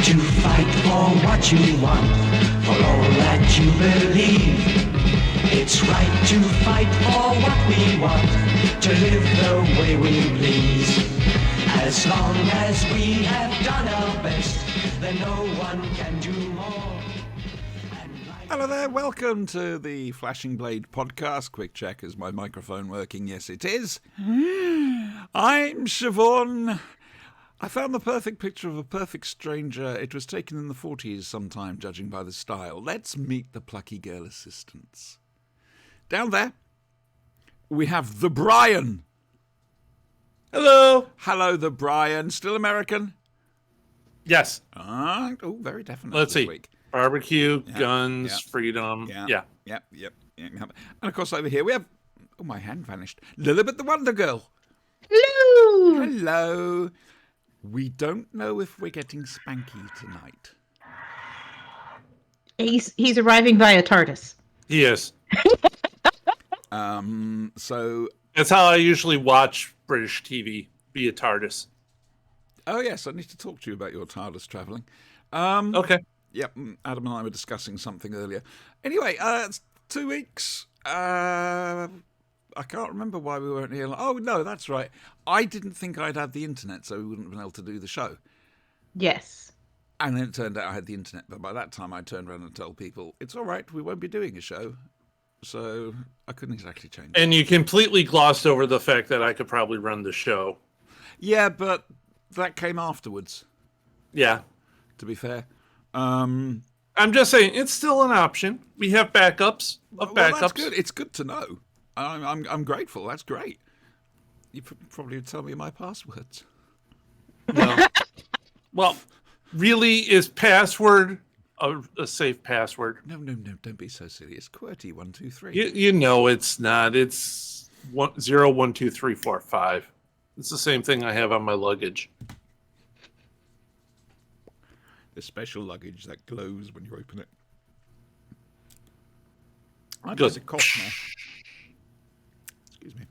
to fight for what you want, for all that you believe. It's right to fight for what we want, to live the way we please. As long as we have done our best, then no one can do more. Hello there, welcome to the Flashing Blade podcast. Quick check, is my microphone working? Yes, it is. I'm Siobhan. I found the perfect picture of a perfect stranger. It was taken in the 40s sometime, judging by the style. Let's meet the plucky girl assistants. Down there, we have the Brian. Hello. Hello, the Brian. Still American? Yes. Oh, very definitely. Let's see. Week. Barbecue, guns, freedom. Yep. And of course, over here we have. Oh, my hand vanished. Lilibet the Wonder Girl. Hello. Hello. We don't know if we're getting Spanky tonight. He's arriving via TARDIS. He is. So. That's how I usually watch British TV, via TARDIS. Oh, yes, I need to talk to you about your TARDIS travelling. Okay. Yep, Adam and I were discussing something earlier. Anyway, it's 2 weeks. I can't remember why we weren't here. Oh, no, that's right. I didn't think I'd had the internet, so we wouldn't have been able to do the show. Yes. And then it turned out I had the internet, but by that time I turned around and told people, it's all right, we won't be doing a show. So I couldn't exactly change it. And you completely glossed over the fact that I could probably run the show. Yeah, but that came afterwards, Yeah. to be fair. I'm just saying, it's still an option. We have backups of Well, backups. that's good. It's good to know. I'm grateful. That's great. You probably would tell me my passwords. No. Well, really, is password a safe password? No, don't be so silly. It's QWERTY 1 2 3. You know it's not. It's 0 1 2 3 4 5. It's the same thing I have on my luggage. The special luggage that glows when you open it. I'm Good. just a cough now. Excuse me.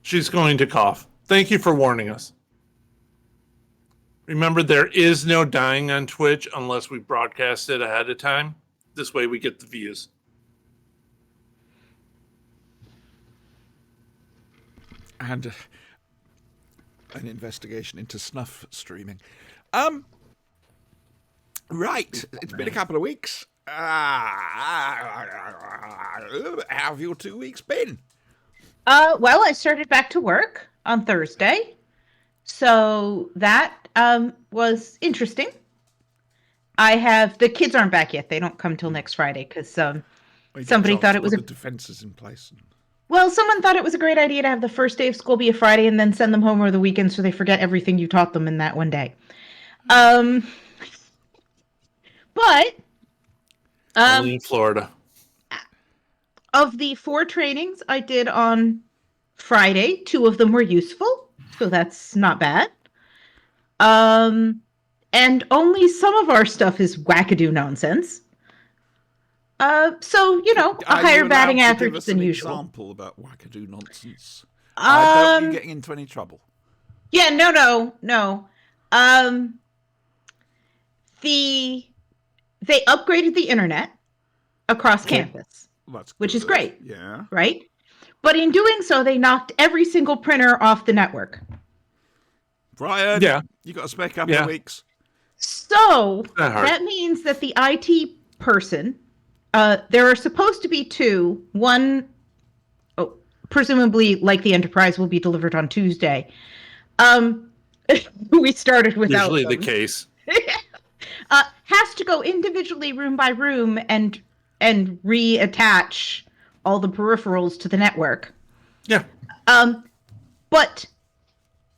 She's going to cough. Thank you for warning us. Remember, there is no dying on Twitch unless we broadcast it ahead of time. This way we get the views. And an investigation into snuff streaming. Right. It's been a couple of weeks. How have your 2 weeks been? Well, I started back to work on Thursday. So that was interesting. The kids aren't back yet. They don't come till next Friday because somebody thought it was the defenses in place. Well, someone thought it was a great idea to have the first day of school be a Friday and then send them home over the weekend so they forget everything you taught them in that one day. But Only in Florida. of the 4 trainings I did on Friday, 2 of them were useful, so that's not bad. And only some of our stuff is wackadoo nonsense. So, a higher batting average than usual. An example about wackadoo nonsense. I don't be getting into any trouble. Yeah, no. They upgraded the internet across campus, which is great. Yeah. Right? But in doing so, they knocked every single printer off the network. Brian, Yeah. You got a spare couple of weeks. So Not hard. that means that the IT person, there are supposed to be 2. One, presumably, like the Enterprise, will be delivered on Tuesday. We started without Usually them. the case. Has to go individually, room by room, and reattach all the peripherals to the network. Yeah. But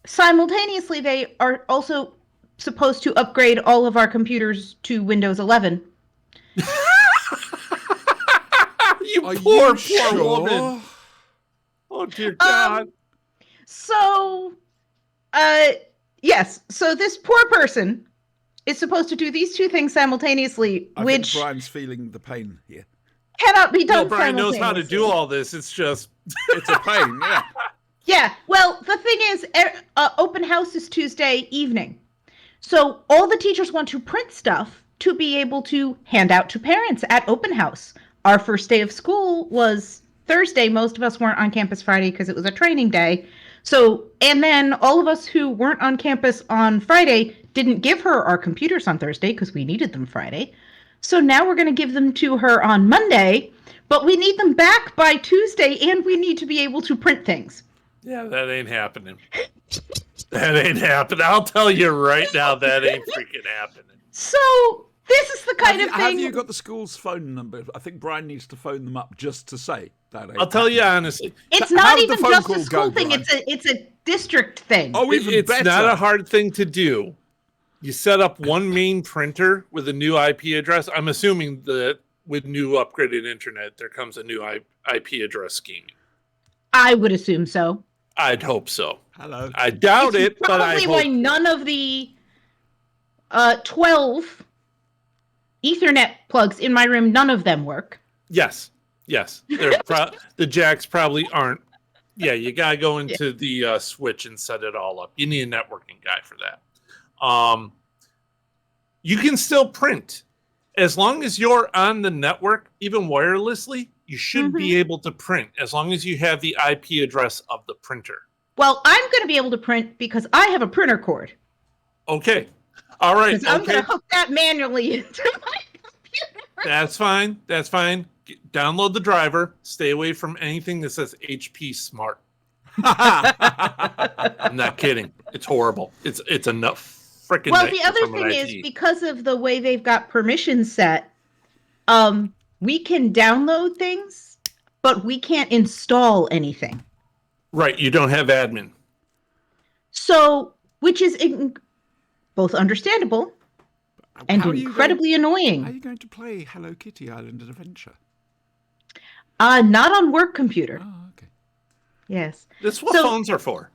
simultaneously, they are also supposed to upgrade all of our computers to Windows 11. You poor woman. Oh, dear God. So, yes. So this poor person is supposed to do these 2 things simultaneously, I which think Brian's feeling the pain here. cannot be done No, Brian knows how to simultaneously. do all this. It's just... It's a pain, yeah. Yeah. Well, the thing is, open house is Tuesday evening. So all the teachers want to print stuff to be able to hand out to parents at open house. Our first day of school was Thursday. Most of us weren't on campus Friday because it was a training day. So, and then all of us who weren't on campus on Friday didn't give her our computers on Thursday because we needed them Friday. So now we're going to give them to her on Monday, but we need them back by Tuesday and we need to be able to print things. Yeah, that ain't happening. That ain't happening. I'll tell you right now, that ain't freaking happening. So this is the kind of thing. Have you got the school's phone number? I think Brian needs to phone them up just to say that. I'll tell you honestly. It's How not did the even phone just call a school go, thing. Brian? It's a district thing. Oh, even It's better. not a hard thing to do. You set up one main printer with a new IP address. I'm assuming that with new upgraded internet, there comes a new IP address scheme. I would assume so. I'd hope so. Hello. I doubt it, but I Probably why hope. none of the 12 Ethernet plugs in my room, none of them work. Yes. The jacks probably aren't. Yeah, you gotta go into the switch and set it all up. You need a networking guy for that. You can still print as long as you're on the network, even wirelessly. You should be able to print as long as you have the IP address of the printer. Well, I'm going to be able to print because I have a printer cord. Okay. All right. Because I'm Okay. going to hook that manually into my computer. That's fine. That's fine. Download the driver. Stay away from anything that says HP Smart. I'm not kidding. It's horrible. It's enough freaking. Well, the other thing is because of the way they've got permissions set, we can download things, but we can't install anything. Right. You don't have admin. So, which is both understandable and How are you incredibly Are annoying. you going to play Hello Kitty Island Adventure? Not on work computer. Oh, okay. Yes. That's what So- phones are for.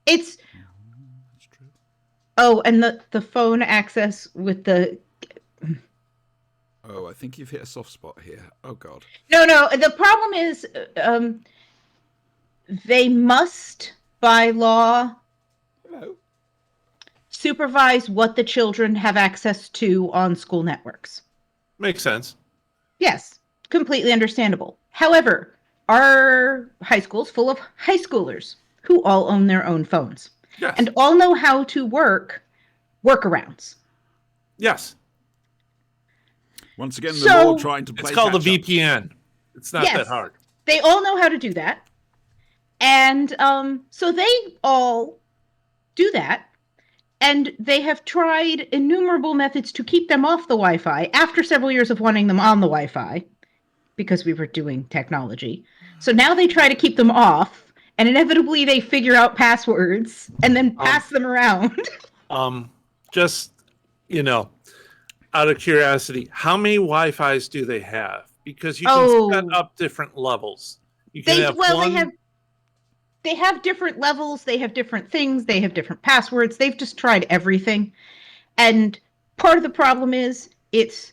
It's That's true. oh, and the phone access with the Oh, I think you've hit a soft spot here. Oh, God. no. The problem is, they must by law Hello. supervise what the children have access to on school networks. Makes sense. Yes, completely understandable. However, our high school's full of high schoolers who all own their own phones Yes. and all know how to work workarounds. Yes. Once again, the So- law trying to play It's called a catch up. VPN. It's not Yes. that hard. They all know how to do that. And so they all do that. And they have tried innumerable methods to keep them off the Wi-Fi after several years of wanting them on the Wi-Fi because we were doing technology. So now they try to keep them off, and inevitably they figure out passwords and then pass them around. Just, out of curiosity, how many Wi-Fis do they have? Because you can set up different levels. You can have one. They have different levels, they have different things, they have different passwords. They've just tried everything. And part of the problem is it's,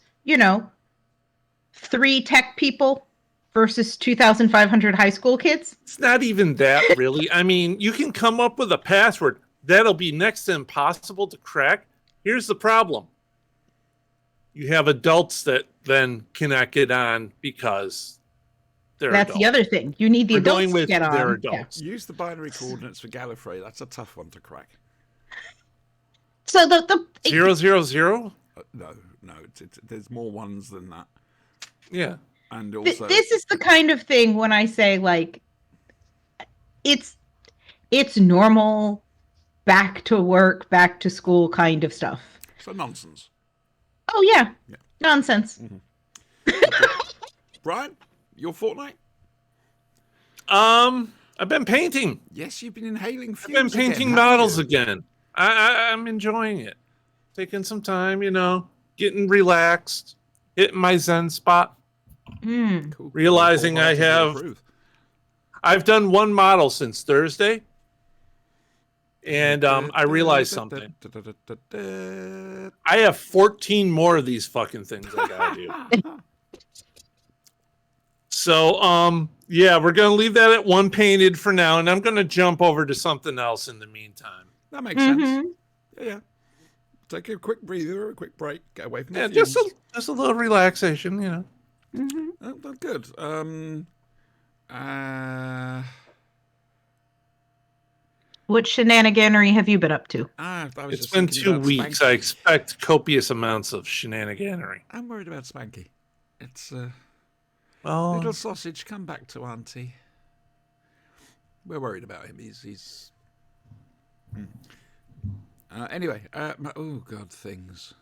3 tech people versus 2,500 high school kids. It's not even that, really. I mean, you can come up with a password. That'll be next to impossible to crack. Here's the problem. You have adults that then cannot get on because they're That's adults. the other thing. You need the We're adults going to with get on. their Yeah. adults. Use the binary coordinates for Gallifrey. That's a tough one to crack. So the 000? No, there's more ones than that. Yeah. And also, this is the kind of thing when I say it's normal back to work, back to school kind of stuff. so nonsense. Oh yeah. Nonsense. Brian, your fortnight? I've been painting. Yes, you've been inhaling I've fumes been painting again, haven't models you? again. I'm enjoying it. Taking some time, getting relaxed, hitting my Zen spot. Cool. Realizing I Wholeheartedly have- approve. I've done one model since Thursday, and I realized something. I have 14 more of these fucking things I gotta do. So, yeah, we're gonna leave that at one painted for now, and I'm gonna jump over to something else in the meantime. That makes sense. Mhm. Yeah. take a quick breather, a quick break, get away from the Yeah, fumes. just a little relaxation, you know. Hmm. Oh, well, good. What shenaniganery have you been up to? I was It's just been thinking 2 about weeks. Spanky. I expect copious amounts of shenaniganery. I'm worried about Spanky. It's Well, little sausage. Come back to Auntie. We're worried about him. He's. Anyway, oh god, things.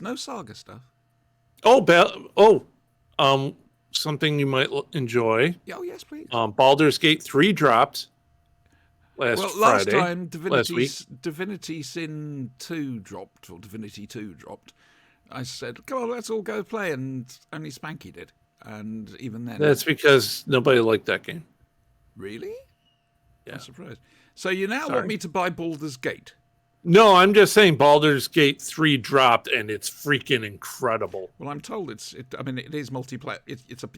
No saga stuff. Something you might enjoy. Oh yes, please. Baldur's Gate 3 dropped last last Friday. time last week. Divinity Sin 2 dropped, or Divinity 2 dropped. I said, come on, let's all go play, and only Spanky did. And even then... That's because nobody liked that game. Really? Yeah. I'm surprised. So you now Sorry. want me to buy Baldur's Gate? No, I'm just saying Baldur's Gate 3 dropped, and it's freaking incredible. Well, I'm told it is multiplayer.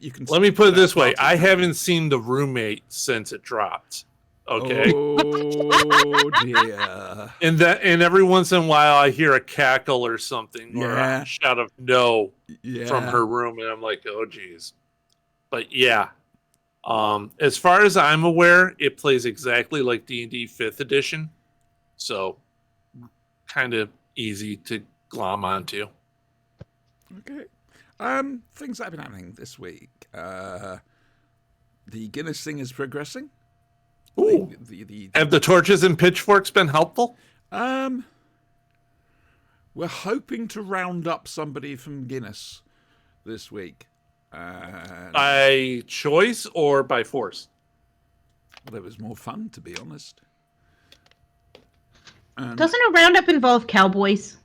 You can. Let me put it this way. party. I haven't seen The Roommate since it dropped. Okay? Oh dear. And every once in a while I hear a cackle or something or Yeah. a shout of no Yeah. from her room, and I'm like, oh geez. But yeah. As far as I'm aware, it plays exactly like D&D 5th edition. So kind of easy to glom onto. Okay. Things that have been happening this week. The Guinness thing is progressing. Ooh. The Have the torches and pitchforks been helpful? we're hoping to round up somebody from Guinness this week. By choice or by force? Well, it was more fun, to be honest. Doesn't a roundup involve cowboys?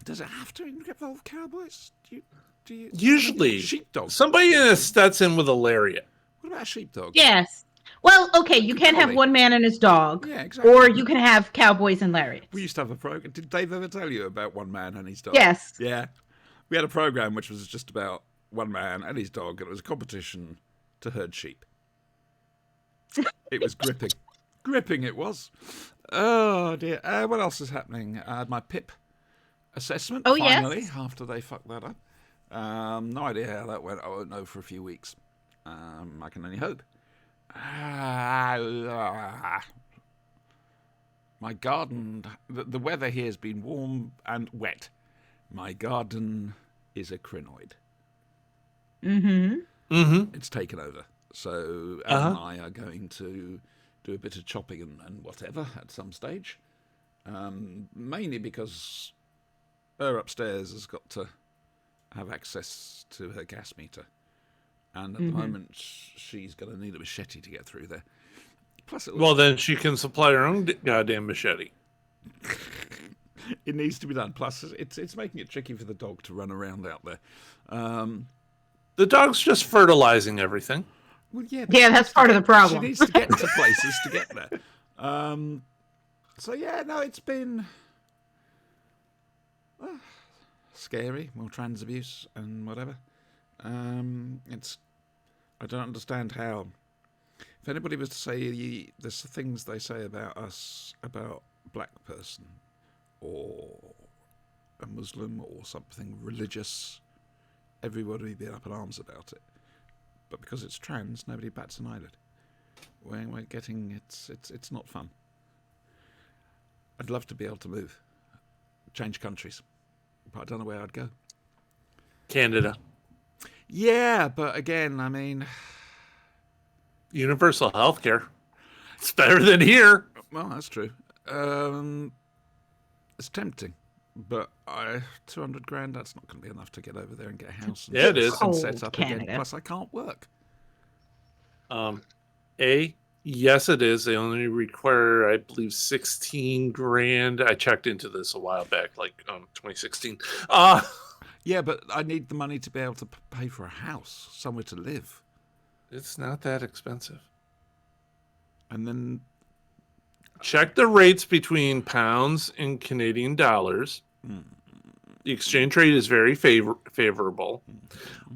Does it have to involve cowboys? Do you Usually. sheepdogs. Somebody in a Stetson with a lariat. What about sheepdogs? Yes. Well, okay, you can have Collie. one man and his dog. Yeah, exactly. Or you can have cowboys and lariats. We used to have a program. Did Dave ever tell you about one man and his dog? Yes. Yeah. We had a program which was just about one man and his dog, and it was a competition to herd sheep. It was gripping. Gripping it was. Oh, dear. What else is happening? My PIP assessment, Oh, yes. finally, after they fucked that up. No idea how that went. I won't know for a few weeks. I can only hope. My garden, the weather here has been warm and wet. My garden is a crinoid. Mm-hmm. Mm-hmm. It's taken over. So Al and I are going to do a bit of chopping and whatever at some stage. Mainly because her upstairs has got to have access to her gas meter. And at the moment, she's going to need a machete to get through there. Plus, Well, then she can supply her own goddamn machete. it needs to be done. Plus, it's making it tricky for the dog to run around out there. The dog's just fertilizing everything. Well, yeah, Yeah, that's part of the she problem. needs to get to places to get there. So yeah, no, it's been scary, more trans abuse and whatever. I don't understand how. If anybody was to say there's things they say about us, about a black person or a Muslim or something religious, everybody would be up in arms about it. But because it's trans, nobody bats an eyelid. We're getting it's not fun. I'd love to be able to move, change countries, but I don't know where I'd go. Canada. Yeah, but again, I mean, Universal health care. It's better than here. well, that's true. It's tempting, but 200 grand, that's not going to be enough to get over there and get a house and, Yeah, it is. and set Oh, up again. Canada. Plus, I can't work. Yes, it is. They only require, I believe, 16 grand. I checked into this a while back, like 2016. Yeah, but I need the money to be able to pay for a house, somewhere to live. It's not that expensive. And then, Check the rates between pounds and Canadian dollars. The exchange rate is very favorable.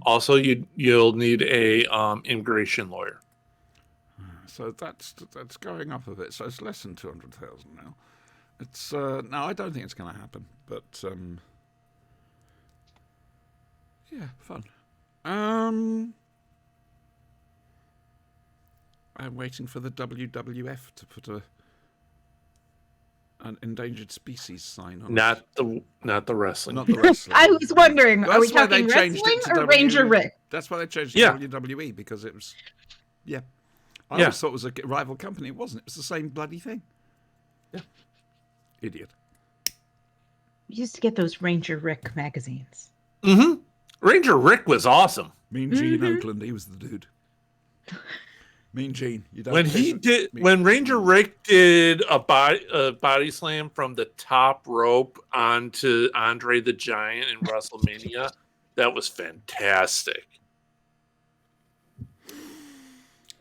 Also, you'll need a immigration lawyer. so that's going up a bit. So it's less than 200,000 now. It's no, I don't think it's going to happen. But yeah, fun. I'm waiting for the WWF to put an endangered species sign on. Not the wrestling. Not the wrestling. I was wondering, are we That's why they talking changed wrestling it to or Ranger WWE. Rick? That's why they changed it Yeah. to WWE, because it was, yeah. I Yeah. always thought it was a rival company. It wasn't. It was the same bloody thing. Yeah. Idiot. We used to get those Ranger Rick magazines. Mm-hmm. Ranger Rick was awesome. Mean Gene Oakland, he was the dude. Mean Gene. You don't When Ranger Rick did a body slam from the top rope onto Andre the Giant in WrestleMania, that was fantastic.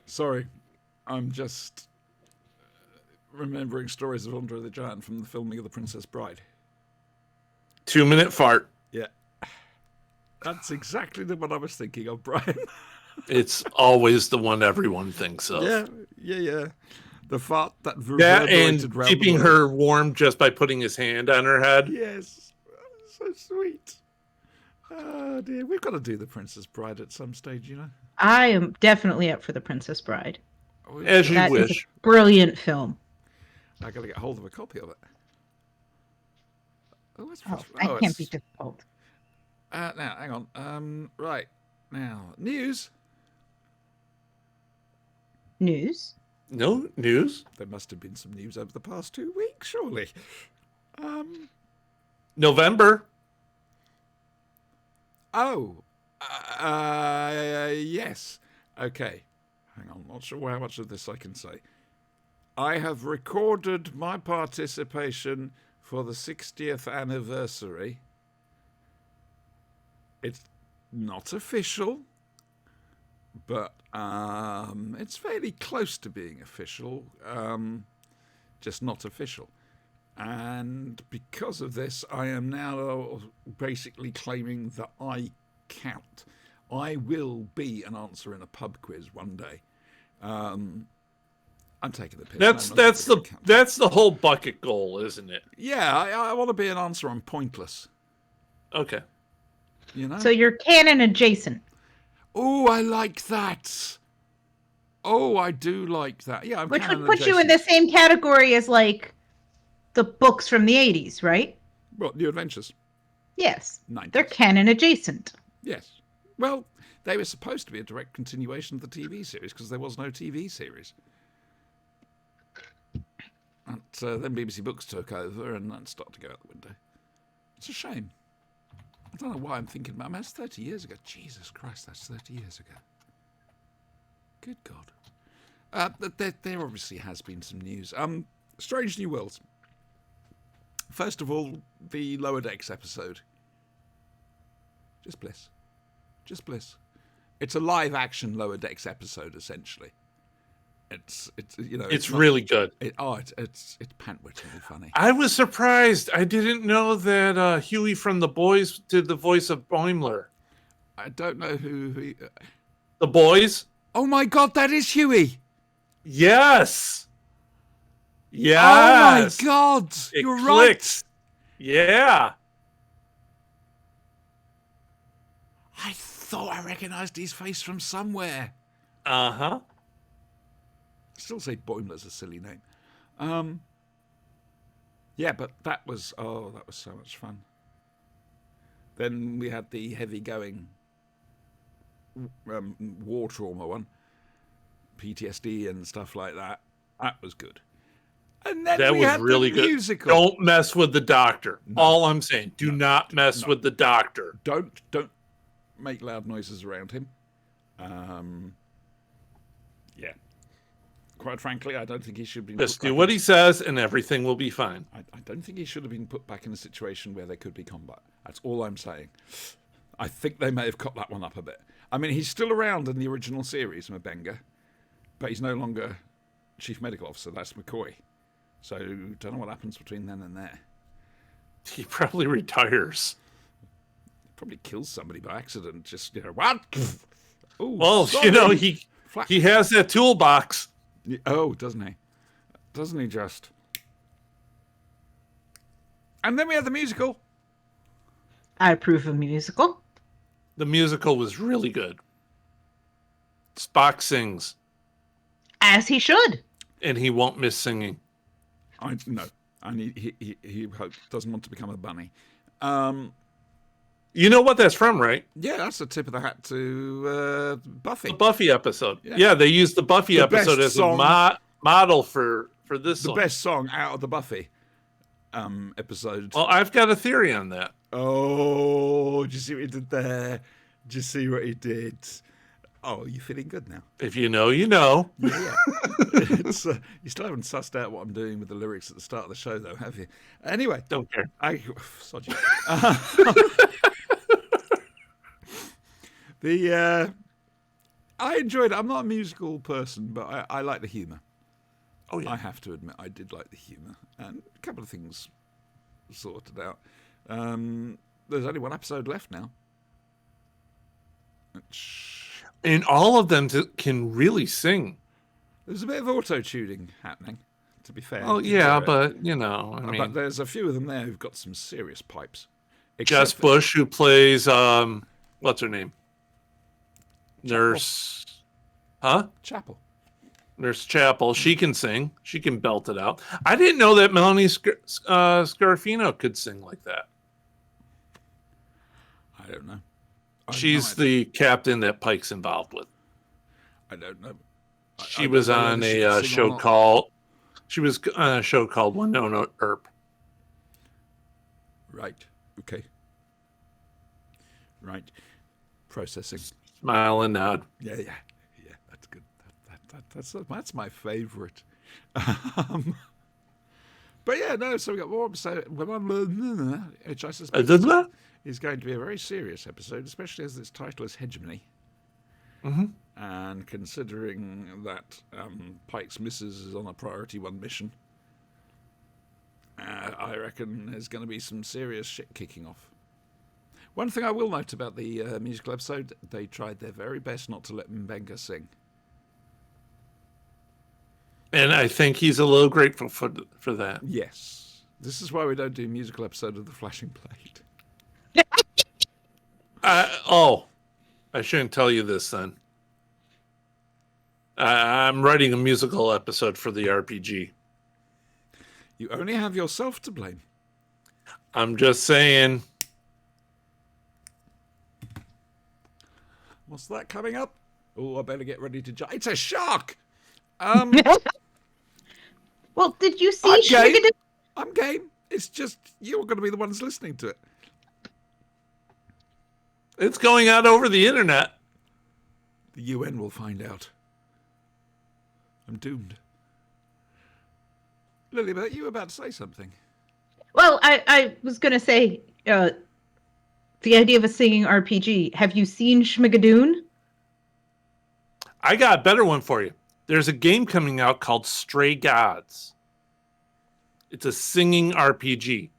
Sorry, I'm just remembering stories of Andre the Giant from the filming of The Princess Bride. 2-minute fart. Yeah. That's exactly the one I was thinking of, Brian. It's always the one everyone thinks of. Yeah. The fart that That reverberated and round keeping the world. her warm just by putting his hand on her head. Yes. So sweet. Oh, dear. We've got to do The Princess Bride at some stage, you know. I am definitely up for The Princess Bride. As you That is wish. a brilliant film. I got to get hold of a copy of it. Oh, it's, Oh, that can't be difficult. now, hang on. Right. Now, news. News? No news. There must have been some news over the past 2 weeks, surely. November. Oh. Yes. Okay. Hang on. Not sure how much of this I can say. I have recorded my participation for the 60th anniversary. It's not official, but it's fairly close to being official, just not official. And because of this, I am now basically claiming that I count. I will be an answer in a pub quiz one day. I'm taking the piss. That's the whole bucket goal, isn't it? Yeah, I want to be an answer on Pointless. Okay. You know. So you're canon adjacent. Oh, I like that. Oh, I do like that. Yeah, I'm Which would canon put you in the adjacent. same category as, like, the books from the 80s, right? What, New Adventures? Yes. 90s. They're canon adjacent. Yes. Well, they were supposed to be a direct continuation of the TV series because there was no TV series. And then BBC Books took over and that started to go out the window. It's a shame. I don't know why I'm thinking about it. That's 30 years ago. Jesus Christ, that's 30 years ago. Good God. But there obviously has been some news. Strange New Worlds. First of all, the Lower Decks episode. Just bliss. Just bliss. It's a live action Lower Decks episode, essentially. It's you know It's not- really good. It's pant-wittingly funny. I was surprised. I didn't know that Huey from The Boys did the voice of Boimler. I don't know who The Boys? oh my God, that is Huey. Yes. Yes. Oh my God, It you're clicks. right. Yeah. I thought I recognised his face from somewhere. Uh-huh. I still say Boimler's a silly name. Yeah, but that was so much fun. Then we had the heavy-going war trauma one, PTSD and stuff like that. That was good. And then That we was had really the good. musical. Don't mess with the doctor. All I'm saying, do not mess with the doctor. Don't make loud noises around him. Yeah. Quite frankly, I don't think he should be. Just do what he says and everything will be fine. I don't think he should have been put back in a situation where there could be combat. That's all I'm saying. I think they may have cut that one up a bit. I mean, he's still around in the original series, Mabenga, but he's no longer chief medical officer. That's McCoy. So don't know what happens between then and there. He probably retires. Probably kills somebody by accident. Just what? Ooh, Well, sorry. he has that toolbox. Oh, doesn't he? Doesn't he just? And then we had the musical. I approve of musical. The musical was really good. Spock sings, As he should. and he won't miss singing. No, and he doesn't want to become a bunny. You know what that's from, right? Yeah, that's a tip of the hat to Buffy. The Buffy episode. Yeah. Yeah, they used the Buffy The episode best as song. a model for this The song. best song out of the Buffy episode. Well, I've got a theory on that. Oh, did you see what he did there? Did you see what he did? Oh, you're feeling good now. If you know, you know. Yeah. It's, you still haven't sussed out what I'm doing with the lyrics at the start of the show, though, have you? Anyway, Don't care. Sod you. I enjoyed it. I'm not a musical person, but I like the humour. Oh, yeah. I have to admit, I did like the humour. And a couple of things sorted out. There's only one episode left now. And all of them can really sing. There's a bit of auto-tuning happening, to be fair. Oh, yeah, but, you know, I mean, But there's a few of them there who've got some serious pipes. Jess Except for Bush, who plays, what's her name? Nurse, Chapel. Nurse Chapel. She can sing. She can belt it out. I didn't know that Melanie Scarfino could sing like that. I don't know. She's the captain that Pike's involved with. I don't know. She was on a show called. She was on a show called Winona Earp. Right. Okay. Right. Processing. Smile and nod. Yeah. That's good. That's my favourite. But yeah, no. So we got more episode, which I suspect is going to be a very serious episode, especially as its title is Hegemony. Mm-hmm. And considering that Pike's missus is on a Priority 1 mission, I reckon there's going to be some serious shit kicking off. One thing I will note about the musical episode, they tried their very best not to let Mbenga sing. And I think he's a little grateful for that. Yes. This is why we don't do a musical episode of The Flashing Blade. I shouldn't tell you this then. I'm writing a musical episode for the RPG. You only have yourself to blame. I'm just saying. What's that coming up? Oh, I better get ready to jump. It's a shark! Well, did you see I'm game. Schmigadoon? I'm game. It's just you're going to be the ones listening to it. It's going out over the internet. The UN will find out. I'm doomed. Lilibet, you were about to say something. Well, I was going to say, the idea of a singing RPG. Have you seen Schmigadoon? I got a better one for you. There's a game coming out called Stray Gods. It's a singing RPG.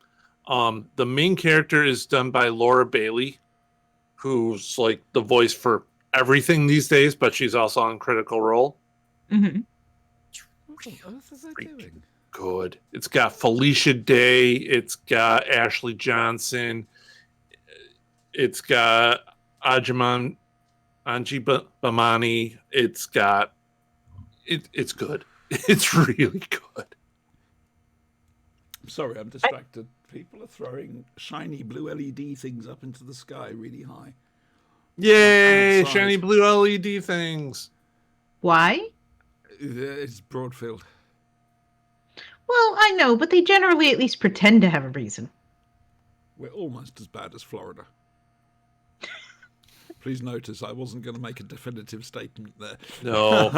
The main character is done by Laura Bailey, who's like the voice for everything these days, but she's also on Critical Role. Mm-hmm. What on earth is they doing? Good. It's got Felicia Day. It's got Ashley Johnson. It's got Anji Bamani. It's got... It's good. It's really good. I'm sorry, I'm distracted. People are throwing shiny blue LED things up into the sky really high. Yay! Outside. Shiny blue LED things. Why? It's Broadfield. Well, I know, but they generally at least pretend to have a reason. We're almost as bad as Florida. Please notice I wasn't going to make a definitive statement there. No.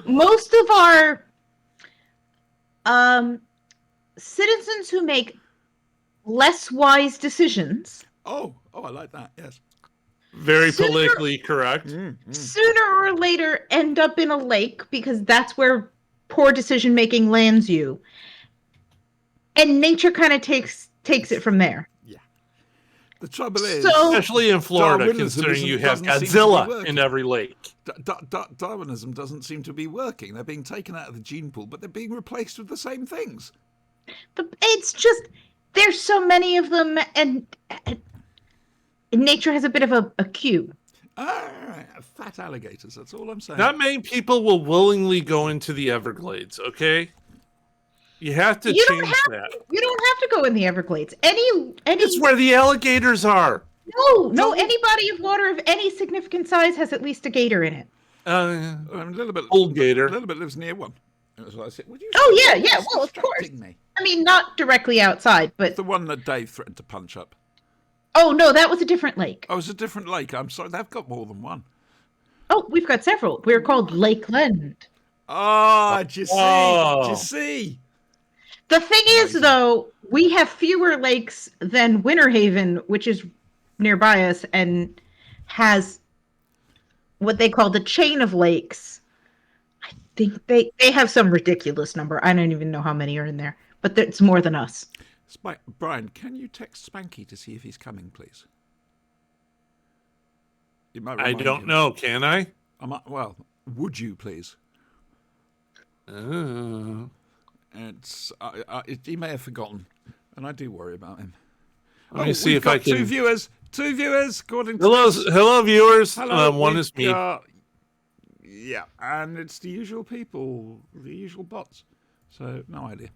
Most of our citizens who make less wise decisions Oh, I like that, yes. Very Sooner- politically correct. sooner or later end up in a lake because that's where poor decision making lands you. And nature kind of takes it from there. The trouble is... So- Especially in Florida, Darwinism considering you have doesn't seem to be Godzilla working. in every lake. Darwinism doesn't seem to be working. They're being taken out of the gene pool, but they're being replaced with the same things. It's just there's so many of them, and nature has a bit of a queue. Fat alligators, that's all I'm saying. Not many people will willingly go into the Everglades, okay? You have to You don't change have that. You don't have to go in the Everglades. It's where the alligators are. No, any body of water of any significant size has at least a gator in it. I'm a little bit Old gator. A little bit lives near one. That's what I said. Would you Oh, stop yeah, well, of course. distracting me? I mean, not directly outside, but The one that Dave threatened to punch up. oh no, that was a different lake. Oh, it's a different lake. I'm sorry, they've got more than one. Oh, we've got several. We're called Lakeland. Oh, do you see? Oh. Do you see? The thing is, Amazing. though, we have fewer lakes than Winter Haven, which is nearby us and has what they call the chain of lakes. I think they have some ridiculous number. I don't even know how many are in there, but it's more than us. Brian, can you text Spanky to see if he's coming, please? It might I remind don't him. know. Can I? Well, would you please? Oh. He may have forgotten, and I do worry about him. Let me see we've if I got two can. viewers. Two viewers, according to Hello, viewers. Hello, One we've is me. got- yeah, and it's the usual people, the usual bots. So no idea.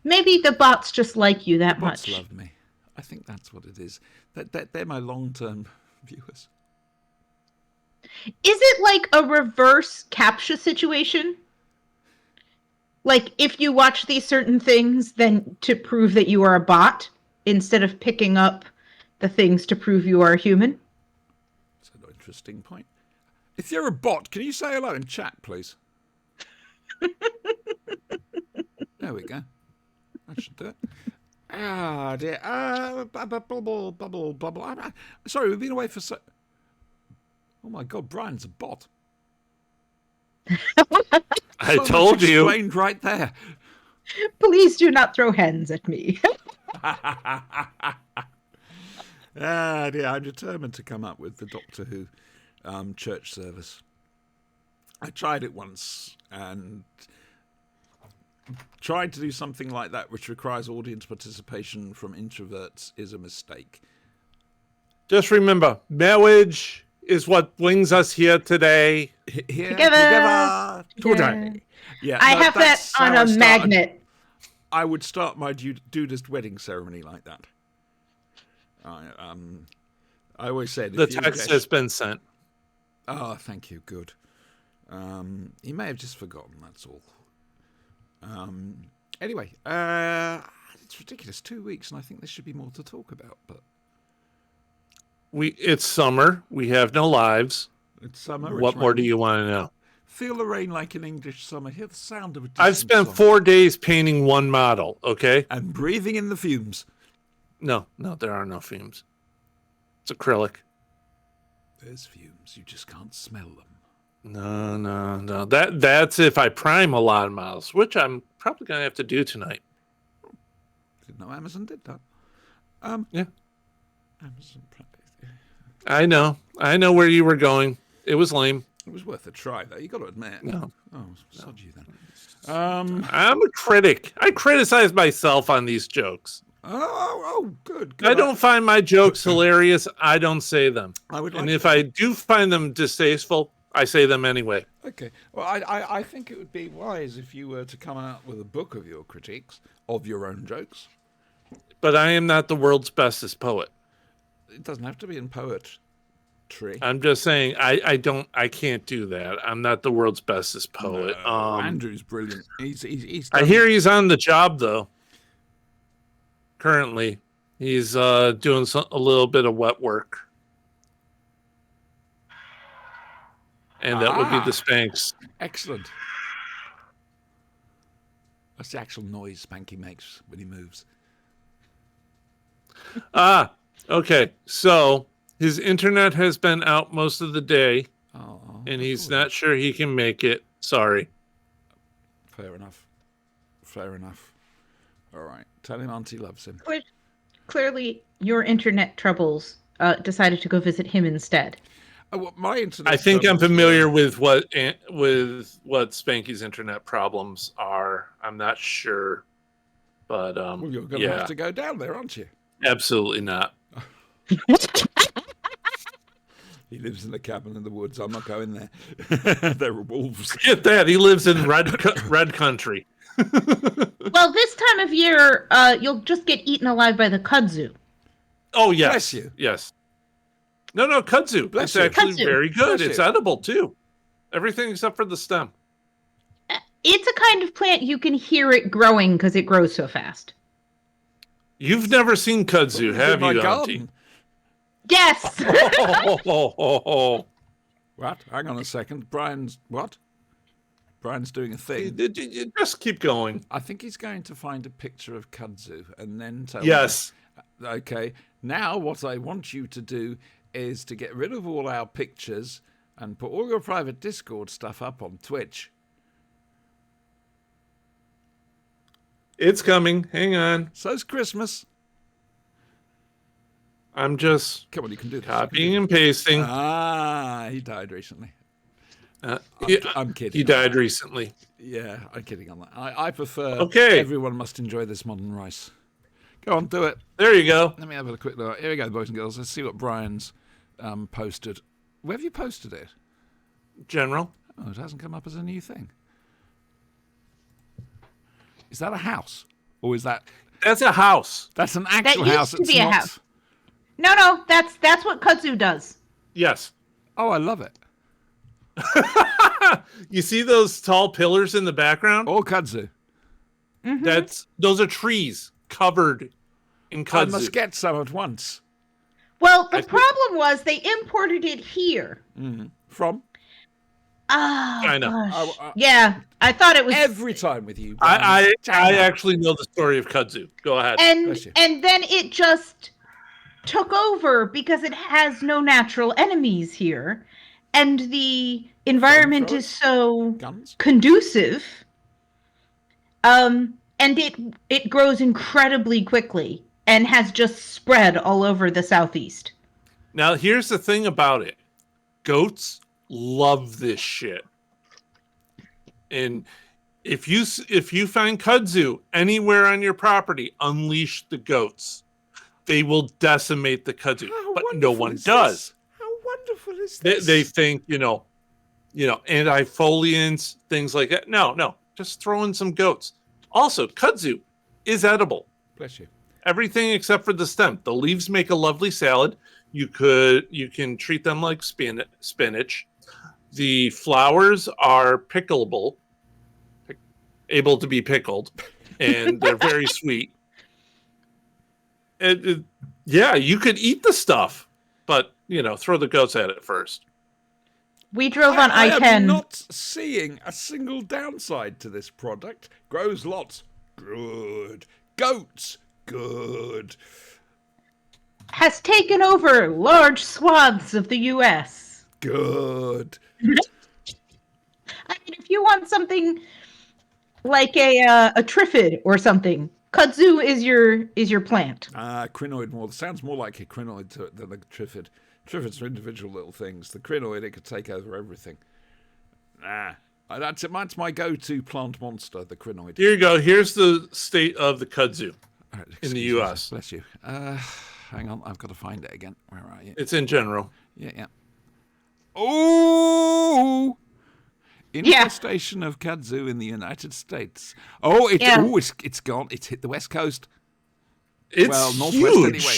Maybe the bots just like you that Bots much. love me. I think that's what it is. They're my long-term viewers. Is it like a reverse CAPTCHA situation? Like if you watch these certain things, then to prove that you are a bot, instead of picking up the things to prove you are a human? That's an interesting point. If you're a bot, can you say hello in chat, please? There we go. That should do it. Ah, dear. Bubble. Sorry, we've been away for so... Oh, my God, Brian's a bot. I So told much you. explained right there. Please do not throw hens at me. Ah, dear. I'm determined to come up with the Doctor Who church service. I tried it once and trying to do something like that which requires audience participation from introverts is a mistake. Just remember, marriage is what brings us here today. Here Together. today. Yeah, I no, have that that's on how I a started. magnet. I would start my dudist wedding ceremony like that. I always said The if you text get- has been sent. Oh, thank you. Good. He may have just forgotten. That's all. Anyway, it's ridiculous. 2 weeks, and I think there should be more to talk about. But It's summer. We have no lives. it's summer. What it's more do raining. you want to know? Feel the rain like an English summer. Hear the sound of a I've distant spent song. 4 days painting one model, okay? and breathing in the fumes. No, there are no fumes. It's acrylic. There's fumes. You just can't smell them. No. That's if I prime a lot of models, which I'm probably going to have to do tonight. Didn't know Amazon did that. Yeah. Amazon Prime. I know where you were going. It was lame. It was worth a try, though. You got to admit. No. Oh, sod you then. I'm a critic. I criticize myself on these jokes. Good. I don't find my jokes hilarious. I don't say them. I would like And if to- I do find them distasteful, I say them anyway. Okay. Well, I think it would be wise if you were to come out with a book of your critiques of your own jokes. But I am not the world's bestest poet. It doesn't have to be in poetry. I'm just saying I can't do that. I'm not the world's bestest poet. Andrew's brilliant. He's I hear he's on the job though. Currently, he's doing a little bit of wet work, and that would be the Spanx. excellent. That's the actual noise Spanky makes when he moves. Okay. So his internet has been out most of the day, Oh, and he's not sure he can make it. Sorry. fair enough. All right. Tell him Auntie loves him. Clearly, your internet troubles decided to go visit him instead. Oh, well, my internet. I think I'm troubles familiar were- with what Spanky's internet problems are. I'm not sure. But Well, you're going to have to go down there, aren't you? absolutely not. He lives in a cabin in the woods. I'm not going there. There are wolves. Get that. He lives in red country. Well, this time of year, you'll just get eaten alive by the kudzu. Oh, yes. Bless you. Yes. No, kudzu. Bless It's you. actually Kudzu. very good. Bless It's you. edible, too. Everything except for the stem. It's a kind of plant you can hear it growing because it grows so fast. You've never seen kudzu, It's have in my you, Auntie? garden. Yes. Oh. What? Hang on a second. Brian's what? Brian's doing a thing. You just keep going. I think he's going to find a picture of kudzu and then tell Yes. me. Okay. Now what I want you to do is to get rid of all our pictures and put all your private Discord stuff up on Twitch. It's coming. Hang on. So's Christmas. I'm just Come on, you can do this. copying and pasting. He died recently. Yeah, I'm kidding. he died recently. Yeah, I'm kidding on that. I prefer Okay. everyone must enjoy this modern rice. Go on, do it. There you go. Let me have a quick look. Here we go, boys and girls. Let's see what Brian's posted. Where have you posted it? General. Oh, it hasn't come up as a new thing. Is that a house? Or is that... That's a house. That's an actual used house. to It's be a not... house. No, that's what kudzu does. Yes. Oh, I love it. You see those tall pillars in the background? All kudzu. Those are trees covered in I kudzu. must get some at once. Well, the problem was they imported it here. From? Oh, China. gosh. Yeah, I thought it was... Every time with you, Brian. I China. actually know the story of kudzu. Go ahead. Bless you. And then it just took over because it has no natural enemies here, and the environment is so Guns? conducive. And it grows incredibly quickly and has just spread all over the southeast. Now, here's the thing about it. Goats love this shit. And if you find kudzu anywhere on your property, unleash the goats. They will decimate the kudzu, How but no wonderful one is does. this? How wonderful is They, this? they think, antifoliants, things like that. No, just throw in some goats. Also, kudzu is edible. Bless you. Everything except for the stem. The leaves make a lovely salad. You can treat them like spinach. The flowers are pickleable, able to be pickled, and they're very sweet. Yeah, you could eat the stuff, but throw the goats at it first. We drove on I I-10. am not seeing a single downside to this product. Grows lots. Good. Goats. Good. Has taken over large swaths of the U.S. Good. I mean, if you want something like a triffid or something, kudzu is your plant. Crinoid more. Sounds more like a crinoid than a triffid. Triffids are individual little things. The crinoid, it could take over everything. That's it. That's my go-to plant monster, the crinoid. Here you go. Here's the state of the kudzu All right, in the excuse me, U.S. Bless you. Hang on, I've got to find it again. Where are you? It's in general. Yeah. Oh! Infestation of kudzu in the United States. Oh, it's gone. It's hit the West Coast. It's Northwest huge. anyway.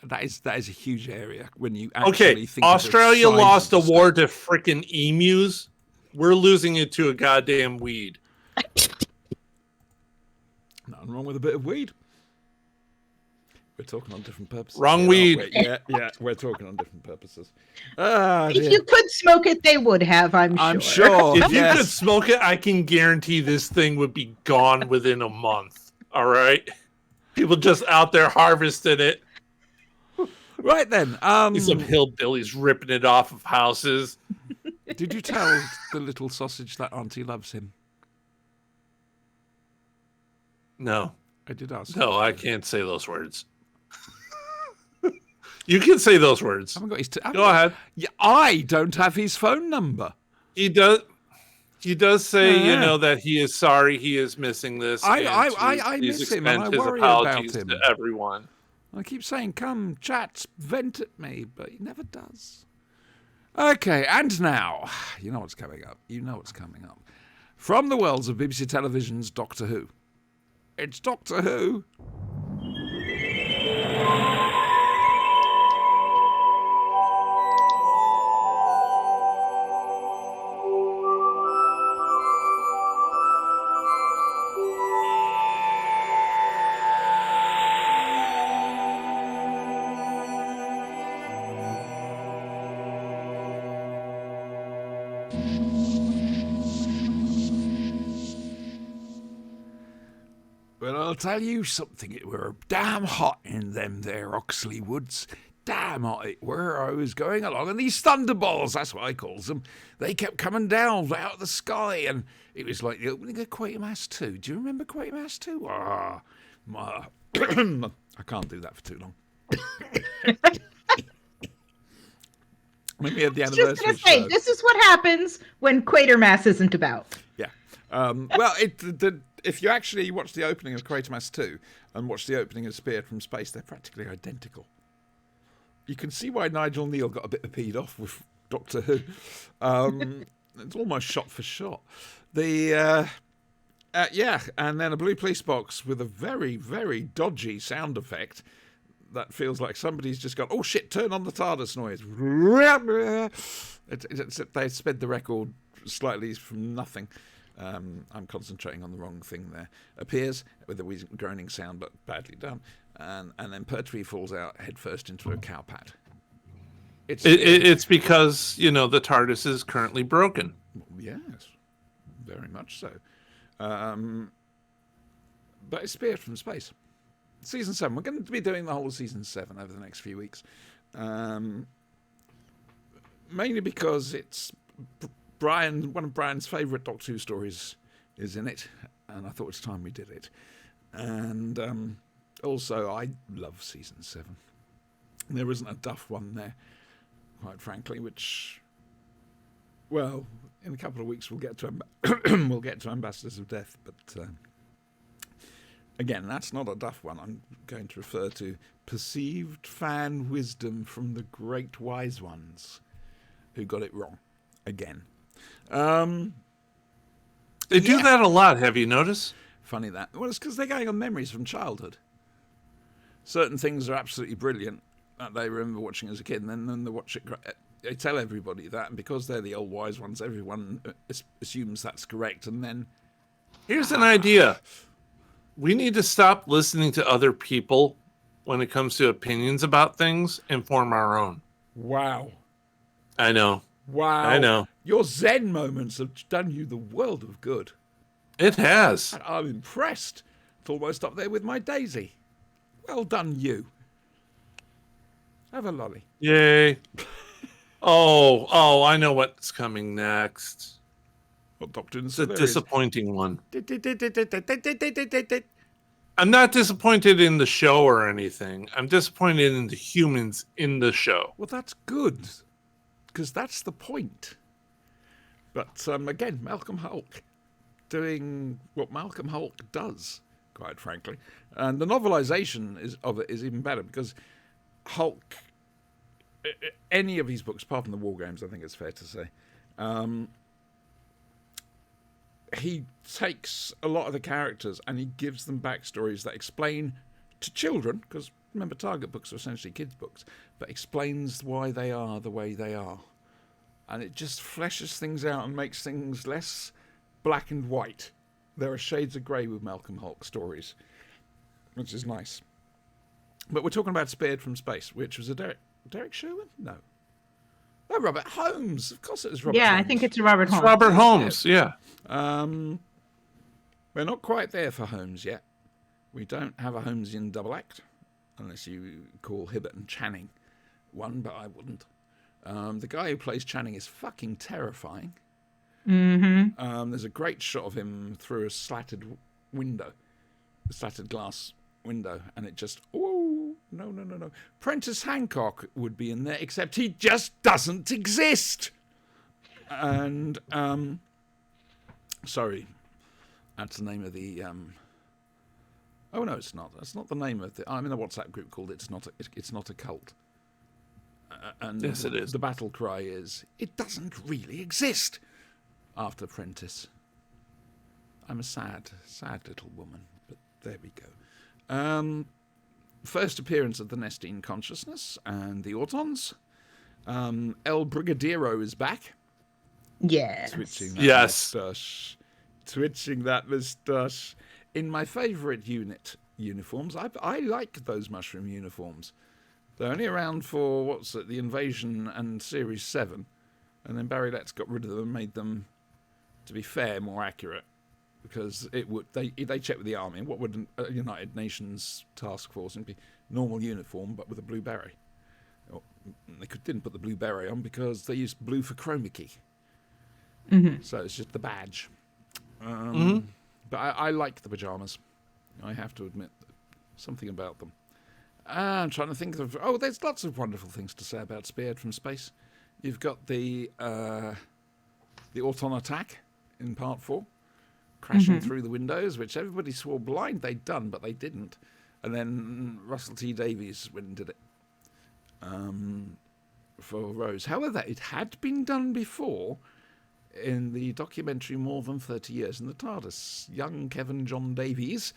That is a huge area when you actually think of the Australia size of lost the a war state. to frickin' emus. We're losing it to a goddamn weed. Nothing wrong with a bit of weed. We're talking on different purposes. Wrong here, weed. aren't we? Yeah, we're talking on different purposes. Ah, If dear. you could smoke it, they would have, I'm sure. I'm sure. If you yes. could smoke it, I can guarantee this thing would be gone within a month. All right? People just out there harvesting it. Right then. Some hillbillies ripping it off of houses. Did you tell the little sausage that Auntie loves him? No. I did ask. No, I can't say those words. You can say those words. I haven't got his Go ahead. Yeah, I don't have his phone number. He does. He does say, Yeah. that he is sorry he is missing this. I and to miss him, and I extend his worry about apologies him. to everyone. I keep saying, come, chat, vent at me, but he never does. Okay, and now, you know what's coming up. You know what's coming up. From the worlds of BBC Television's Doctor Who. It's Doctor Who. Well, I'll tell you something. It were damn hot in them there Oxley Woods. Damn hot it were. I was going along, and these thunderballs, that's what I calls them, they kept coming down out of the sky, and it was like the opening of Quatermass 2. Do you remember Quatermass 2? Ah, I can't do that for too long. Maybe at the anniversary Just gonna say, show. this is what happens when Quatermass isn't about. Yeah. Well, if you actually watch the opening of Quatermass 2 and watch the opening of Speared from Space, they're practically identical. You can see why Nigel Neal got a bit peed off with Doctor Who. It's almost shot for shot. Yeah, and then a blue police box with a very, very dodgy sound effect that feels like somebody's just gone, oh shit, turn on the TARDIS noise. They sped the record slightly from nothing. I'm concentrating on the wrong thing there. Appears with a wheezing, groaning sound, but badly done. And then Pertwee falls out headfirst into a cowpat. It's because, the TARDIS is currently broken. Yes, very much so. But it's Speared from Space. Season 7. We're going to be doing the whole of Season 7 over the next few weeks. Mainly because it's one of Brian's favourite Doctor Who stories is in it, and I thought it's time we did it. And also, I love Season 7. There isn't a duff one there, quite frankly, which, well, in a couple of weeks we'll get to we'll get to Ambassadors of Death, but again, that's not a duff one. I'm going to refer to perceived fan wisdom from the great wise ones who got it wrong again. They do that a lot, have you noticed? Funny that. Well, it's because they're going on memories from childhood. Certain things are absolutely brilliant that they remember watching as a kid, and then they watch it. They tell everybody that, and because they're the old wise ones, everyone assumes that's correct. And then Here's an idea. We need to stop listening to other people when it comes to opinions about things and form our own. wow, I know. wow, I know. Your Zen moments have done you the world of good. It has. And I'm impressed. It's almost up there with my Daisy. Well done, you. Have a lolly. Yay. Oh, I know what's coming next. What Doctor It's a disappointing one. I'm not disappointed in the show or anything. I'm disappointed in the humans in the show. Well, that's good, because that's the point. But again, Malcolm Hulke doing what Malcolm Hulke does, quite frankly. And the novelization of it is even better, because Hulke, any of his books, apart from the War Games, I think it's fair to say, he takes a lot of the characters and he gives them backstories that explain to children, because remember, target books are essentially kids' books, but explains why they are the way they are. And it just fleshes things out and makes things less black and white. There are shades of grey with Malcolm Hulke stories, which is nice. But we're talking about Speared from Space, which was a Derek Sherwin? No. Oh, Robert Holmes. Of course it was Robert Holmes. Yeah, I think it's Robert Holmes. Robert Holmes, yeah. We're not quite there for Holmes yet. We don't have a Holmesian double act, unless you call Hibbert and Channing one, but I wouldn't. The guy who plays Channing is fucking terrifying. Mm-hmm. There's a great shot of him through a slatted window, a slatted glass window, and it just, oh, no. Prentice Hancock would be in there, except he just doesn't exist. And Sorry, that's the name of the. Oh no, it's not. That's not the name of the. I'm in a WhatsApp group called "It's Not a Cult." And Yes, it is. The battle cry is, "It doesn't really exist." After Prentice, I'm a sad little woman, but there we go. First appearance of the Nestine Consciousness and the Autons. El Brigadiero is back. Yes. Twitching that Yes. moustache. Twitching that moustache. In my favourite uniforms, I like those mushroom uniforms. They're only around for, the Invasion and Series 7. And then Barry Letts got rid of them and made them, to be fair, more accurate. Because they checked with the army. What would a United Nations task force be? Normal uniform, but with a blue beret. They didn't put the blue beret on because they used blue for chroma key. Mm-hmm. So it's just the badge. But I like the pajamas. I have to admit something about them. I'm trying to think of. Oh, there's lots of wonderful things to say about Spearhead from space. You've got the Auton attack in Part 4, crashing through the windows, which everybody swore blind they'd done, but they didn't. And then Russell T Davies went and did it for Rose. However, it had been done before in the documentary More Than 30 Years in the TARDIS. Young Kevin John Davies,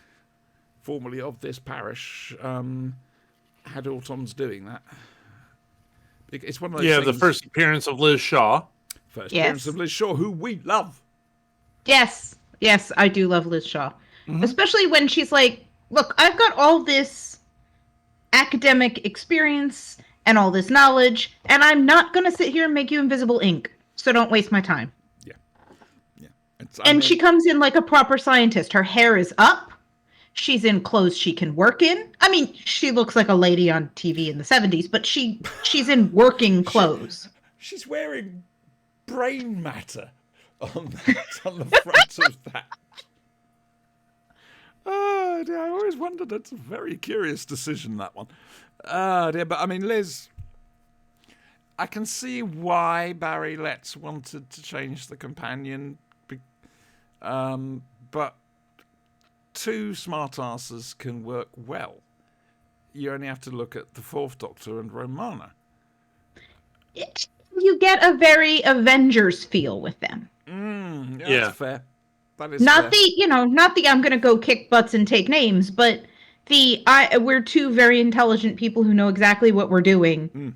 formerly of this parish, had Autons doing that. It's one of those things, the first appearance of Liz Shaw. first Yes. appearance of Liz Shaw, who we love. Yes, I do love Liz Shaw. Especially when she's like, look, I've got all this academic experience and all this knowledge, and I'm not going to sit here and make you invisible ink, so don't waste my time. And she comes in like a proper scientist. Her hair is up. She's in clothes she can work in. I mean, she looks like a lady on TV in the 70s, but she's in working clothes. She's wearing brain matter on the front of that. Oh dear, I always wondered. It's a very curious decision, that one. Oh dear, but I mean, Liz, I can see why Barry Letts wanted to change the companion, but two smartasses can work well. You only have to look at the Fourth Doctor and Romana. You get a very Avengers feel with them. That's fair. That is Not fair. not the I'm gonna go kick butts and take names, but we're two very intelligent people who know exactly what we're doing,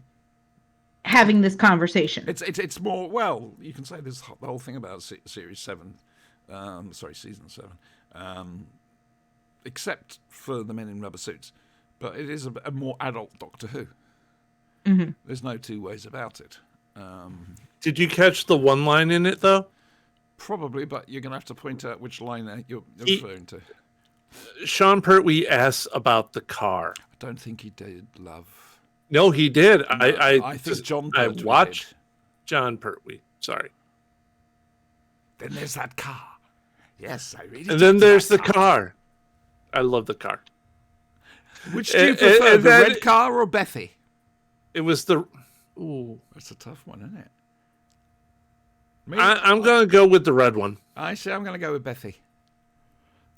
having this conversation. It's more, well, you can say this the whole thing about Series 7, Season 7, except for the men in rubber suits, but it is a more adult Doctor Who. There's no two ways about it. Did you catch the one line in it, though? Probably, but you're going to have to point out which line you're referring to. Sean Pertwee asks about the car. I don't think he did, love. No, he did. I think John I Pertwee watched did. John Pertwee. Sorry. Then there's that car. Yes, I really And then did there's that the car. I love the car. Which do you prefer, and the then- red car or Bethy? It was the... Ooh. That's a tough one, isn't it? I'm going to go with the red one. I say I'm going to go with Bethy.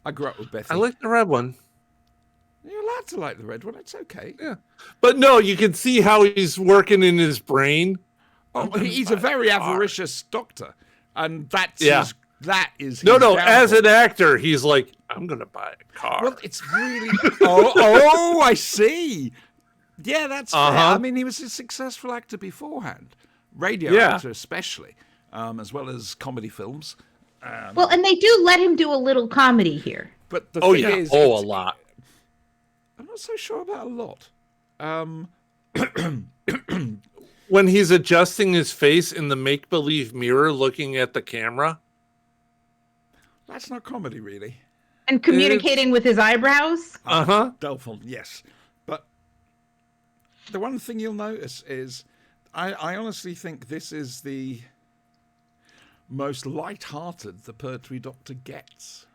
I grew up with Bethy. I like the red one. You're allowed to like the red one. It's okay. Yeah. But no, you can see how he's working in his brain. Oh, he's a very avaricious doctor, and that's that is his No, downfall. as an actor, he's like, I'm going to buy a car. Well, it's really. oh, I see. Yeah, that's fair. I mean, he was a successful actor beforehand, radio actor especially, as well as comedy films. Well, and they do let him do a little comedy here. But the thing is, a lot. I'm not so sure about a lot. When he's adjusting his face in the make-believe mirror looking at the camera. That's not comedy, really. And communicating with his eyebrows. Delphon, yes. But the one thing you'll notice is I honestly think this is the most light-hearted the Pertwee Doctor gets.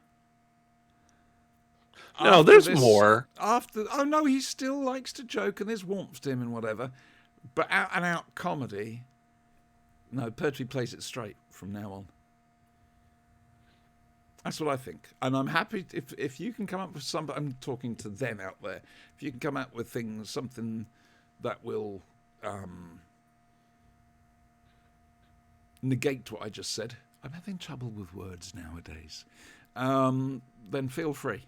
No, there's more. Oh no, he still likes to joke and there's warmth to him and whatever. But out and out comedy, no, Pertwee plays it straight from now on. That's what I think, and I'm happy if you can come up with something. I'm talking to them out there. If you can come up with something that will negate what I just said. I'm having trouble with words nowadays. Then feel free.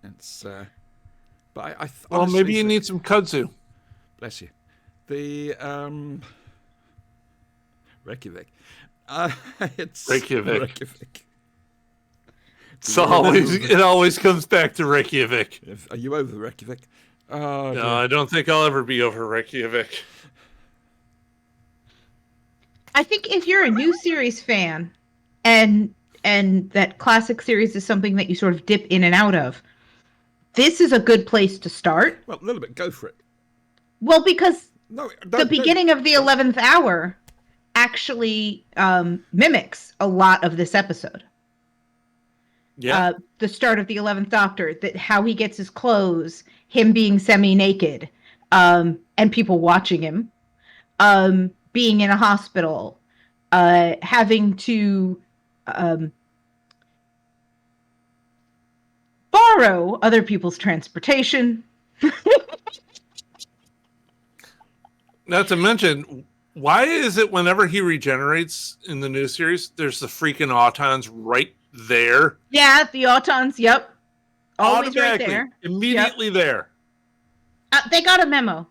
It's but I Well, honestly maybe you think- need some kudzu. Bless you. The Reykjavik. It's Reykjavik. It always comes back to Reykjavik. Are you over Reykjavik? Oh, No, dear. I don't think I'll ever be over Reykjavik. I think if you're a new series fan and that classic series is something that you sort of dip in and out of, this is a good place to start. Well, a little bit. Go for it. Well, because No, the beginning of the 11th hour actually mimics a lot of this episode. Yeah. The start of the 11th Doctor, that how he gets his clothes, him being semi-naked, and people watching him, being in a hospital, having to borrow other people's transportation. Not to mention, why is it whenever he regenerates in the new series, there's the freaking Autons right there? Yeah, the Autons, yep. Always right Automatically, there. immediately there. They got a memo.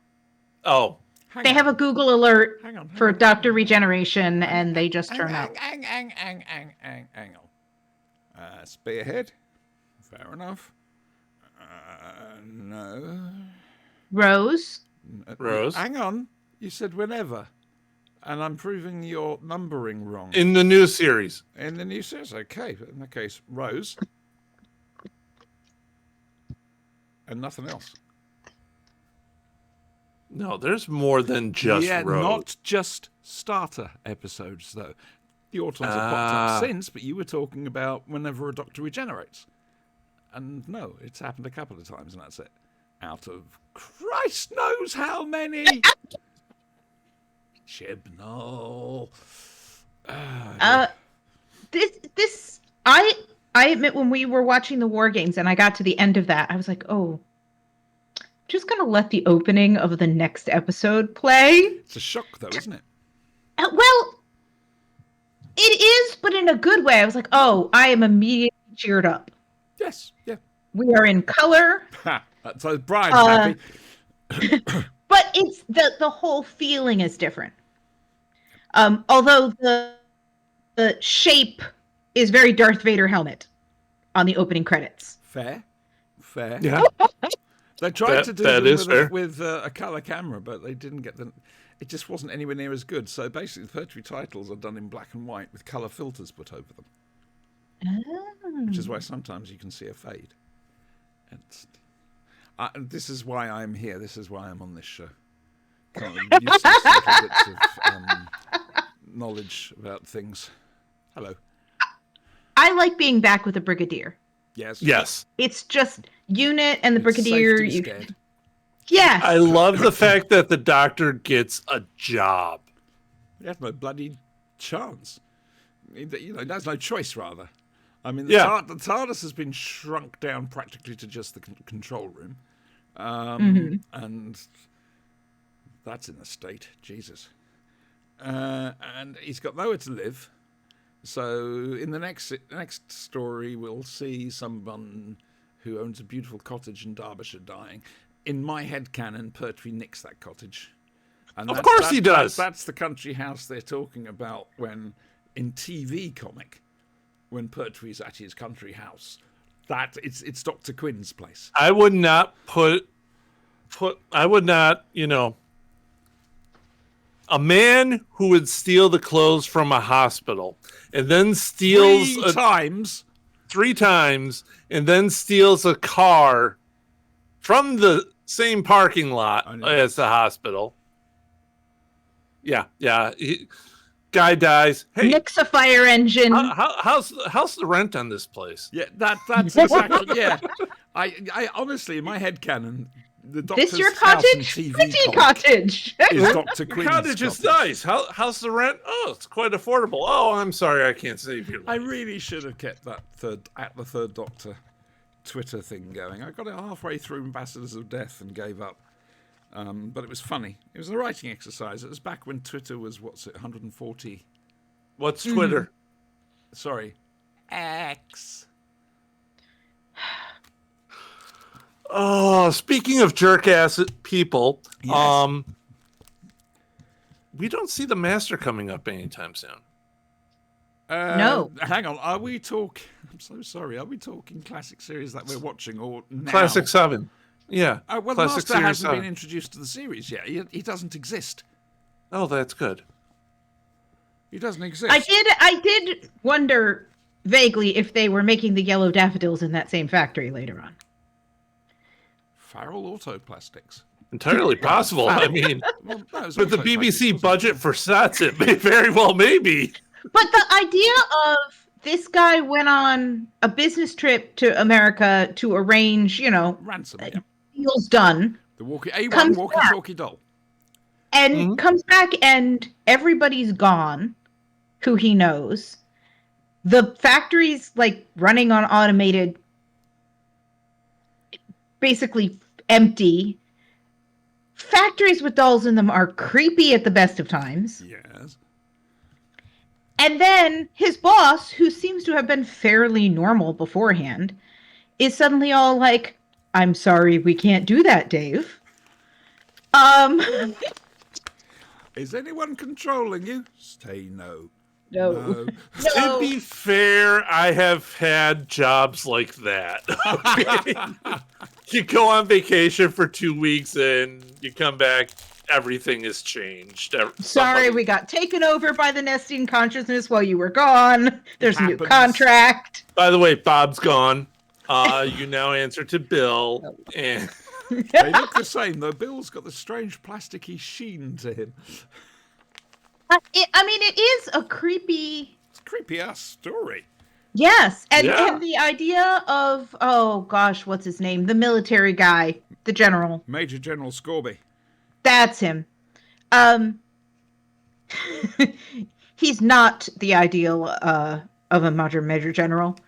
Oh, They have a Google alert Hang on. for Dr. Regeneration, and they just turn out. Hang on. Spearhead. Fair enough. No. Rose. Rose. Hang on. You said whenever. And I'm proving your numbering wrong. in the new series. In the new series, okay. In that case, Rose. And nothing else. No, there's more than just yeah, Rose. not just starter episodes, though. The Autons have popped up since, but you were talking about whenever a Doctor regenerates. And no, it's happened a couple of times, and that's it. Out of Christ knows how many. Chibnall. I admit, when we were watching the War Games and I got to the end of that, I was like, oh, I'm just gonna let the opening of the next episode play. It's a shock, though, isn't it? Well, it is, but in a good way. I was like, oh, I am immediately cheered up. Yes, yeah. We are in color, So Brian's happy. but it's the whole feeling is different. Although the shape is very Darth Vader helmet on the opening credits. Fair. Yeah. They tried to do that them is fair. with a color camera, but they didn't get them. It just wasn't anywhere near as good. So basically, the poetry titles are done in black and white with color filters put over them, which is why sometimes you can see a fade. It's, this is why I'm here. This is why I'm on this show. Kind of useless little bits of knowledge about things. Hello. I like being back with the Brigadier. Yes. Yes. It's just Unit and the It's safe Brigadier. to be scared. Yes. I love the fact that the Doctor gets a job. He has no bloody chance. There's no choice, rather. I mean, Yeah. the TARDIS has been shrunk down practically to just the control room. And that's in a state. Jesus. And he's got nowhere to live. So in the next story, we'll see someone who owns a beautiful cottage in Derbyshire dying. In my headcanon, Pertwee nicks that cottage. And Of course he does. That's the country house they're talking about when, in TV comic, when Pertwee's at his country house. It's Dr. Quinn's place. I would not a man who would steal the clothes from a hospital and then steals three times and then steals a car from the same parking lot as the hospital. Yeah. Guy dies. Hey, Nicks a fire engine. how's the rent on this place? Yeah, that's exactly. Yeah, I honestly, in my headcanon, The This your Doctor's House and cottage? TV Pretty comic cottage. is Dr. Your Quinn's cottage is nice. How's the rent? Oh, it's quite affordable. Oh, I'm sorry, I can't save your I life. really should have kept that the third Doctor Twitter thing going. I got it halfway through Ambassadors of Death and gave up. But it was funny. It was a writing exercise. It was back when Twitter was, 140? What's Twitter? Sorry. X. Oh, speaking of jerk ass people, Yes. we don't see the Master coming up anytime soon. No. Hang on. Are we talking... I'm so sorry. Are we talking classic series that we're watching or now? Classic 7. Yeah. Well, the Classic Master Series hasn't 7. been introduced to the series yet. He doesn't exist. Oh, that's good. He doesn't exist. I did wonder vaguely if they were making the yellow daffodils in that same factory later on. Farrell Autoplastics. Entirely possible. I mean, Well, no, it was with the Autoplastics, BBC wasn't it? budget for sets, it may very well maybe. But the idea of this guy went on a business trip to America to arrange, Ransom, yeah. deals done, The A1 comes walkie-talkie doll. and Mhm. comes back and everybody's gone who he knows. The factory's like running on automated, basically empty. Factories with dolls in them are creepy at the best of times. Yes. And then his boss, who seems to have been fairly normal beforehand, is suddenly all like, "I'm sorry, we can't do that, Dave." Is anyone controlling you? Say no. No. To be fair, I have had jobs like that. You go on vacation for 2 weeks and you come back, everything has changed. Sorry, Somebody- we got taken over by the nesting consciousness while you were gone. There's a new Happens. contract. By the way, Bob's gone. You now answer to Bill. And They look the same, though. Bill's got the strange plasticky sheen to him. It is a creepy. It's a creepy-ass story. Yes, and Yeah. the idea of, oh gosh, what's his name? The military guy, the general. Major General Scorby. That's him. He's not the ideal of a modern major general.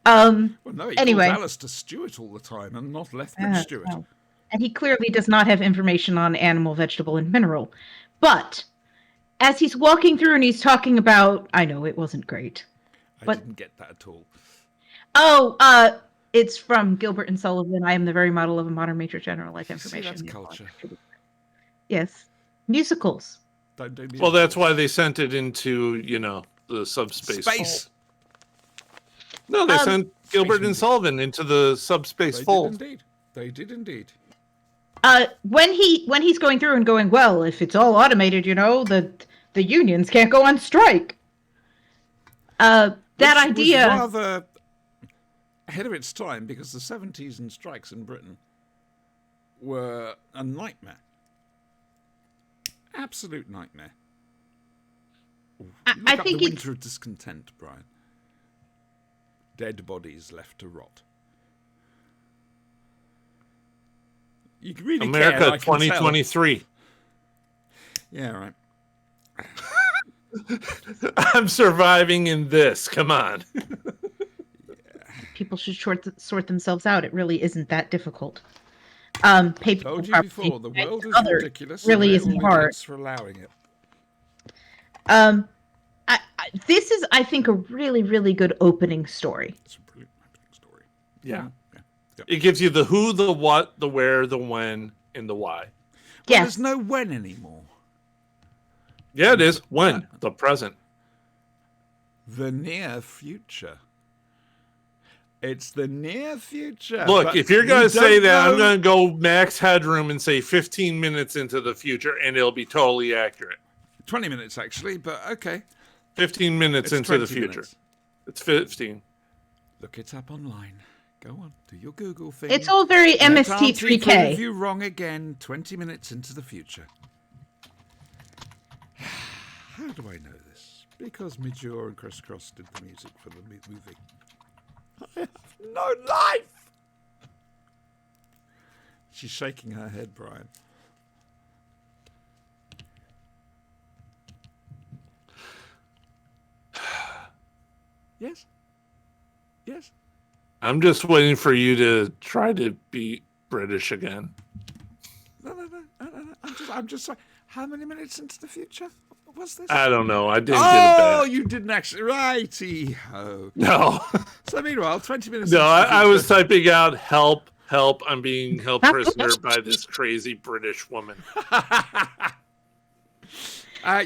Well, no, he Anyway. calls Alistair Stewart all the time, and not Lethbridge Stewart. no. And he clearly does not have information on animal, vegetable, and mineral. But as he's walking through and he's talking about, I know it wasn't great. I but- didn't get that at all. Oh, it's from Gilbert and Sullivan. I am the very model of a modern major general, like See, information. that's Yes. culture. Yes. Musicals. Don't do well, that's why they sent it into, the subspace. Space. fold. No, they sent Gilbert and Music. Sullivan into the subspace They fold. did indeed. They did indeed. When he's going through and going, well, if it's all automated, the unions can't go on strike. That Which idea. was rather ahead of its time, because the 70s and strikes in Britain were a nightmare. Absolute nightmare. I Look up think the it's winter of discontent, Brian. Dead bodies left to rot. You really America care, I can tell. 2023. Yeah, right. I'm surviving in this. Come on. people should sort themselves out. It really isn't that difficult. Pay people Told you properly, before, the right? world is Other ridiculous. really and isn't we're all hard. idiots for allowing it. This is, I think, a really, really good opening story. It's a brilliant opening story. Yeah. Yeah. It gives you the who, the what, the where, the when, and the why. Well, Yes. there's no when anymore. Yeah, it is. When? The present. The near future. It's the near future. Look, but if you're we going to say don't that, I'm know- going to go max headroom and say 15 minutes into the future, and it'll be totally accurate. 20 minutes, actually, but okay. 15 minutes It's into the 20 future. minutes. It's 15. Look it up online. Go on, do your Google thing. It's all very Let Auntie prove MST3K. you wrong again. 20 minutes into the future. How do I know this? Because Midjor and Chris Cross did the music for the movie. I have no life. She's shaking her head, Brian. Yes? Yes? I'm just waiting for you to try to be British again. No. I'm just sorry. How many minutes into the future was this? I don't know. I didn't get it Oh, back. you didn't actually. Righty-ho. No. So meanwhile, 20 minutes No, into the I was future- typing out help. I'm being held prisoner by this crazy British woman.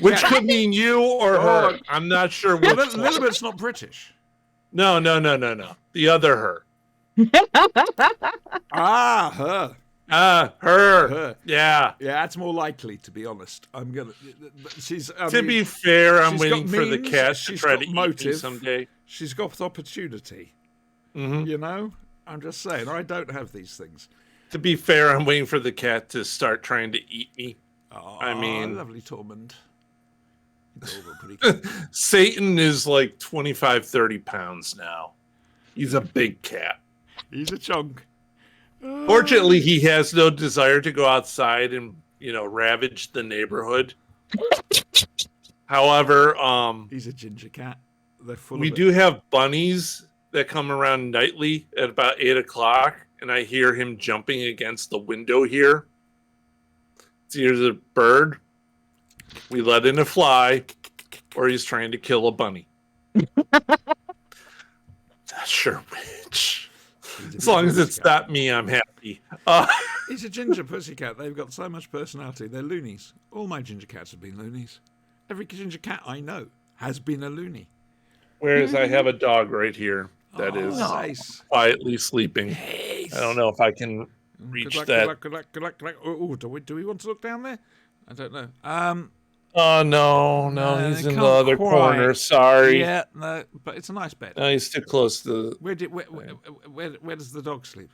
Which yeah. could mean you or her. Oh. I'm not sure Well, which one. Lilibet's not British. No. The other her. Ah, her. Her. Her. Yeah. Yeah, that's more likely, to be honest. I'm gonna. She's. To be fair, I'm she's waiting got for the means, cat to she's try got to eat me motive. someday. She's got opportunity. Hmm. You know, I'm just saying. I don't have these things. To be fair, I'm waiting for the cat to start trying to eat me. Oh, I mean- lovely Tormund. Adorable, pretty cute. Satan is like 25, 30 pounds now. He's a big cat. He's a chunk. Fortunately, he has no desire to go outside and, ravage the neighborhood. However, He's a ginger cat. They're full we of it. do have bunnies that come around nightly at about 8 o'clock, and I hear him jumping against the window here. It's either a bird, we let in a fly, or he's trying to kill a bunny. Not sure which. He's a As long as ginger it's cat. not me, I'm happy. He's a ginger pussycat. They've got so much personality. They're loonies. All my ginger cats have been loonies. Every ginger cat I know has been a loony. Whereas I have a dog right here that Oh, is nice. quietly sleeping. Nice. I don't know if I can reach Good that. luck, good luck. Oh, do we want to look down there? I don't know. Oh no, No, he's I in the can't other quite. corner. Sorry. Yeah, no, but it's a nice bed. No, he's too close to. Where does the dog sleep?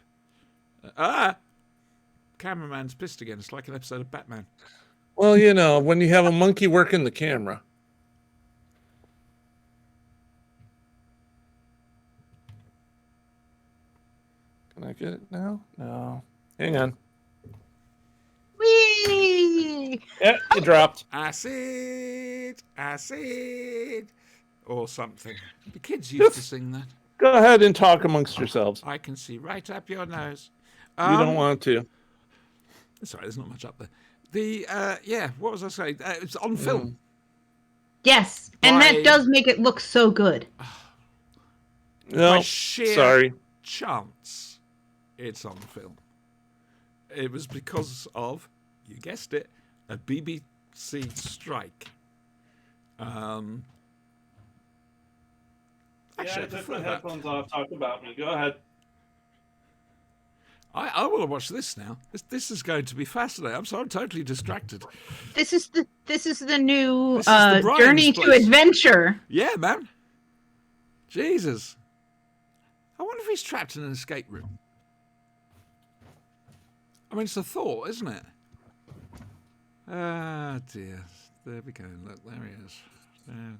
Cameraman's pissed again. It's like an episode of Batman. Well, when you have a monkey working the camera. Can I get it now? No. Hang on. Whee! Yeah, it dropped. Acid, or something. The kids used to sing that. Go ahead and talk amongst yourselves. I can see right up your nose. You don't want to. Sorry, there's not much up there. What was I saying? It's on film. Yes, and By- that does make it look so good. No, By sheer sorry. chance, it's on film. It was because of, you guessed it, a BBC strike. Actually, I prefer that. off. Talk about me. Go ahead. I want to watch this now. This is going to be fascinating. I'm sorry, I'm totally distracted. This is the new This is the Brian's Journey to place. Adventure. Yeah, man. Jesus. I wonder if he's trapped in an escape room. I mean, it's a thought, isn't it? Ah, dear. There we go. Look, there he is. There.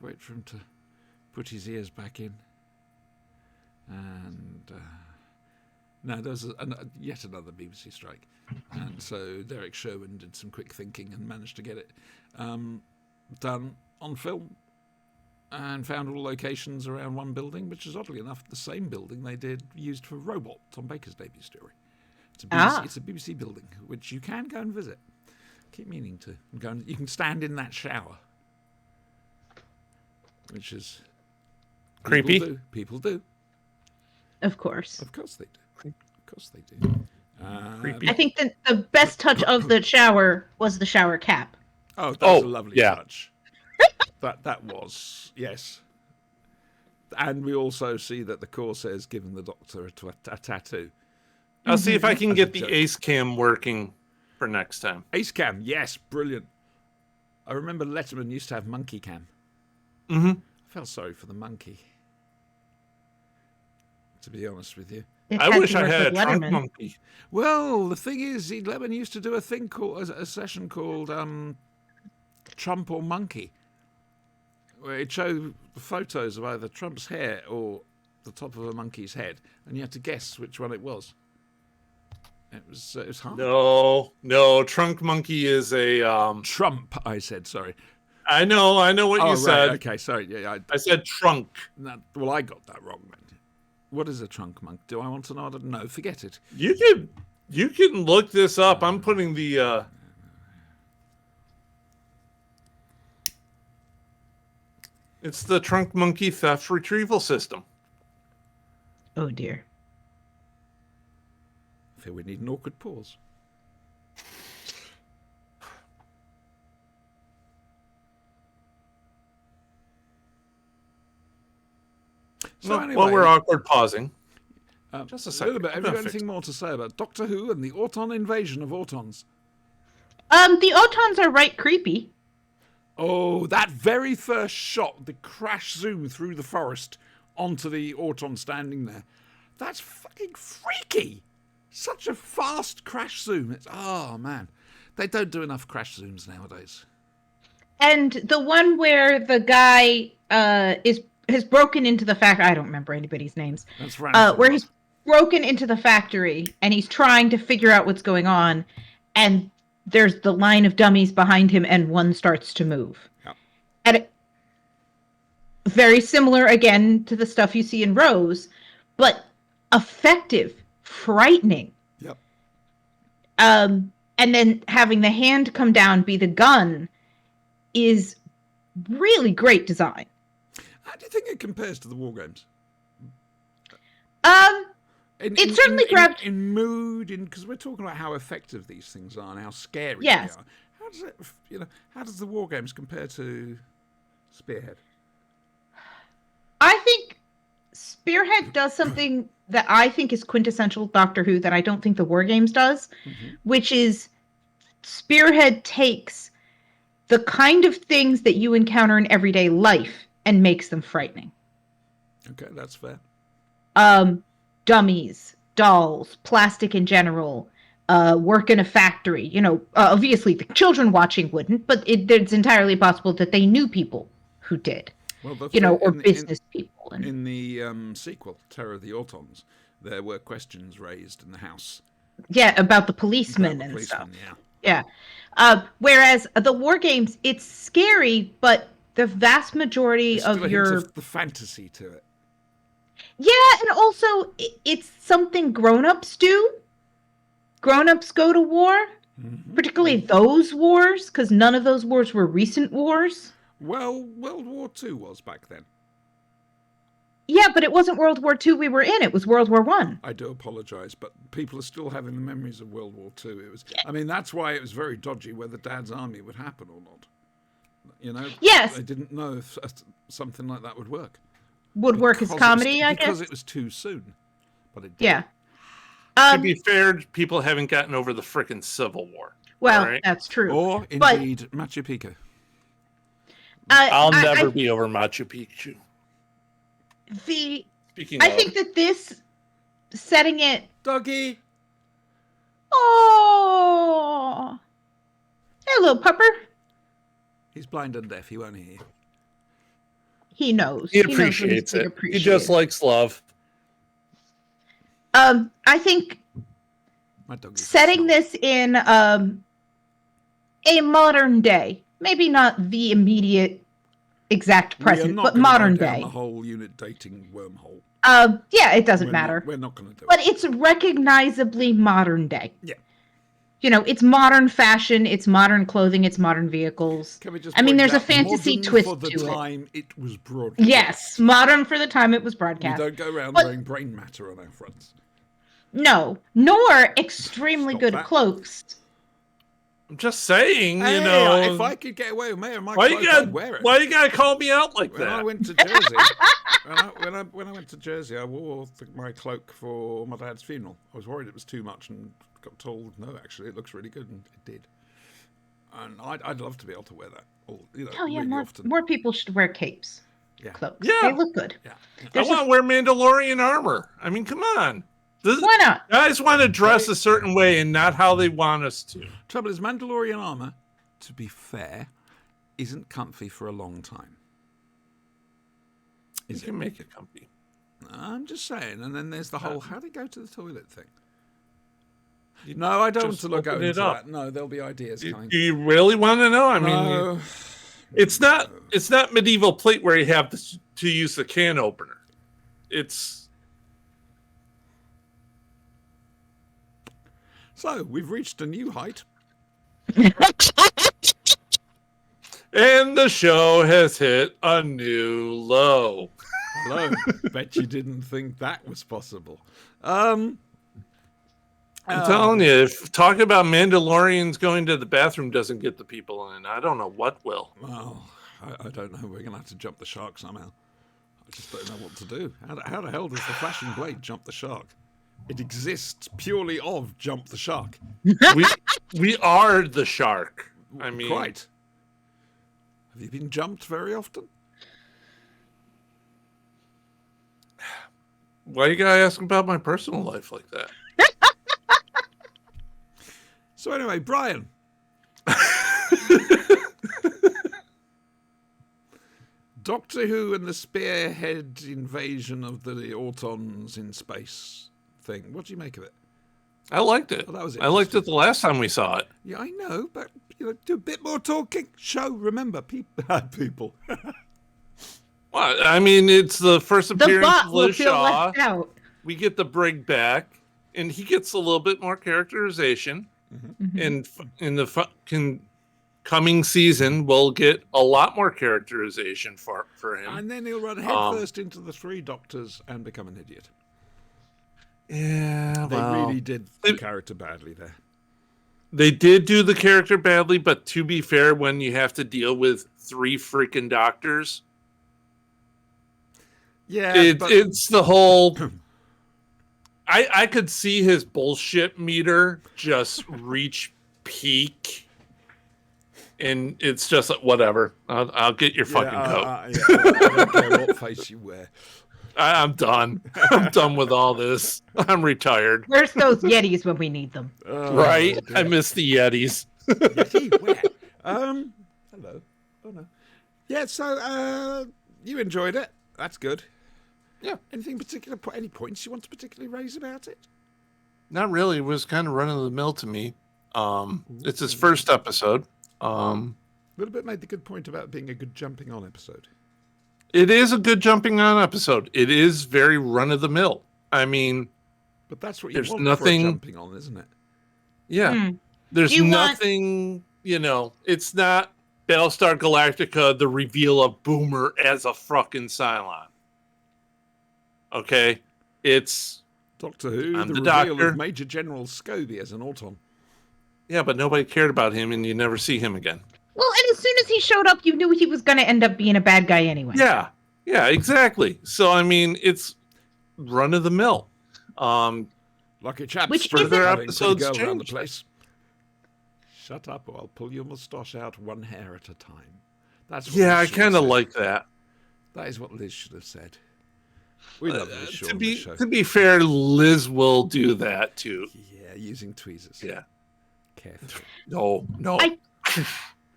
Wait for him to put his ears back in. And no, there was yet another BBC strike, and so Derek Sherwin did some quick thinking and managed to get it done on film, and found all locations around one building, which is oddly enough the same building they used for Robot, Tom Baker's debut story. It's a BBC building which you can go and visit. Keep meaning to go. You can stand in that shower, which is Creepy. People do. Of course. Of course they do. Of course they do. Creepy. I think that the best touch of the shower was the shower cap. Oh, that was a Oh, lovely yeah. touch. that was, yes. And we also see that the Corsair's given the Doctor a tattoo. I'll see if I can As a get the joke. Ace Cam working for next time. Ace Cam, yes, brilliant. I remember Letterman used to have Monkey Cam. Mm-hmm. I felt sorry for the monkey, to be honest with you. It I had wish to I work had a with trunk Letterman. monkey. Well, the thing is, Letterman used to do a thing called a session called Trump or Monkey, where it showed photos of either Trump's hair or the top of a monkey's head, and you had to guess which one it was. It was hard. No. Trunk monkey is a. Trump, I said. Sorry. I know what you Right, said. okay, sorry. Yeah, I said trunk. well, I got that wrong. Man. What is a trunk monk? Do I want to know? I don't know. Forget it. You can look this up. I'm putting the. It's the trunk monkey theft retrieval system. Oh dear. I feel we need an awkward pause. So anyway, While we're awkward pausing. Just a second. Have you got anything more to say about Doctor Who and the Auton invasion of Autons? The Autons are right creepy. Oh, that very first shot, the crash zoom through the forest onto the Auton standing there. That's fucking freaky. Such a fast crash zoom. Oh, man. They don't do enough crash zooms nowadays. And the one where the guy has broken into the factory. I don't remember anybody's names. That's right. Where he's broken into the factory and he's trying to figure out what's going on, and there's the line of dummies behind him, and one starts to move. Yep. And very similar again to the stuff you see in Rose, but effective, frightening. Yep. And then having the hand come down be the gun is really great design. How do you think it compares to the War Games? It certainly grabbed in mood, because we're talking about how effective these things are and how scary Yes. they are. How does it, how does the War Games compare to Spearhead? I think Spearhead does something that I think is quintessential Doctor Who that I don't think the War Games does, which is Spearhead takes the kind of things that you encounter in everyday life and makes them frightening. Okay, that's fair. Dummies, dolls, plastic in general, work in a factory. Obviously the children watching wouldn't, but it's entirely possible that they knew people who did. Well, Or business people. In the sequel, Terror of the Autons, there were questions raised in the house. Yeah, about the policemen and stuff. Yeah. Whereas the War Games, it's scary, but the vast majority There's still of a hint your of the fantasy to it. Yeah, and also it's something grown-ups do. Grown-ups go to war, particularly those wars, because none of those wars were recent wars. Well, World War II was back then. Yeah, but it wasn't World War II we were in. It was World War One. I do apologise, but people are still having the memories of World War II. That's why it was very dodgy whether Dad's army would happen or not. Yes. They didn't know if something like that would work. Would work as comedy, I guess. Because it was too soon. But it did. Yeah. To be fair, people haven't gotten over the frickin' Civil War. Well, right? that's true. Or, indeed, Machu Picchu. I'll never be over Machu Picchu. I think that this setting it. Doggy! Oh! Hey, little pupper. He's blind and deaf. He won't hear. He knows. He appreciates it. He just likes love. I think My dog is setting this in a modern day, maybe not the immediate exact present, but modern day. The whole unit dating wormhole. Yeah, it doesn't matter. We're not going to do But it. it's recognizably modern day. Yeah. It's modern fashion, it's modern clothing, it's modern vehicles. Can we just there's a point out, fantasy modern twist for the to it. time it was broadcast. Yes, modern for the time it was We broadcast. don't go around But- wearing brain matter on our fronts. No, nor extremely Stop good that. cloaks. I'm just saying, Hey, you know. if I could get away with my why clothes, you I'd wear it. gotta gotta call me out like When that? I went to Jersey, when I went to Jersey, I wore my cloak for my dad's funeral. I was worried it was too much, and got told no. Actually, it looks really good, and it did. And I'd love to be able to wear that. Oh yeah, really more often. more people should wear capes, Yeah. cloaks. Yeah. They look good. Yeah. I want to wear Mandalorian armor. I mean, come on. Why not? Guys want to dress a certain way and not how they want us to. Trouble is, Mandalorian armor, to be fair, isn't comfy for a long time. You can make it comfy. I'm just saying. And then there's the whole how do you go to the toilet thing. No, I don't want to look open into it up. that. No, there'll be ideas coming. Do you really want to know? I mean, No. it's not medieval plate where you have to use the can opener. It's So we've reached a new height. and the show has hit a new low. Hello. Bet you didn't think that was possible. I'm telling you, if talking about Mandalorians going to the bathroom doesn't get the people in, I don't know what will. Well, I don't know. We're going to have to jump the shark somehow. I just don't know what to do. How the hell does the flashing blade jump the shark? It exists purely of jump the shark. We are the shark. I mean, Quite. Have you been jumped very often? why you gotta ask about my personal life like that? So anyway, Brian. Doctor Who and the spearhead invasion of the Autons in space thing. What do you make of it? I liked it. Well, that was I liked it the last time we saw it. Yeah, I know, but do a bit more talking. Show, remember, people. Well, I mean, it's the first The appearance bot of will Liz feel Shaw. left out. We get the Brig back, and he gets a little bit more characterization. Mm-hmm. And in the coming season, we'll get a lot more characterization for him. And then he'll run headfirst into the three doctors and become an idiot. Yeah, They well, really did the character badly there. they did do the character badly, but to be fair, when you have to deal with three freaking doctors, Yeah, it's the whole. I could see his bullshit meter just reach peak, and it's just like, whatever. I'll get your fucking coat. I don't care what face you wear. I'm done. I'm done with all this. I'm retired. Where's those Yetis when we need them? Right? dear. I miss the Yetis. Yeti, where? Hello. Oh no. Yeah. So, you enjoyed it. That's good. Yeah. Anything particular? Any points you want to particularly raise about it? Not really. It was kind of run of the mill to me. It's his first episode. Little bit made the good point about being a good jumping on episode. It is a good jumping on episode. It is very run of the mill. I mean, But that's what you There's want nothing- for a jumping on, isn't it? yeah. There's You want- nothing, it's not Battlestar Galactica, the reveal of Boomer as a fucking Cylon. Okay? It's, Doctor Who, I'm the the reveal Doctor. of Major General Scobie as an Auton. yeah, but nobody cared about him and you never see him again. Well, and as soon as he showed up, you knew he was going to end up being a bad guy anyway. Yeah, exactly. So, I mean, it's run of the mill. Lucky chaps. Which for isn't- having Episodes pretty girl around the changed. place. Shut up or I'll pull your moustache out one hair at a time. That's what Yeah, I Liz should have kind of said. like that. That is what Liz should have said. We love Liz Shaw To on be the show. to be fair, Liz will do that too. Yeah, using tweezers. Yeah. Carefully. No.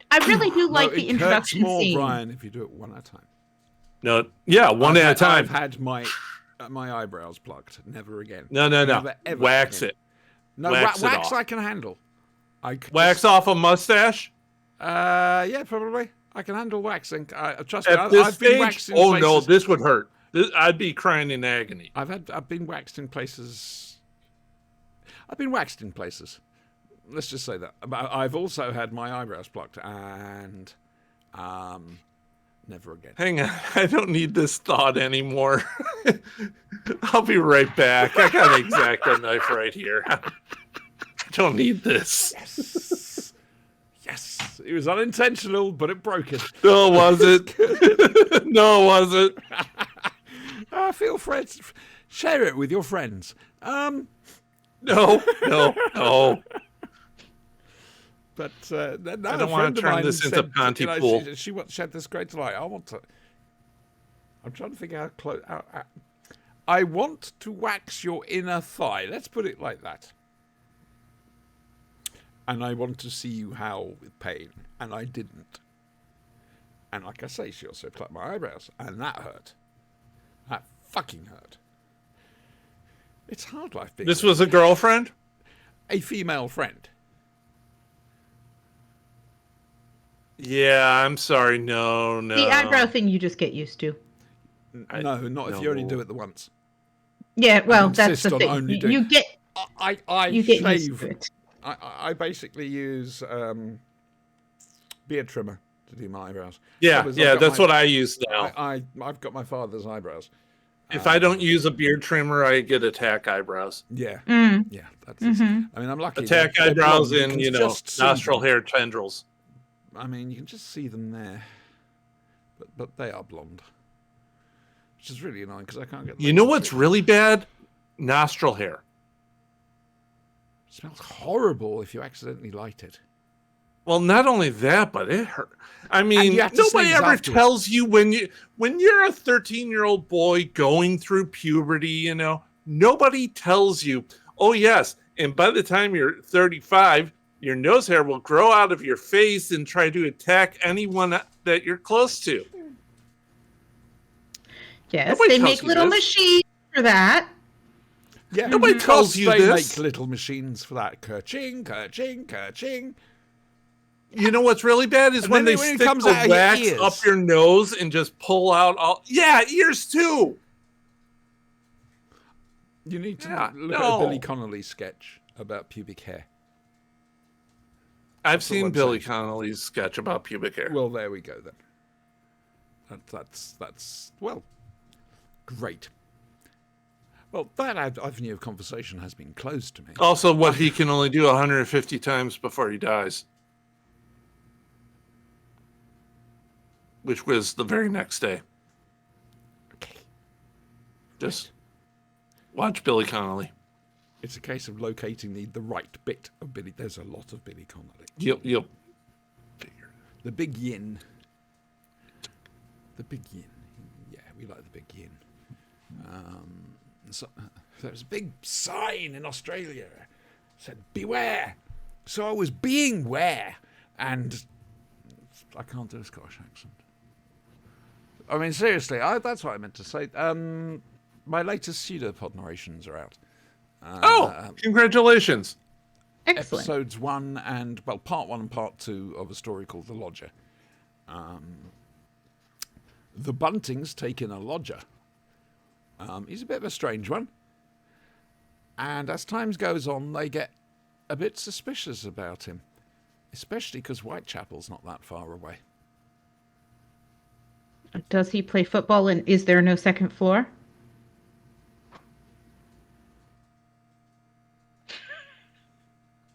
I really do like No, the it hurts introduction more, scene. Brian, if you do it one at a time. No. Yeah, one at a time. I've had my eyebrows plucked. Never again. No. Never, ever Wax again. it. No, Wax wax, it off. I can handle. I can Wax off a mustache. Yeah, probably. I can handle waxing. Trust me, At this I've been stage, waxed in oh places. no, this would hurt. I'd be crying in agony. I've been waxed in places. I've been waxed in places. Let's just say that. But I've also had my eyebrows plucked, and never again. Hang on, I don't need this thought anymore. I'll be right back. I got an X-Acto knife right here. I don't need this. Yes, it was unintentional, but it broke it. No, was it? No, was it? Feel free to share it with your friends. No. But no, I don't want to turn this into Pontypool. She had this great delight. I'm trying to figure out how close. I want to wax your inner thigh. Let's put it like that. And I want to see you howl with pain. And I didn't. And like I say, she also plucked my eyebrows. And that hurt. That fucking hurt. It's hard life being This was a girlfriend? a female friend. Yeah, I'm sorry. No. The eyebrow thing you just get used to. No, not if you only no. do it the once. Yeah, well, that's insist the on thing. only You, doing- you get I you get used shave. to it. I basically use beard trimmer to do my eyebrows. Yeah, Trouble is, I've got that's my- what I use now. I've got my father's eyebrows. If I don't use a beard trimmer, I get attack eyebrows. Yeah, Mm. yeah. That's. I mean, I'm lucky. Attack they're eyebrows blonde. and, can you know, just see nostril them. hair tendrils. I mean, you can just see them there, but they are blonde, which is really annoying because I can't get. You know laser what's treatment. really bad? Nostril hair. It smells horrible if you accidentally light it. Well, not only that, but it hurt. I mean, you have to nobody sneeze ever afterwards. tells you when you're a 13-year-old boy going through puberty, you know, nobody tells you, oh yes, and by the time you're 35, your nose hair will grow out of your face and try to attack anyone that you're close to. Yes, Nobody they tells make you little this. machines for that. Yeah, Nobody of tells course you they this. make little machines for that. Kerching, kerching, kerching. You know what's really bad is And when then they when it stick comes the out of your wax ears. up your nose and just pull out all. Yeah, ears too. You need to Yeah, look at a Billy no. Connolly sketch about pubic hair. I've all I'm seen Billy saying. Connolly's sketch about pubic hair. Well, there we go then. That's well, great. Well, that avenue of conversation has been closed to me. Also, what he can only do 150 times before he dies, which was the very next day. Okay. Just watch Billy Connolly. It's a case of locating the right bit of Billy. There's a lot of Billy Connolly. You'll figure. The big yin. The big yin. Yeah, we like the big yin. So, there was a big sign in Australia that said beware. So I was being ware, and I can't do a Scottish accent. I mean, seriously, that's what I meant to say. My latest pseudopod narrations are out. Congratulations. Excellent. Episodes 1 and, well, part 1 and part 2 of a story called The Lodger. The Buntings take in a lodger. He's a bit of a strange one. And as time goes on, they get a bit suspicious about him. Especially because Whitechapel's not that far away. Does he play football and is there no second floor?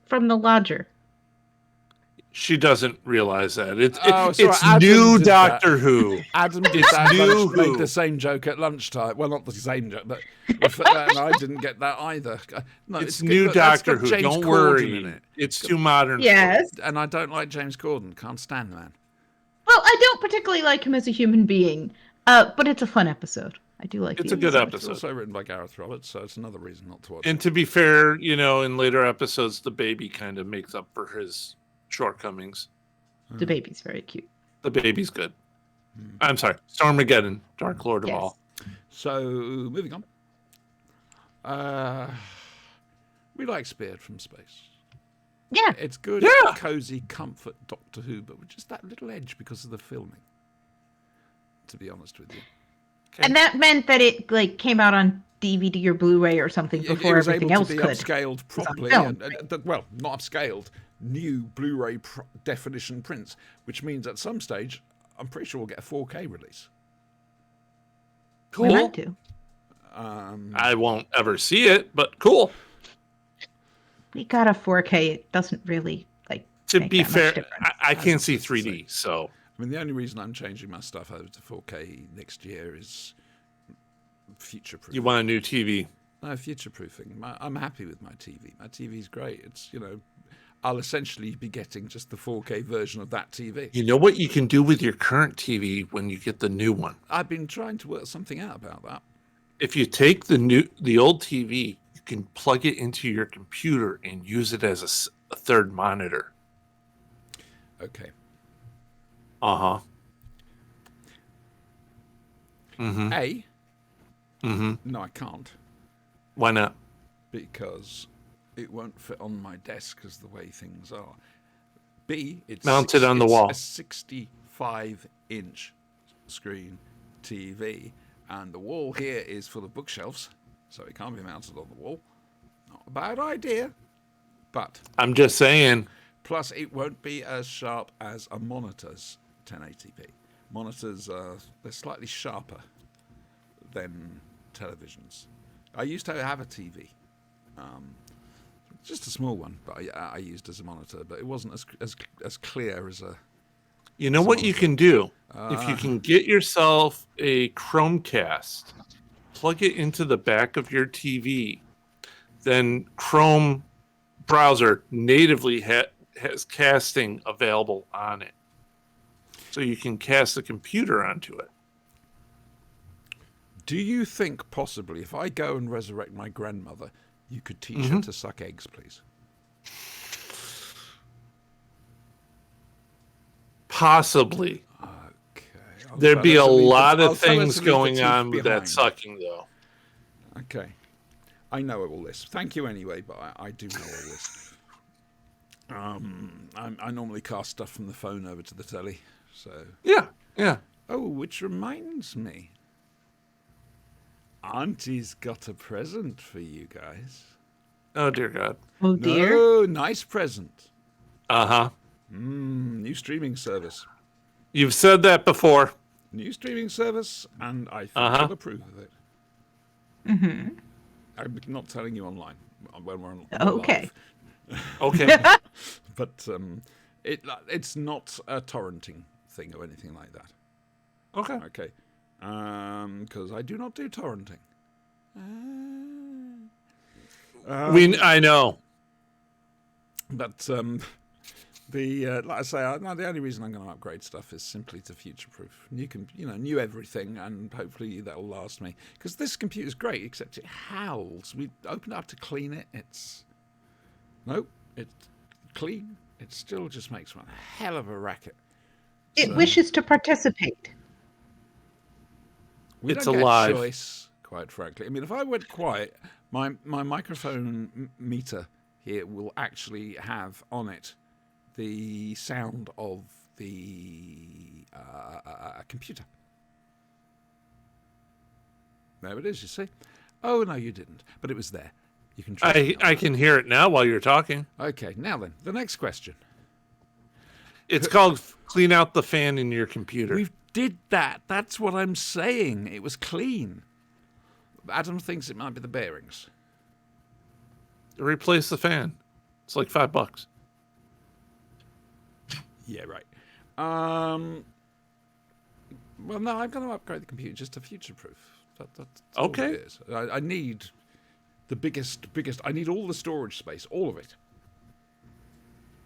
From the lodger. She doesn't realize that. It's sorry, it's Adam new did that. Doctor Who. Adam did that new lunch, Who. made the same joke at lunchtime. Well, not the same joke, but and I didn't get that either. No, It's good, new but that's Doctor got Who. James Don't Corden in worry. it. It's too modern. Yes. And I don't like James Corden. Can't stand the man. Well, I don't particularly like him as a human being, but it's a fun episode. I do like It's the a good episode. It's episode. also written by Gareth Roberts, so it's another reason not to watch And it. to be fair, you know, in later episodes, the baby kind of makes up for his shortcomings. The baby's very cute. The baby's good. I'm sorry, Stormageddon, Dark Lord of Yes. all. So, moving on. We like Speared from Space. Yeah. It's good, Yeah. cozy, comfort Doctor Who, but with just that little edge because of the filming. To be honest with you. And that meant that it came out on DVD or Blu-ray or something before it was everything able else to be could. upscaled properly. film, Well, not upscaled. New Blu-ray definition prints, which means at some stage, I'm pretty sure we'll get a 4K release. We Cool. meant to. I won't ever see it, but cool. We got a 4K. It doesn't really To make be that much fair, difference. I can't see 3D, so I mean, the only reason I'm changing my stuff over to 4K next year is future-proof. you want a new TV. No, future-proofing. I'm happy with my TV. My TV's great. It's, I'll essentially be getting just the 4K version of that TV. You know what you can do with your current TV when you get the new one? I've been trying to work something out about that. If you take the old TV, you can plug it into your computer and use it as a third monitor. Okay. Uh-huh. Mm-hmm. A, Mm-hmm. no, I can't. Why not? because it won't fit on my desk as the way things are. B, it's Mounted on the wall. a 65-inch screen TV, and the wall here is full of bookshelves, so it can't be mounted on the wall. Not a bad idea, but I'm just saying. plus it won't be as sharp as a monitor's 1080p. Monitors they're slightly sharper than televisions. I used to have a TV, just a small one, but I used as a monitor, but it wasn't as clear as a. You know what you can do? If you can get yourself a Chromecast, plug it into the back of your TV, then Chrome browser natively has casting available on it. So you can cast the computer onto it. Do you think possibly if I go and resurrect my grandmother, you could teach her to suck eggs, please? Possibly. Okay. There'd be a lot I'll of tell her things to leave the going teeth on with that behind. sucking, though. Okay. I know all this. Thank you anyway, but I do know all this. I normally cast stuff from the phone over to the telly, so. Yeah, yeah. Oh, which reminds me. Auntie's got a present for you guys. Oh, dear God. Oh dear. No, nice present. Uh-huh. New streaming service. You've said that before. New streaming service, and I think you'll approve of it. Mm-hmm. I'm not telling you online when we're on Okay. live. Okay. But it's not a torrenting thing or anything like that. Okay. Okay. Because I do not do torrenting. I know. But like I say, the only reason I'm going to upgrade stuff is simply to future-proof. New everything, and hopefully that will last me. Because this computer's great, except it howls. We opened it up to clean it. It's clean. It still just makes one hell of a racket. It wishes to participate. We It's don't alive. get a choice, quite frankly. I mean, if I went quiet, my microphone meter here will actually have on it the sound of the computer. There it is, you see. Oh, no, you didn't. But it was there. You can trust me on I that. can hear it now while you're talking. Okay, now then, the next question. It's called clean out the fan in your computer. We did that. That's what I'm saying. It was clean. Adam thinks it might be the bearings. Replace the fan. It's like $5. Yeah, right. Well, no, I'm going to upgrade the computer just to future-proof. That's all Okay. it is. I need the biggest. I need all the storage space, all of it,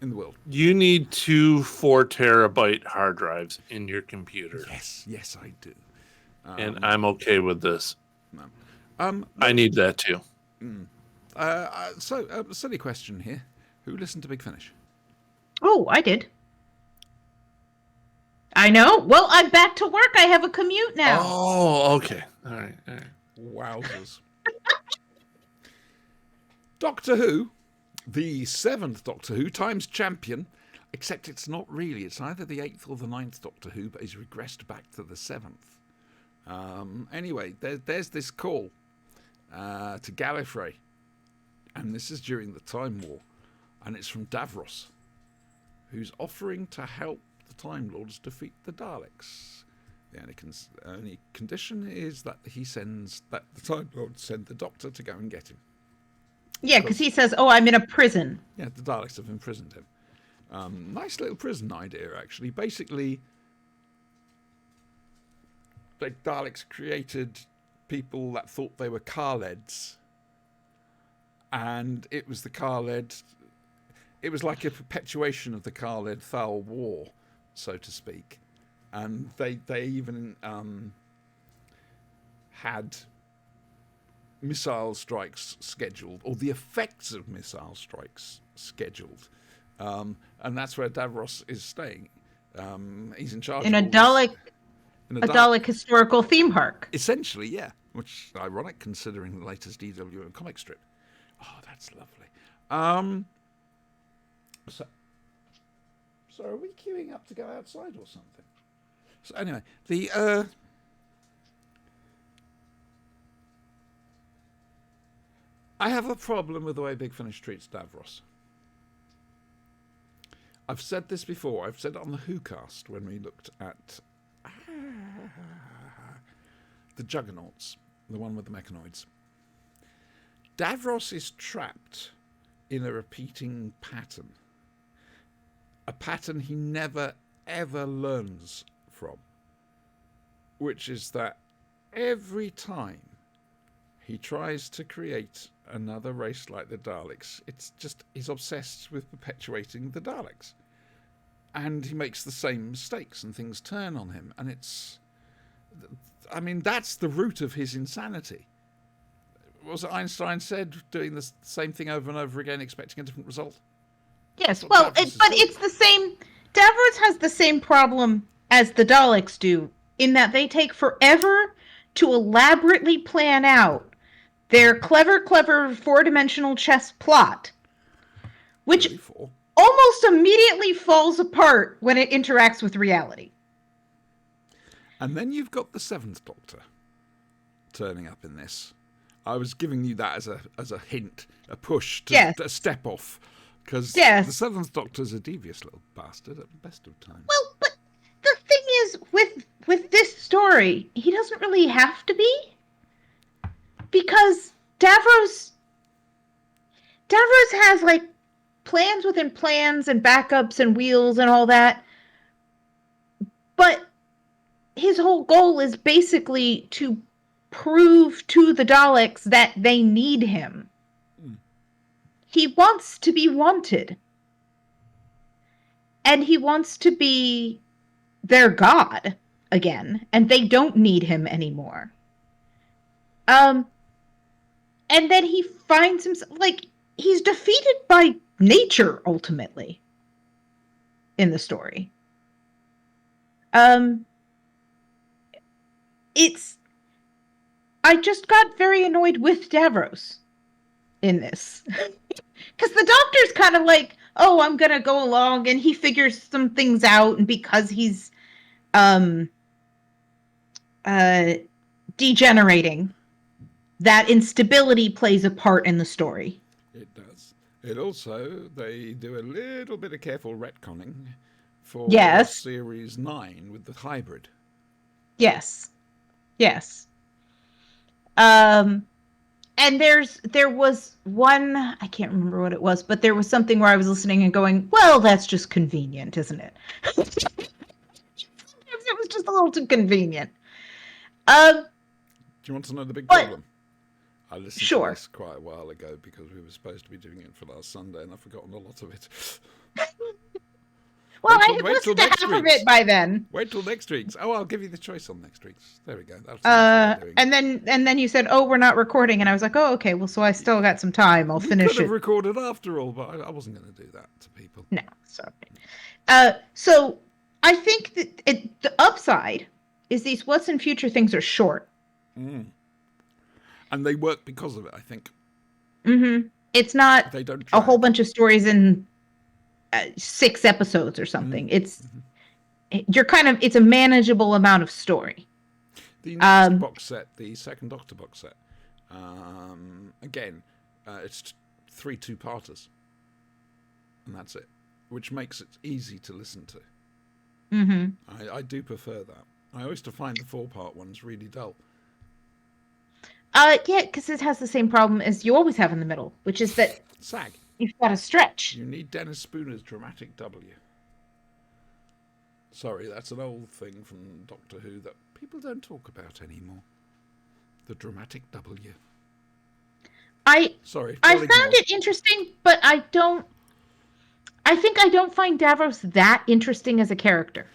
in the world. You need 2 4-terabyte hard drives in your computer. Yes, I do. And I'm okay with this. No. I need that too. So, a silly question here. Who listened to Big Finish? Oh, I did. I know. Well, I'm back to work. I have a commute now. Oh, okay. All right. Wowzers. Doctor Who, the 7th Doctor Who, times champion, except it's not really. It's either the 8th or the 9th Doctor Who, but he's regressed back to the 7th. Anyway, there's this call to Gallifrey, and this is during the Time War, and it's from Davros, who's offering to help the Time Lords defeat the Daleks. The only condition is that the Time Lords send the Doctor to go and get him. Yeah, because he says, "Oh, I'm in a prison." Yeah, the Daleks have imprisoned him. Nice little prison idea, actually. Basically, the Daleks created people that thought they were Khaleds, and it was the Khaled. It was like a perpetuation of the Khaled Thal War, so to speak, and they even had missile strikes scheduled, or the effects of missile strikes scheduled, and that's where Davros is staying. He's in charge In of a all this- Dalek, in a Dalek historical theme park. essentially, yeah, which is ironic considering the latest DWM comic strip. Oh, that's lovely. So are we queuing up to go outside or something? So anyway, I have a problem with the way Big Finish treats Davros. I've said this before. I've said it on the WhoCast when we looked at the Juggernauts, the one with the mechanoids. Davros is trapped in a repeating pattern. A pattern he never, ever learns from. Which is that every time he tries to create another race like the Daleks, it's just, he's obsessed with perpetuating the Daleks. And he makes the same mistakes and things turn on him. And it's, I mean, that's the root of his insanity. Was it Einstein said, doing the same thing over and over again, expecting a different result? Yes, well, but it's the same. Davros has the same problem as the Daleks do, in that they take forever to elaborately plan out their clever four-dimensional chess plot, which almost immediately falls apart when it interacts with reality. And then you've got the Seventh Doctor turning up in this. I was giving you that as a hint, a push to a step off. Because the Seventh Doctor's a devious little bastard at the best of times. Well, but the thing is, with this story, he doesn't really have to be. Because Davros has, like, plans within plans and backups and wheels and all that. But his whole goal is basically to prove to the Daleks that they need him. He wants to be wanted. And he wants to be their god again. And they don't need him anymore. And then he finds himself, like, he's defeated by nature, ultimately, in the story. I just got very annoyed with Davros in this. Because the Doctor's kind of like, oh, I'm going to go along, and he figures some things out, and because he's degenerating, that instability plays a part in the story. It does. It also, they do a little bit of careful retconning for Series 9 with the hybrid. Yes. And there was one, I can't remember what it was, but there was something where I was listening and going, well, that's just convenient, isn't it? It was just a little too convenient. Do you want to know the big problem? I listened to this quite a while ago because we were supposed to be doing it for last Sunday and I've forgotten a lot of it. Well, I had listened to half of it by then. Wait till next week's. Oh, I'll give you the choice on next week's. There we go. And then you said, oh, we're not recording. And I was like, oh, okay. Well, so I still got some time. I'll finish it. You could have recorded after all, but I wasn't going to do that to people. No, sorry. So I think that the upside is these what's in future things are short. Mm. And they work because of it, I think. Mm-hmm. It's not a whole bunch of stories in 6 episodes or something. Mm-hmm. It's a manageable amount of story. The next box set, the Second Doctor box set, again, it's 3 2-parters. And that's it, which makes it easy to listen to. Mm-hmm. I do prefer that. I always find the 4-part ones really dull. Yeah, because it has the same problem as you always have in the middle, which is that sag. You've got to stretch. You need Dennis Spooner's dramatic W. Sorry, that's an old thing from Doctor Who that people don't talk about anymore. The dramatic W. I found it interesting, but I think I don't find Davros that interesting as a character.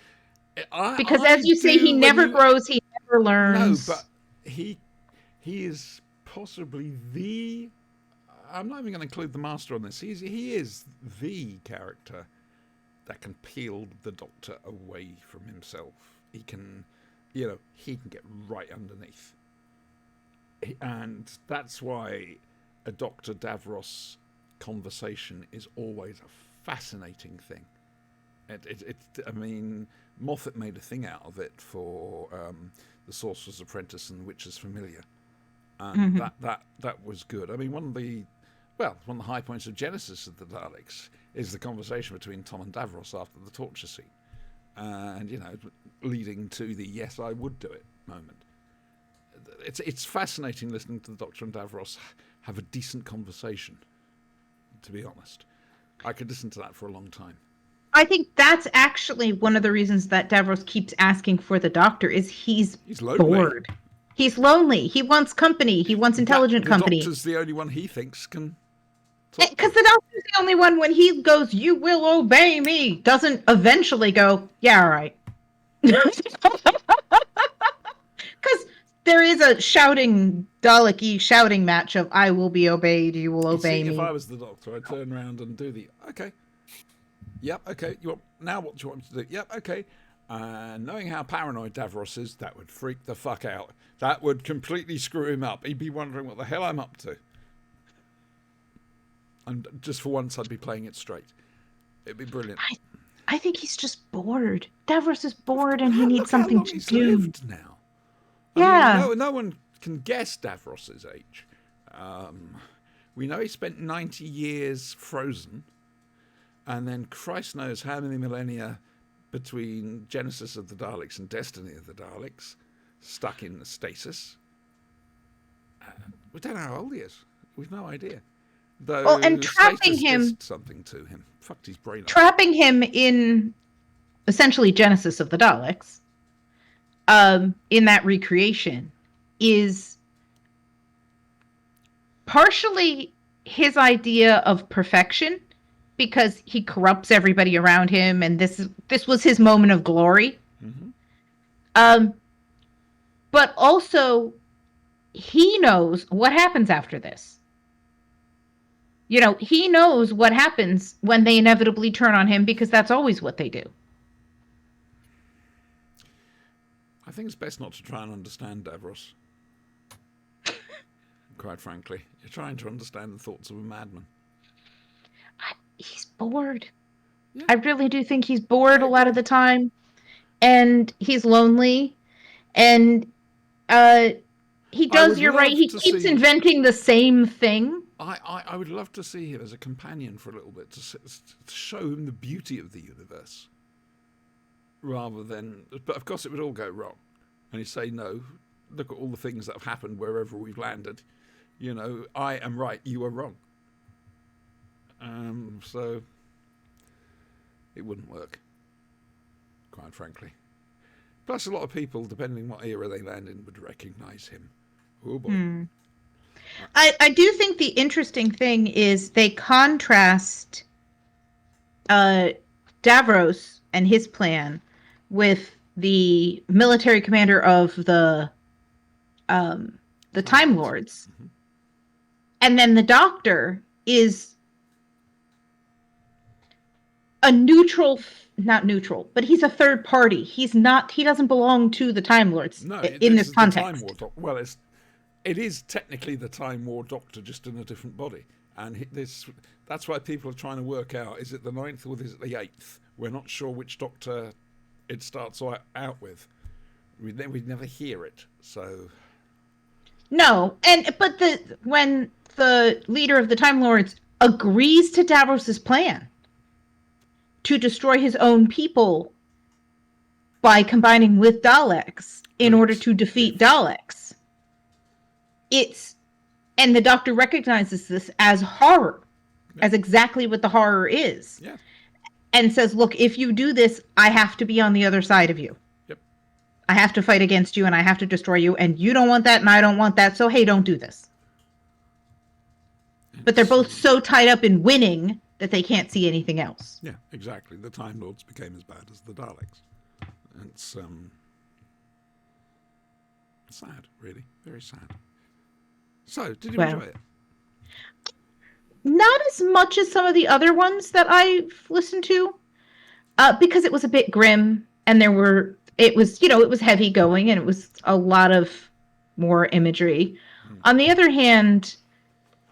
Because as you say, he never grows, he never learns. No, but he is possibly the... I'm not even going to include the Master on this. He is the character that can peel the Doctor away from himself. He can get right underneath. And that's why a Dr. Davros conversation is always a fascinating thing. I mean, Moffat made a thing out of it for The Sorcerer's Apprentice and Witcher's Familiar, and that was good. I mean, one of the high points of Genesis of the Daleks is the conversation between Tom and Davros after the torture scene, and leading to the "yes, I would do it" moment. It's fascinating listening to the Doctor and Davros have a decent conversation. To be honest, I could listen to that for a long time. I think that's actually one of the reasons that Davros keeps asking for the Doctor is he's lonely. bored. He's lonely. He wants company. He wants intelligent company. The Doctor's the only one he thinks can. Because the Doctor's the only one, when he goes, "You will obey me," doesn't eventually go, "Yeah, all right." Because there is a Dalek-y shouting match of "I will be obeyed, you will obey me." If I was the Doctor, I'd turn around and do the okay. Yep, okay. Now what do you want me to do? Yep, okay. Knowing how paranoid Davros is, that would freak the fuck out. That would completely screw him up. He'd be wondering what the hell I'm up to. And just for once, I'd be playing it straight. It'd be brilliant. I think he's just bored. Davros is bored and he needs something to do. Lived now. Yeah. I mean, no one can guess Davros's age. We know he spent 90 years frozen. And then Christ knows how many millennia between Genesis of the Daleks and Destiny of the Daleks, stuck in the stasis. We don't know how old he is. We've no idea. Though and trapping stasis him, did something to him, fucked his brain up. Trapping him in essentially Genesis of the Daleks, in that recreation, is partially his idea of perfection. Because he corrupts everybody around him, and this was his moment of glory. Mm-hmm. But also, he knows what happens after this. He knows what happens when they inevitably turn on him, because that's always what they do. I think it's best not to try and understand Davros. Quite frankly, you're trying to understand the thoughts of a madman. He's bored. Yeah. I really do think he's bored a lot of the time, and he's lonely, and he does. You're right. He keeps inventing the same thing. I would love to see him as a companion for a little bit to show him the beauty of the universe, rather than. But of course, it would all go wrong, and he'd say, "No, look at all the things that have happened wherever we've landed. I am right. You are wrong." So it wouldn't work, quite frankly. Plus, a lot of people, depending what era they land in, would recognise him. Oh boy. I do think the interesting thing is they contrast Davros and his plan with the military commander of the Time Lords, and then the Doctor is a not neutral, but he's a third party. He doesn't belong to the Time Lords in this context. Well, it is technically the Time War Doctor, just in a different body. And that's why people are trying to work out, is it the 9th or is it the 8th? We're not sure which Doctor it starts out with. We'd never hear it, so... No, but when the leader of the Time Lords agrees to Davros's plan to destroy his own people by combining with Daleks in order to defeat Daleks, and the Doctor recognizes this as horror, as exactly what the horror is, and says, "Look, if you do this, I have to be on the other side of you. Yep. I have to fight against you, and I have to destroy you, and you don't want that, and I don't want that, so hey, don't do this." But they're both so tied up in winning that they can't see anything else. Yeah, exactly. The Time Lords became as bad as the Daleks. It's sad, really. Very sad. So, did you enjoy it? Not as much as some of the other ones that I've listened to, because it was a bit grim, and it was heavy going, and it was a lot of more imagery. On the other hand,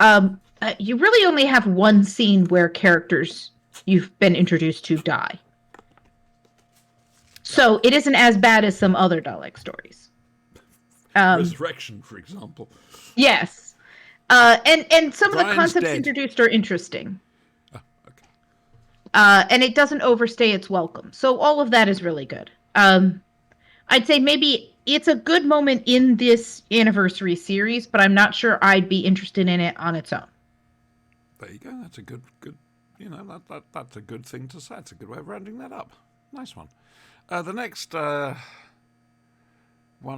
you really only have one scene where characters you've been introduced to die. So it isn't as bad as some other Dalek stories. Resurrection, for example. Yes. And some of the Brian's concepts dead. introduced are interesting. Okay. And it doesn't overstay its welcome. So all of that is really good. I'd say maybe it's a good moment in this anniversary series, but I'm not sure I'd be interested in it on its own. There you go. That's a good. That's a good thing to say. It's a good way of rounding that up. Nice one. The next one,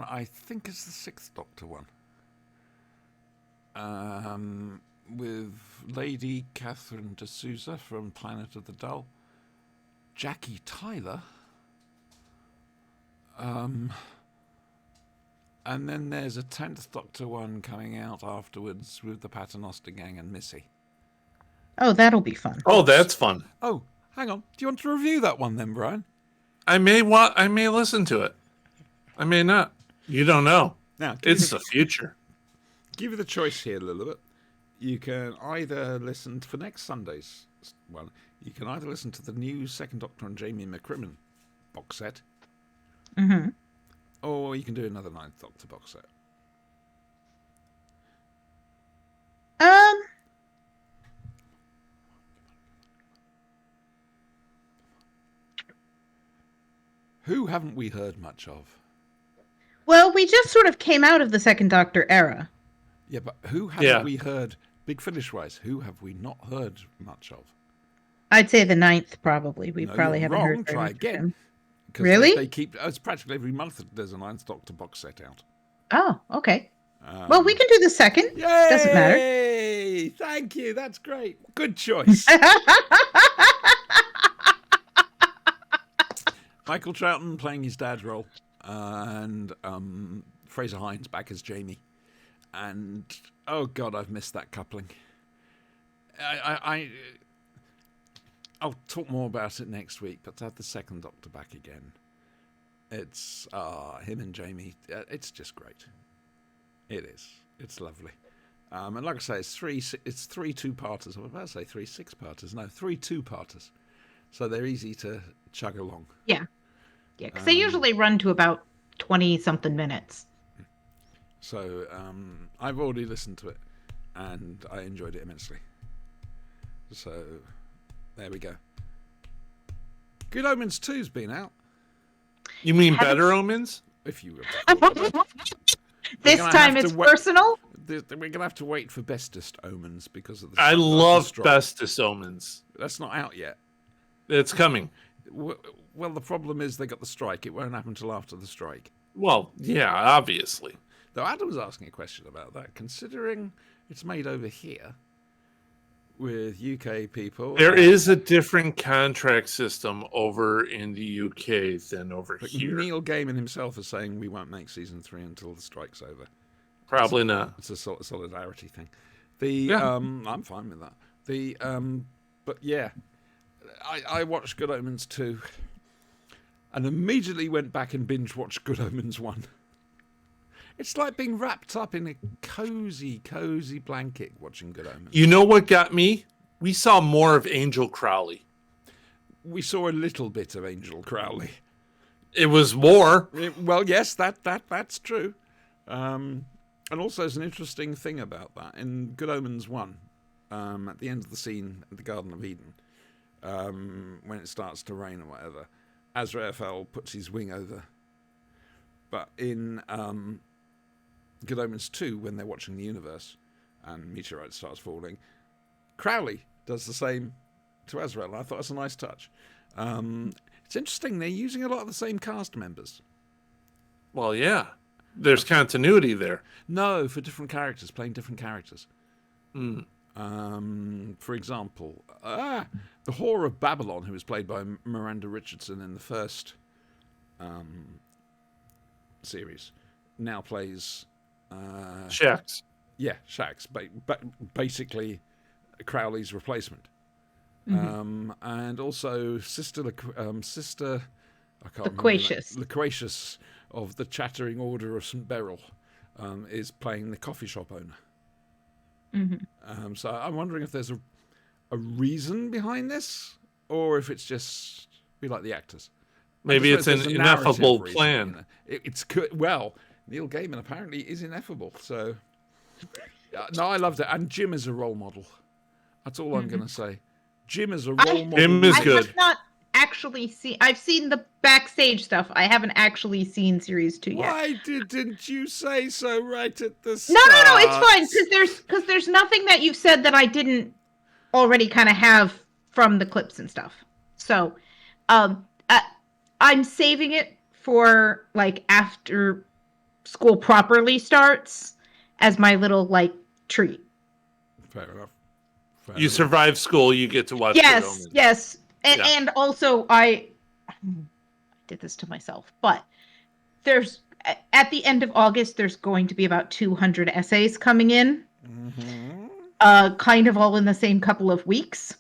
I think, is the Sixth Doctor one. With Lady Catherine D'Souza from Planet of the Dull, Jackie Tyler, and then there's a 10th Doctor one coming out afterwards with the Paternoster Gang and Missy. Oh, that'll be fun. Oh, that's fun. Oh, hang on. Do you want to review that one then, Brian? I may listen to it. I may not. You don't know. Now, It's the future. give you the choice here a little bit. You can either listen for next Sunday's one. You can either listen to the new Second Doctor and Jamie McCrimmon box set, Mm-hmm. or you can do another Ninth Doctor box set. Who haven't we heard much of? Well, we just sort of came out of the Second Doctor era. Yeah, but who haven't we heard, Big Finish-wise, who have we not heard much of? I'd say the 9th, probably. We No, probably you're haven't wrong. heard very Try much of again. him. 'Cause Really? They keep. It's practically every month that there's a Ninth Doctor box set out. Oh, okay. Well, we can do the second. Yay! Doesn't matter. Thank you. That's great. Good choice. Michael Troughton playing his dad's role, and Fraser Hines back as Jamie. And oh god, I've missed that coupling. I'll talk more about it next week. But to have the Second Doctor back again, it's him and Jamie. It's just great. It is. It's lovely. And like I say, it's three 2-parters. I was about to say 3 6-parters. No, 3 2-parters. So they're easy to chug along. Yeah, because they usually run to about 20-something minutes. So I've already listened to it, and I enjoyed it immensely. So there we go. Good Omens 2's been out. You mean Haven't- Better Omens? If you will. This gonna time have it's to wait- personal. We're going to have to wait for Bestest Omens because of the. I of the love strike. Bestest Omens. That's not out yet. It's coming. Well, the problem is they got the strike. It won't happen until after the strike. Well, yeah, obviously. Though Adam was asking a question about that, considering it's made over here with UK people. There is a different contract system over in the UK than over But here. Neil Gaiman himself is saying we won't make season 3 until the strike's over. Probably not. It's a sort of solidarity thing. Yeah. I'm fine with that. But yeah, I watched Good Omens 2 and immediately went back and binge watched Good Omens 1. It's like being wrapped up in a cozy blanket watching Good Omens. You know what got me? We saw more of Angel Crowley. We saw a little bit of Angel Crowley. It was more. Well, yes, that's true. And also, there's an interesting thing about that. In Good Omens 1, at the end of the scene at the Garden of Eden, when it starts to rain or whatever, Azrael puts his wing over. But in Good Omens 2, when they're watching the universe and meteorite starts falling, Crowley does the same to Azrael. I thought that's a nice touch. It's interesting, they're using a lot of the same cast members. Well, yeah. There's continuity there. No, for different characters, playing different characters. Mm. For example, the Whore of Babylon, who was played by Miranda Richardson in the first series, now plays... Shax. Yeah, Shax, basically Crowley's replacement. And also Sister I can't remember the name. Loquacious of the Chattering Order of St. Beryl is playing the coffee shop owner. So I'm wondering if there's a reason behind this, or if it's just we like the actors. Maybe I it's suppose an there's a narrative ineffable reason, plan. you know. It's good. Well, Neil Gaiman apparently is ineffable. So no, I loved it, and Jim is a role model. That's all I'm going to say. Jim is a role model. Jim is I good. have not actually seen. I've seen the backstage stuff. I haven't actually seen series 2 yet. Why didn't you say so right at the No, start? no, it's fine because there's nothing that you've said that I didn't already kind of have from the clips and stuff. So, I'm saving it for like after school properly starts as my little like treat. Fair enough. You survive school, you get to watch Good Yes, Omens. yes, and Yeah. and also I did this to myself, but there's at the end of August there's going to be about 200 essays coming in, kind of all in the same couple of weeks.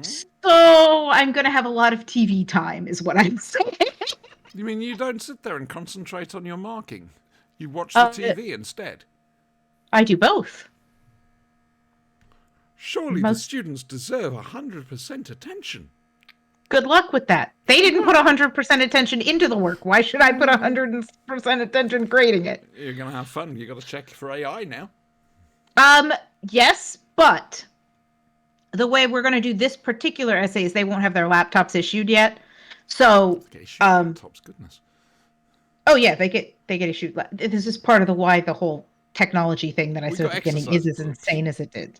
So I'm gonna have a lot of TV time, is what I'm saying. You mean you don't sit there and concentrate on your marking? You watch the TV instead? I do both. Surely the students deserve 100% attention. Good luck with that. They didn't put 100% attention into the work. Why should I put 100% attention grading it? You're going to have fun. You got to check for AI now. Yes, but the way we're going to do this particular essay is they won't have their laptops issued yet. So, Okay, shoot, laptops, goodness. oh yeah, they get issued. This is part of why the whole technology thing that I said at the beginning is as insane as it did.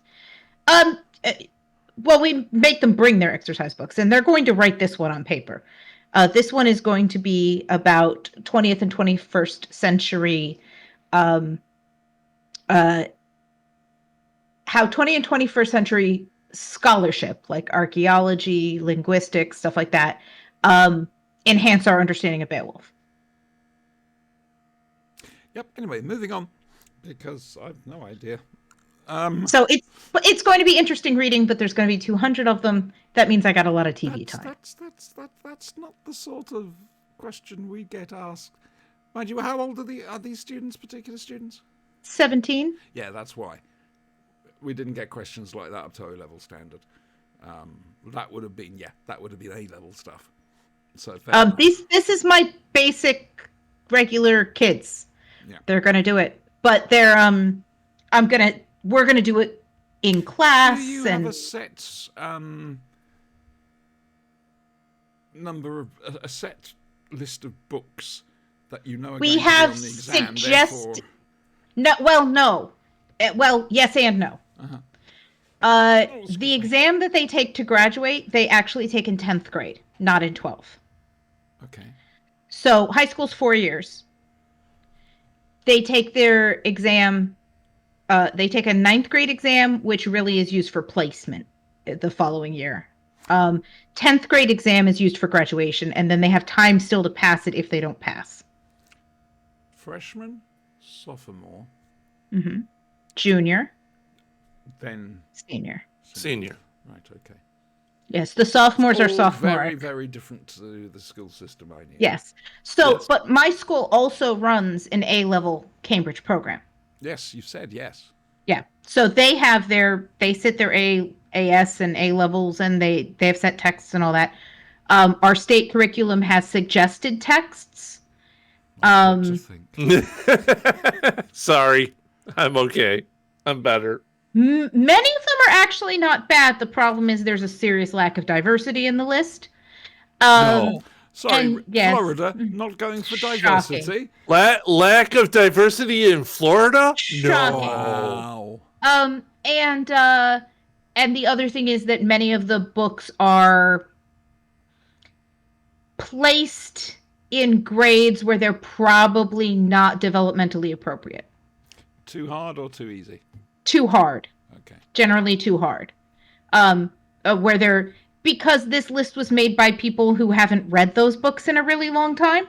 Well, we make them bring their exercise books, and they're going to write this one on paper. This one is going to be about 20th and 21st century, how 20th and 21st century scholarship, like archaeology, linguistics, stuff like that, enhance our understanding of Beowulf. Yep, anyway, moving on, because I have no idea. So it's going to be interesting reading, but there's going to be 200 of them. That means I got a lot of TV time. That's not the sort of question we get asked. Mind you, how old are these students, particular students? 17. Yeah, that's why. We didn't get questions like that up to O-level standard. That would have been A-level stuff. So this is my basic regular kids. Yeah. They're going to do it. But they're we're going to do it in class. Do you have a set a set list of books that you know are we going have to be on the exam? suggest no. Well, yes and no. The exam that they take to graduate, they actually take in 10th grade, not in 12th. Okay. So high school's 4 years. They take their exam. They take a 9th grade exam, which really is used for placement the following year. 10th grade exam is used for graduation, and then they have time still to pass it if they don't pass. Freshman, sophomore. Mm-hmm. Junior. Then senior. Senior. Right, okay. Yes, the sophomores are sophomore. Very, very different to the school system I knew. Yes. So, Yes. But my school also runs an A-level Cambridge program. Yes, you said yes. Yeah. So they sit their AS and A levels, and they have set texts and all that. Our state curriculum has suggested texts. What to think. Sorry. I'm okay. I'm better. Many of them are actually not bad. The problem is there's a serious lack of diversity in the list. No. Sorry, yes. Florida, not going for diversity. Lack of diversity in Florida? Shocking. No. Wow. And the other thing is that many of the books are placed in grades where they're probably not developmentally appropriate. Too hard or too easy? Too hard. Okay. Generally too hard. Because this list was made by people who haven't read those books in a really long time.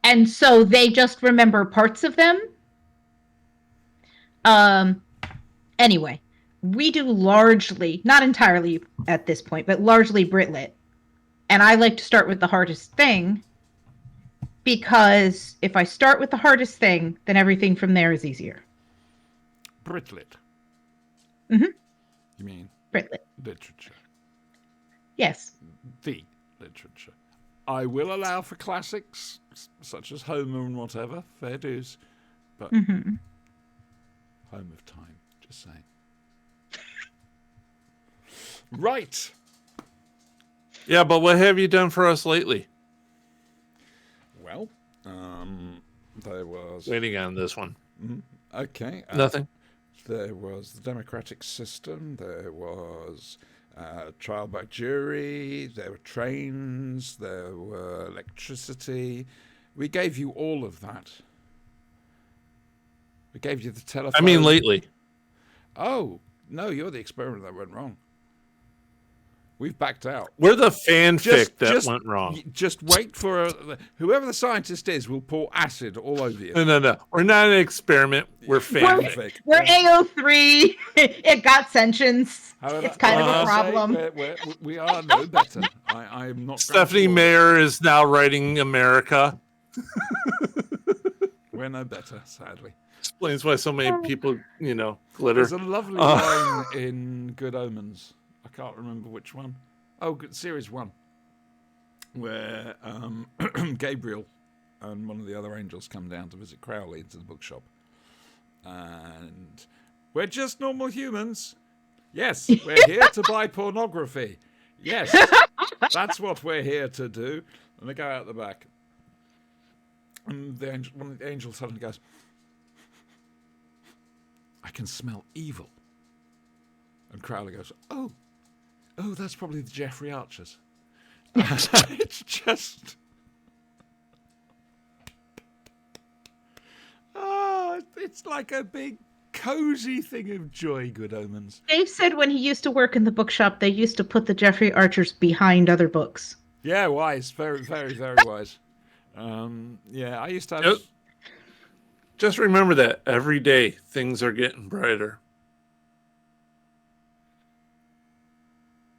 And so they just remember parts of them. Anyway, we do largely, not entirely at this point, but largely Brit-Lit. And I like to start with the hardest thing, because if I start with the hardest thing, then everything from there is easier. Britlit. Mhm. You mean Britlit. literature? Yes. The literature. I will allow for classics such as Homer and whatever, fair dues, but Hmm. Home of Time, just saying. Right. Yeah, but what have you done for us lately? Well, there was Waiting on this one. okay. Nothing. There was the democratic system. There was trial by jury. There were trains. There were electricity. We gave you all of that. We gave you the telephone. I mean, lately. Oh no, you're the experiment that went wrong. We've backed out. We're the fanfic that went wrong. Just wait for whoever the scientist is will pour acid all over you. No. We're not an experiment. We're fanfic. We're AO3. It got sentience. It's kind of a problem. We are no better. I am not. Stephanie Mayer is now writing America. We're no better, sadly. Explains why so many people, glitter. There's a lovely line in Good Omens. I can't remember which one. Oh, series 1, where Gabriel and one of the other angels come down to visit Crowley into the bookshop, and we're just normal humans. Yes, we're here to buy pornography. Yes, that's what we're here to do. And they go out the back, and one of the angels suddenly goes, "I can smell evil." And Crowley goes, "Oh, that's probably the Jeffrey Archers." It's just... it's like a big, cozy thing of joy, Good Omens. Dave said when he used to work in the bookshop, they used to put the Jeffrey Archers behind other books. Yeah, wise. Very, very, very wise. Yeah, I used to have... Just remember that every day things are getting brighter.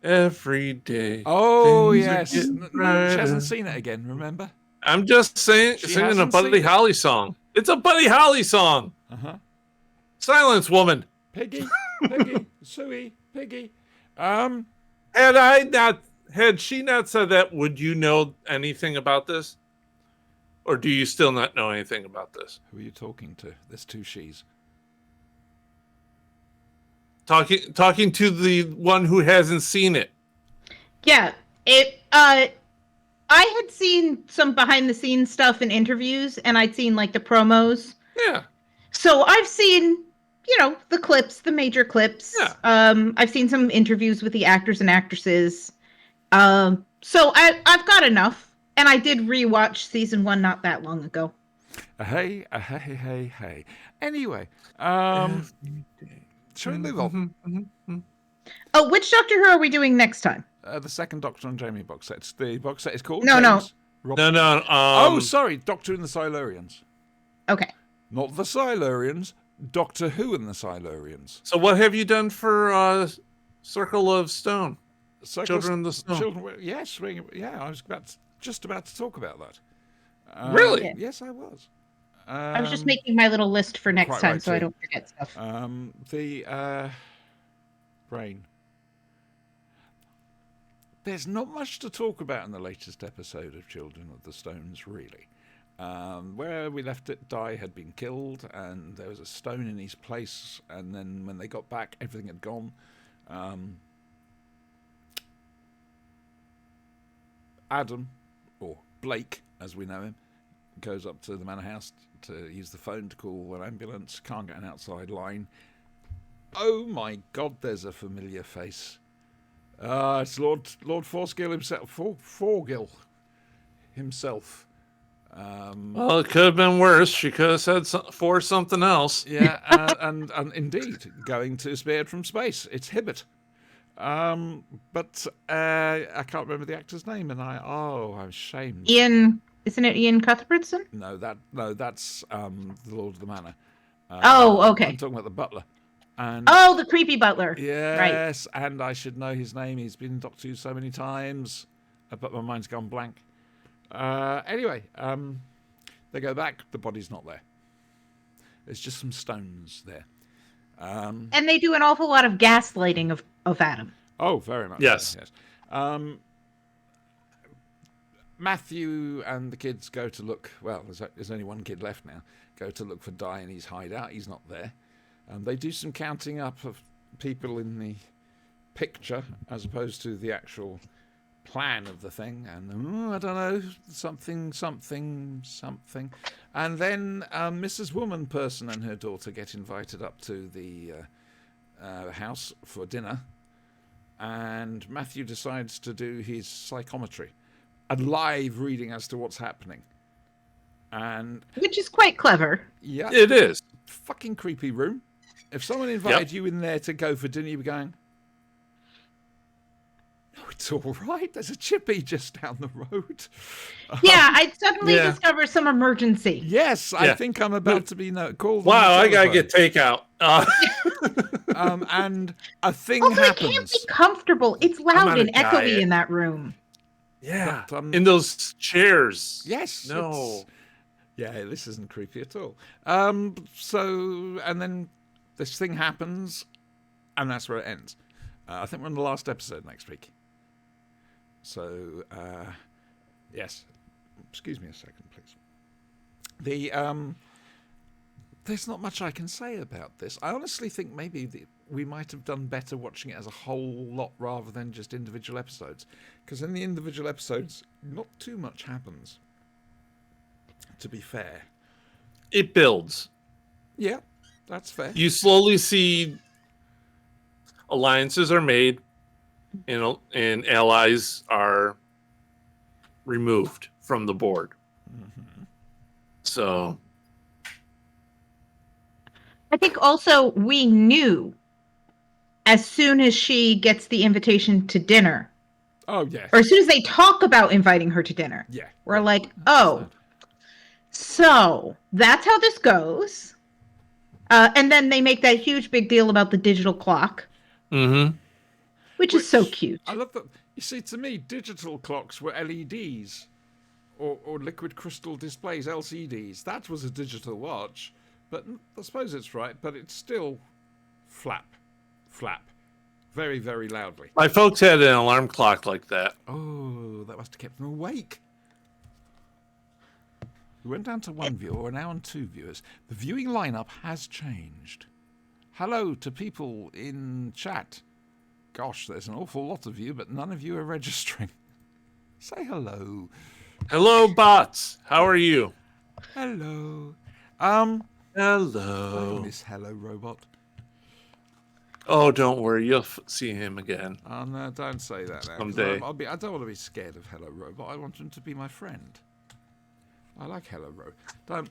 Every day. Oh, things are yes. getting No, she brighter. hasn't seen it again, remember? I'm just singing a hasn't Buddy seen it. Holly song. It's a Buddy Holly song. Uh-huh. Silence, woman. Piggy, Suey, Piggy. Had she not said that, would you know anything about this? Or do you still not know anything about this? Who are you talking to? There's two she's. Talking to the one who hasn't seen it. Yeah, I had seen some behind the scenes stuff in interviews, and I'd seen like the promos. Yeah. So I've seen, the clips, the major clips. Yeah. I've seen some interviews with the actors and actresses. So I've got enough, and I did rewatch season 1 not that long ago. Hey. Anyway, shall we move on? Oh, which Doctor Who are we doing next time? The second Doctor and Jamie box set. The box set is called No. James Robert. No. Oh, sorry, Doctor and the Silurians. Okay. Not the Silurians, Doctor Who and the Silurians. So what have you done for Circle of Stone? Children of the Stone. Yes, I was just about to talk about that. Really? Yes, I was. I was just making my little list for next quite time right so I too. don't forget stuff. The brain. There's not much to talk about in the latest episode of Children of the Stones, really. Where we left it, Di had been killed, and there was a stone in his place, and then when they got back, everything had gone. Adam, or Blake, as we know him, goes up to the manor house to use the phone to call an ambulance, can't get an outside line. Oh my God, there's a familiar face. It's Lord Forgill himself. Forgill himself. Well, it could have been worse. She could have said for something else. Yeah, and indeed, going to Speared from Space. It's Hibbert. But I can't remember the actor's name, and I'm ashamed. Isn't it Ian Cuthbertson? No, that's the Lord of the Manor. Oh, okay. I'm talking about the butler. And Oh, the creepy butler. yes, and I should know his name. He's been in Doctor Who so many times, but my mind's gone blank. Anyway, they go back. The body's not there. There's just some stones there. And they do an awful lot of gaslighting of Adam. Oh, very much. Yes. Yes. Matthew and the kids go to look. Well, there's only one kid left now. Go to look for Di in his hideout. He's not there. They do some counting up of people in the picture as opposed to the actual plan of the thing. And I don't know, something. And then Mrs. Woman Person and her daughter get invited up to the house for dinner. And Matthew decides to do his psychometry, a live reading as to what's happening. And Which is quite clever. yeah, It is. fucking creepy room. If someone invited you in there to go for dinner, you'd be going, no, it's all right. There's a chippy just down the road. Yeah, I'd suddenly Yeah. discover some emergency. Yes, I Yeah. think I'm about to be called. on Wow, the I gotta telephone. get takeout. And a thing Also, it can't happens. be comfortable. It's loud on and a echoey diet. in that room. Yeah, But, in those chairs. Yes. No. it's- Yeah, this isn't creepy at all. So, and then this thing happens, and that's where it ends. I think we're on the last episode next week. So, yes. Excuse me a second, please. There's not much I can say about this. I honestly think maybe we might have done better watching it as a whole lot rather than just individual episodes. Because in the individual episodes, not too much happens. To be fair. It builds. Yeah, that's fair. You slowly see alliances are made, and allies are removed from the board. So I think also we knew as soon as she gets the invitation to dinner, Oh, yes. or as soon as they talk about inviting her to dinner, Yeah. we're like, oh, so that's how this goes. And then they make that huge big deal about the digital clock, which is so cute. I love that. You see, to me, digital clocks were LEDs or liquid crystal displays, LCDs. That was a digital watch. But I suppose it's right, but it's still flap. Very, very loudly. my folks had an alarm clock like that. Oh, that must have kept them awake. We went down to one viewer, we're now on two viewers. The viewing lineup has changed. Hello to people in chat. Gosh, there's an awful lot of you, but none of you are registering. Say hello. Hello, bots. How are you? Hello. Hello. Miss Hello Robot. Oh, don't worry. You'll see him again. Oh, no, don't say that now. 'cause Someday. I don't want to be scared of Hello Robot. I want him to be my friend. I like Hello Robot.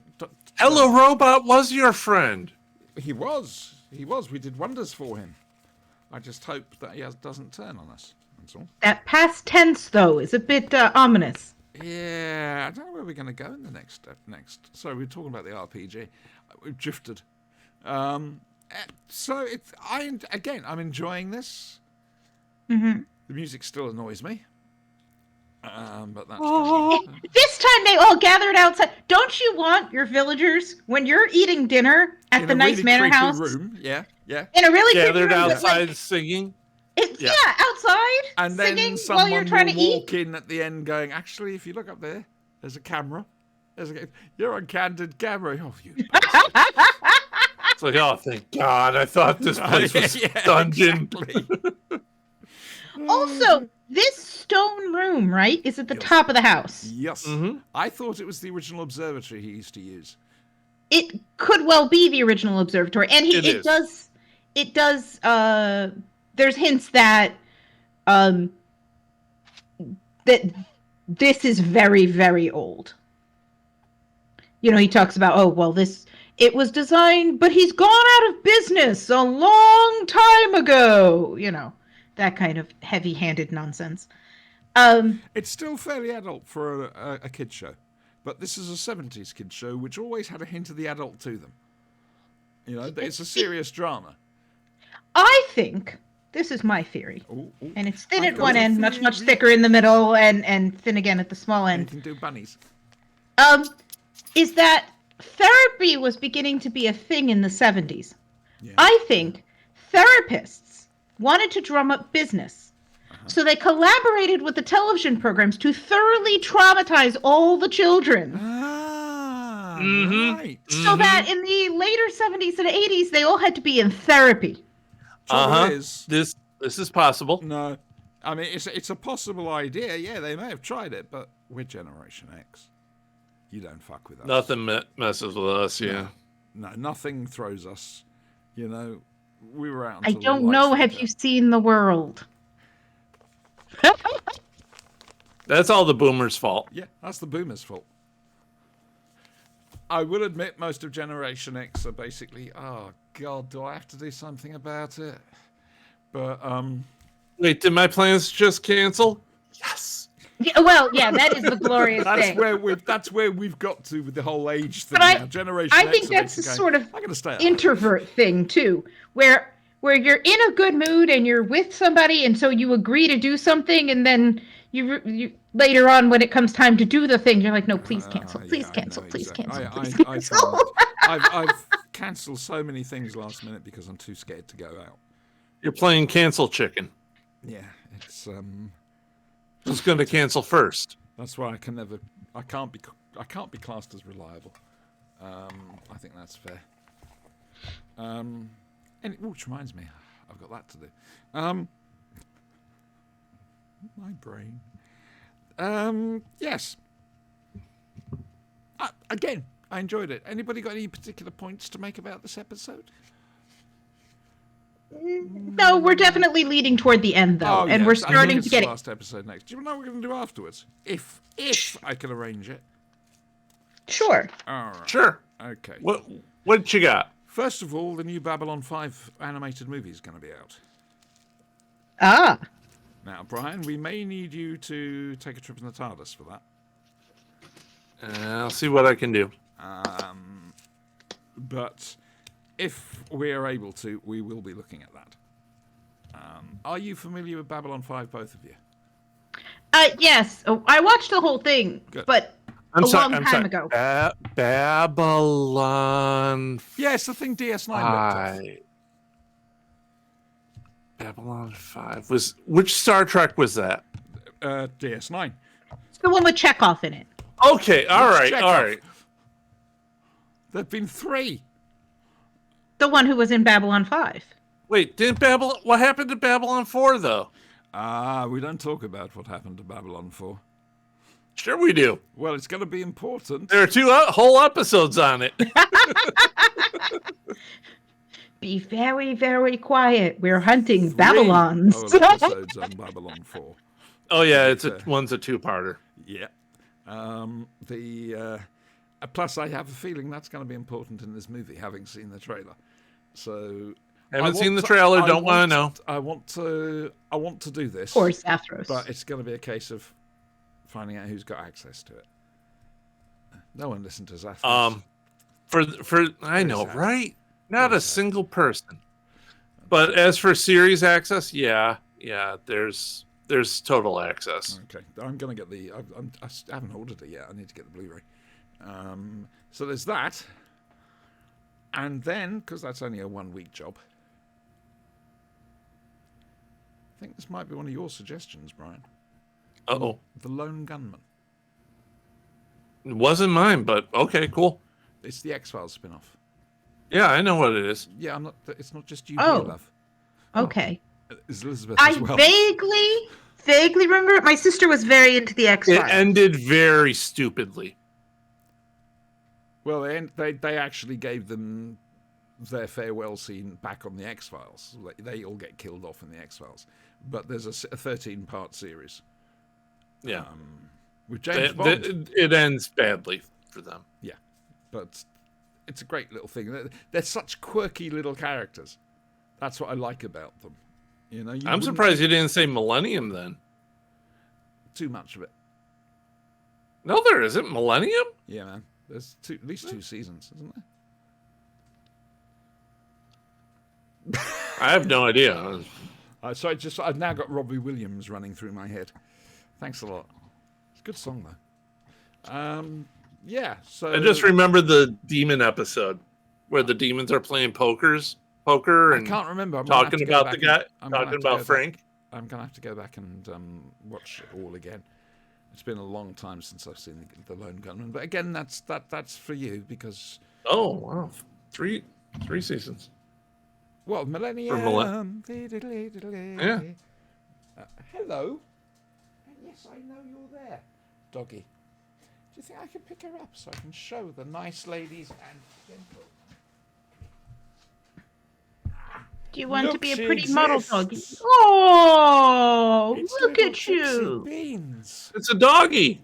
Hello, Robot was your friend. He was. We did wonders for him. I just hope that he doesn't turn on us. That's all. That past tense, though, is a bit ominous. Yeah, I don't know where we're going to go in the next. Sorry, we're talking about the RPG. We've drifted. So I'm enjoying this. Mm-hmm. The music still annoys me. But that's. This time they all gathered outside. Don't you want your villagers, when you're eating dinner at the nice manor house, room? Yeah. in a really creepy Gathered room, but, outside like, singing. yeah, outside, And then singing while someone you're trying will to eat. walk in at the end, going, "Actually, if you look up there, there's a camera. You're on candid camera." Oh, you. It's like, oh, thank God. I thought this place was Yeah, dungeon. exactly. Also, this stone room, right, is at the top of the house. Yes. Mhm. I thought it was the original observatory he used to use. It could well be the original observatory, and It it is. does. There's hints that that this is very, very old. You know, he talks about, oh well, it was designed, but he's gone out of business a long time ago. You know, that kind of heavy-handed nonsense. It's still fairly adult for a kid show, but this is a 70s kid show, which always had a hint of the adult to them. You know, it's a serious drama. I think this is my theory, Ooh, ooh. and it's thin I've at got one a end, much theory. thicker in the middle, and thin again at the small You end. can do bunnies. Is that therapy was beginning to be a thing in the 70s, Yeah. I think therapists wanted to drum up business. So they collaborated with the television programs to thoroughly traumatize all the children. Right. So that in the later 70s and 80s, they all had to be in therapy. Trouble is, This is possible. no, I mean it's a possible idea. Yeah, they may have tried it, but we're Generation X. You don't fuck with us. Nothing messes with us. Yeah. No, nothing throws us. You know, we were out. I until the don't lights know. went Have out. you seen the world? That's all the boomers' fault. Yeah, that's the boomers' fault. I will admit most of Generation X are basically, oh God, do I have to do something about it? But Wait, did my plans just cancel? Yes. Yeah, well, yeah, that is the glorious thing. that's where we've got to with the whole age thing. But I- now. Generation I X think are that's a basically sort going, of I'm gonna stay at home. introvert thing too, where you're in a good mood and you're with somebody, and so you agree to do something, and then you later on when it comes time to do the thing, you're like, no, please cancel, please Yeah, I cancel, know, please exactly. cancel, please I cancel. found that. I've cancelled so many things last minute because I'm too scared to go out. You're playing cancel chicken. Yeah, it's Who's going to cancel first? that's why I can't be classed as reliable. I think that's fair. Which reminds me, I've got that to do. My brain. Yes. Again, I enjoyed it. Anybody got any particular points to make about this episode? No, we're definitely leading toward the end though, and yes, we're I think starting it's to get the it. last episode next. Do you know what we're going to do afterwards? If I can arrange it. Sure. All right. Sure. Okay. What you got? First of all, the new Babylon 5 animated movie is going to be out. Ah. Now, Brian, we may need you to take a trip in the TARDIS for that. I'll see what I can do. But if we're able to, we will be looking at that. Are you familiar with Babylon 5, both of you? Yes. Oh, I watched the whole thing, Good. but I'm a sorry. long time ago. Babylon Yes, the thing DS9 ripped off. 5. Babylon 5 was which Star Trek was that? DS9. It's the one with Chekhov in it. Okay, all right. Chekhov. There've been 3. The one who was in Babylon 5. Wait, what happened to Babylon 4 though? We don't talk about what happened to Babylon 4. Sure we do. Well, it's going to be important. There are 2 whole episodes on it. Be very, very quiet. We're hunting Babylons. 3 episodes on Babylon 4. Oh yeah, one's a 2-parter. Yeah. Plus, I have a feeling that's going to be important in this movie, having seen the trailer. So Haven't seen the trailer, don't want to know. I want to do this. Or Sathros. But it's going to be a case of finding out who's got access to it. No one listened to Zathras. I know, Zathras? right? Not a Zathras? single person. But as for series access, yeah, there's total access. Okay, I'm going to get the. I haven't ordered it yet. I need to get the Blu-ray. So there's that, and then because that's only a 1-week job, I think this might be one of your suggestions, Brian. Uh-oh. The Lone Gunman. It wasn't mine, but okay, cool. It's the X-Files spin-off. Yeah, I know what it is. Yeah, I'm not. It's not just you, Oh. here, love. Okay. It's Elizabeth I as well. vaguely remember it. My sister was very into the It X-Files. ended very stupidly. Well, they actually gave them their farewell scene back on the X-Files. They all get killed off in the X-Files. But there's a 13-part series. Yeah. With James Bond. It ends badly for them. Yeah. But it's a great little thing. They're such quirky little characters. That's what I like about them. You know, I'm surprised you didn't say Millennium then. Too much of it. No, there isn't. Millennium? Yeah, man. There's at least 2 seasons, isn't there? I have no idea. So I've now got Robbie Williams running through my head. Thanks a lot. It's a good song though. Yeah. So I just remember the demon episode where the demons are playing poker poker I and can't remember. I'm gonna have talking to go about the back guy, I'm gonna have talking to go about back- Frank. I'm gonna have to go back and watch it all again. It's been a long time since I've seen the Lone Gunman, but again, that's for you because Oh wow, three seasons. well, Millennium. Yeah. Hello. Yes, I know you're there, doggy. Do you think I can pick her up so I can show the nice ladies and gentlemen? Do you want to Look, be a she pretty model doggy? exists. Oh, It's look little at Trixie you. Beans. It's a doggy.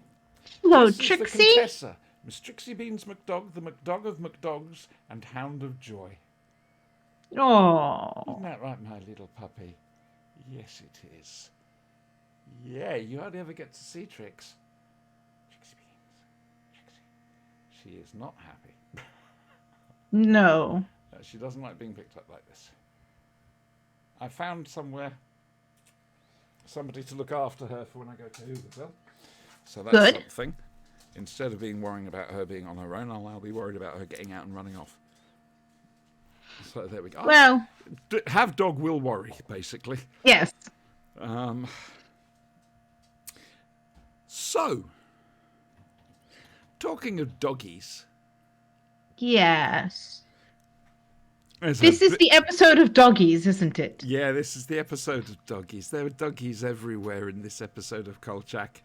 Hello, This is the Trixie. Contessa, Miss Trixie Beans McDog, the McDog of McDogs and Hound of Joy. Oh, Isn't that right, my little puppy? Yes, it is. Yeah, you hardly ever get to see Trix. Trixie Beans. Trixie. She is not happy. no. She doesn't like being picked up like this. I found somewhere somebody to look after her for when I go to Hooverville. So that's Good. something. Instead of worrying about her being on her own, I'll be worried about her getting out and running off. So there we go. Well, Have dog will worry, basically. yes. So, talking of doggies, Yes. there's This a is the episode of doggies, isn't it? yeah, this is the episode of doggies. There are doggies everywhere in this episode of Kolchak.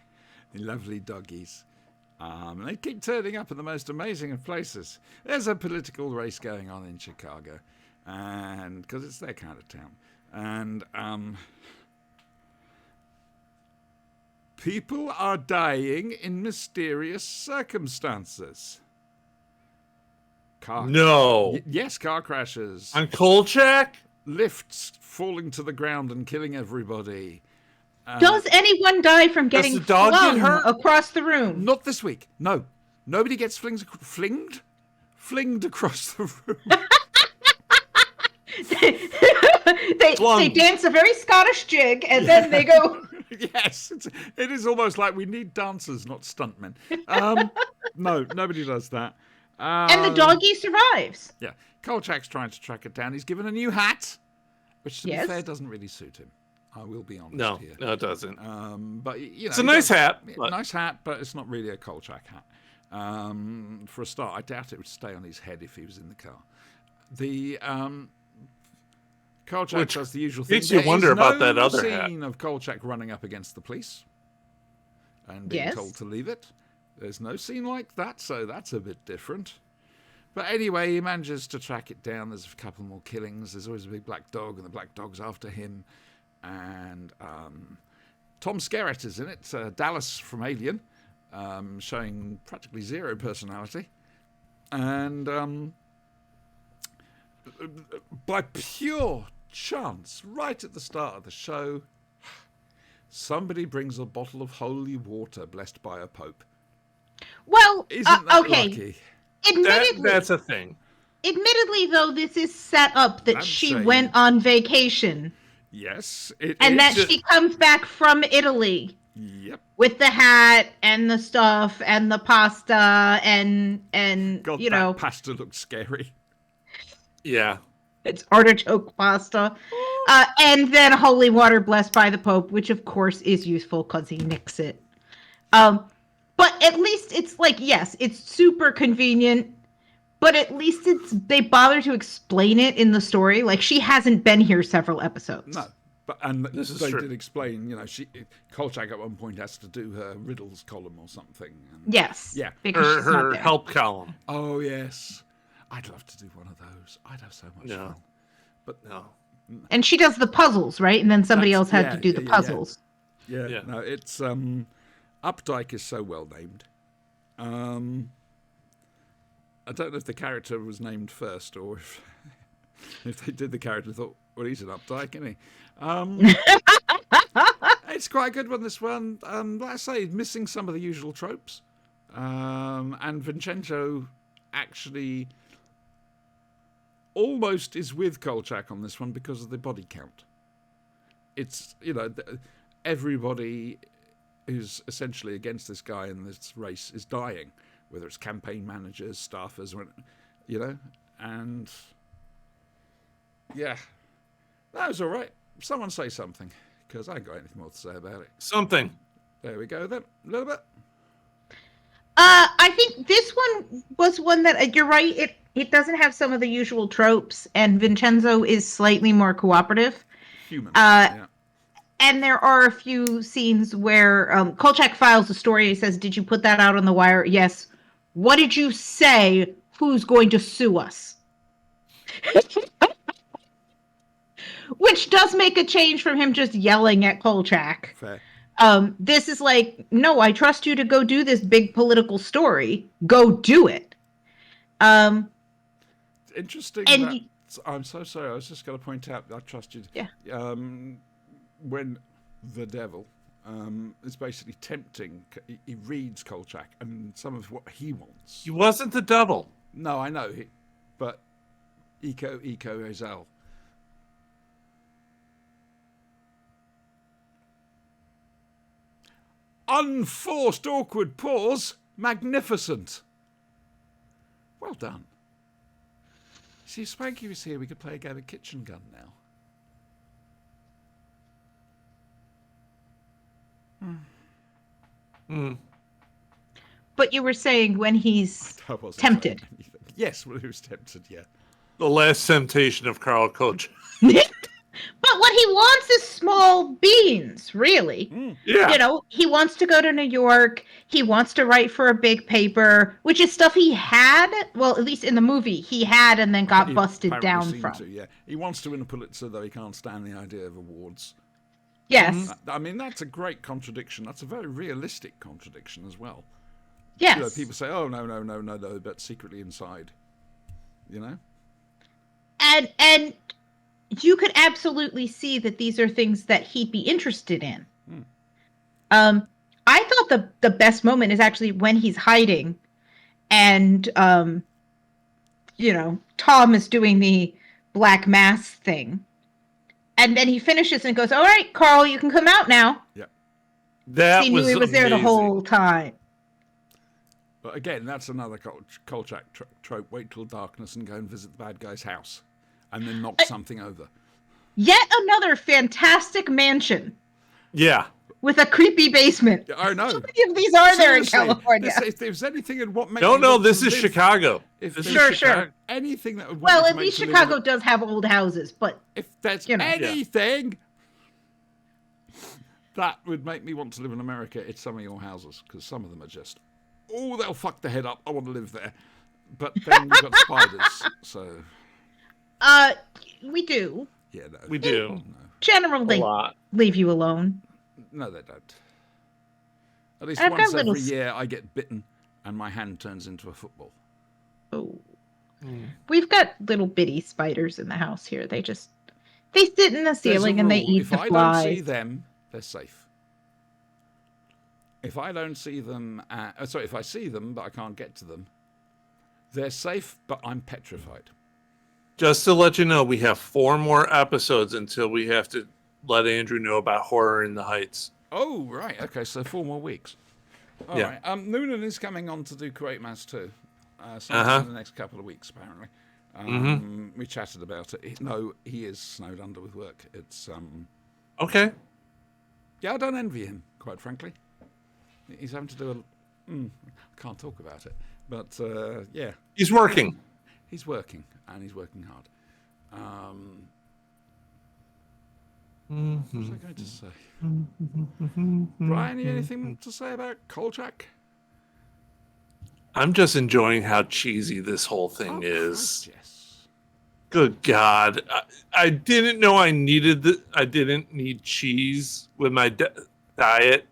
The lovely doggies. They keep turning up in the most amazing of places. There's a political race going on in Chicago, and because it's their kind of town, and people are dying in mysterious circumstances. No. Yes, car crashes, On Kolchak? lifts falling to the ground and killing everybody. Does anyone die from getting the dog get flung hurt? across the room? Not this week. No, nobody gets flinged across the room. They dance a very Scottish jig and then they go. Yes, it is almost like we need dancers, not stuntmen. No, nobody does that. And the doggy survives. Yeah, Kolchak's trying to track it down. He's given a new hat, which, to Yes. be fair, doesn't really suit him. I will be honest No, here. no, it doesn't. But you know, It's a he nice does- hat, yeah, but- nice hat, but it's not really a Kolchak hat. For a start, I doubt it would stay on his head if he was in the car. The Kolchak Which does the usual thing. makes you There wonder is about no that other hat. scene of Kolchak running up against the police and being Yes. told to leave it. There's no scene like that, so that's a bit different. But anyway, he manages to track it down. There's a couple more killings. There's always a big black dog, and the black dog's after him. And Tom Skerritt is in it, Dallas from Alien, showing practically zero personality. And by pure chance, right at the start of the show, somebody brings a bottle of holy water blessed by a pope. Well, Isn't that okay. lucky? Admittedly, That's a thing. admittedly, though, this is set up that I'm she saying- went on vacation Yes, it and is. that she comes back from Italy Yep. with the hat and the stuff and the pasta and God, you that know, pasta looks scary. Yeah. it's artichoke pasta, and then holy water blessed by the Pope, which of course is useful because he nicks it. But at least it's like, yes, it's super convenient, but at least they bother to explain it in the story. Like, she hasn't been here several episodes. No, and This is they true. did explain. You know, Kolchak at one point has to do her riddles column or something. And, Yes. Yeah. Because she's not Her there. help column. oh yes, I'd love to do one of those. I'd have so much No. fun. But No. And she does the puzzles, right? And then somebody That's- else had yeah, to do the yeah, yeah. puzzles. yeah, Yeah. no, it's Updike is so well named. I don't know if the character was named first or if they did the character and thought, well, he's an Updike, isn't he? It's quite a good one, this one. Like I say, missing some of the usual tropes. And Vincenzo actually almost is with Kolchak on this one because of the body count. It's, you know, everybody who's essentially against this guy in this race is dying, whether it's campaign managers, staffers, you know, and Yeah. That was all right. Someone say something, because I ain't got anything more to say about it. Something. There we go then. A little bit. I think this one was one that you're right. It doesn't have some of the usual tropes, and Vincenzo is slightly more cooperative. Human. Uh, Yeah. And there are a few scenes where Kolchak files a story. He says, "Did you put that out on the wire?" "Yes." "What did you say? Who's going to sue us?" Which does make a change from him just yelling at Kolchak. Fair. This is like, "No, I trust you to go do this big political story. Go do it." Interesting. And That, I'm so sorry. I was just going to point out, I trust you. Yeah. When the devil is basically tempting, he reads Kolchak and some of what he wants. He wasn't the devil. No, I know. But Eco Ezel. Unforced awkward pause. Magnificent. Well done. See, if Spanky was here, we could play a game of Kitchen Gun now. But you were saying when he's I wasn't tempted. saying anything. Yes, well, he was tempted, yeah. The last temptation of Carl Coach. But what he wants is small beans, really. Yeah. You know, he wants to go to New York. He wants to write for a big paper, which is stuff he had. Well, at least in the movie, he had and then got He busted apparently down seemed from. to, yeah. He wants to win a Pulitzer, though he can't stand the idea of awards. Yes. I mean, that's a great contradiction. That's a very realistic contradiction as well. Yes. You know, people say, "Oh no," but secretly inside, you know. And you could absolutely see that these are things that he'd be interested in. I thought the best moment is actually when he's hiding, and you know, Tom is doing the black mass thing, and then he finishes and goes, "All right, Carl, you can come out now." Yeah. That He knew he was there the amazing. whole time. But again, that's another Kolchak trope. Wait till darkness and go and visit the bad guy's house, and then knock something over. Yet another fantastic mansion Yeah. with a creepy basement. Yeah, I know. How many of these are there in Seriously, California? If there's anything in what makes No, me no, want this to is live, Chicago. If This there's is Sure, Chicago. anything that would want Well, me at to least make to live in Chicago does have old houses, but If there's you know. anything that would make me want to live in America, it's some of your houses, because some of them are just, oh, they'll fuck the head up. I want to live there. But then you've got spiders, so we do yeah, no. We do. generally A lot. leave you alone. No, they don't. At least I've got once little every year I get bitten and my hand turns into a football. Oh. We've got little bitty spiders in the house here. They sit in the There's a ceiling and they rule. eat If the I flies. don't see them, they're safe. If I don't see them, if I see them but I can't get to them, they're safe, but I'm petrified. Just to let you know, we have 4 more episodes until we have to let Andrew know about Horror in the Heights. Oh, right. Okay, so 4 more weeks. All Yeah. right. Noonan is coming on to do Create Mass too. Sometime in the next couple of weeks, apparently. We chatted about it. No, he is snowed under with work. It's Okay. yeah, I don't envy him, quite frankly. He's having to do I can't talk about it, but yeah, He's working. he's working and he's working hard. What was I going to say? Brian, you anything to say about Kolchak? I'm just enjoying how cheesy this whole thing Oh, is. Christ, yes. Good God. I didn't know I didn't need cheese with my diet.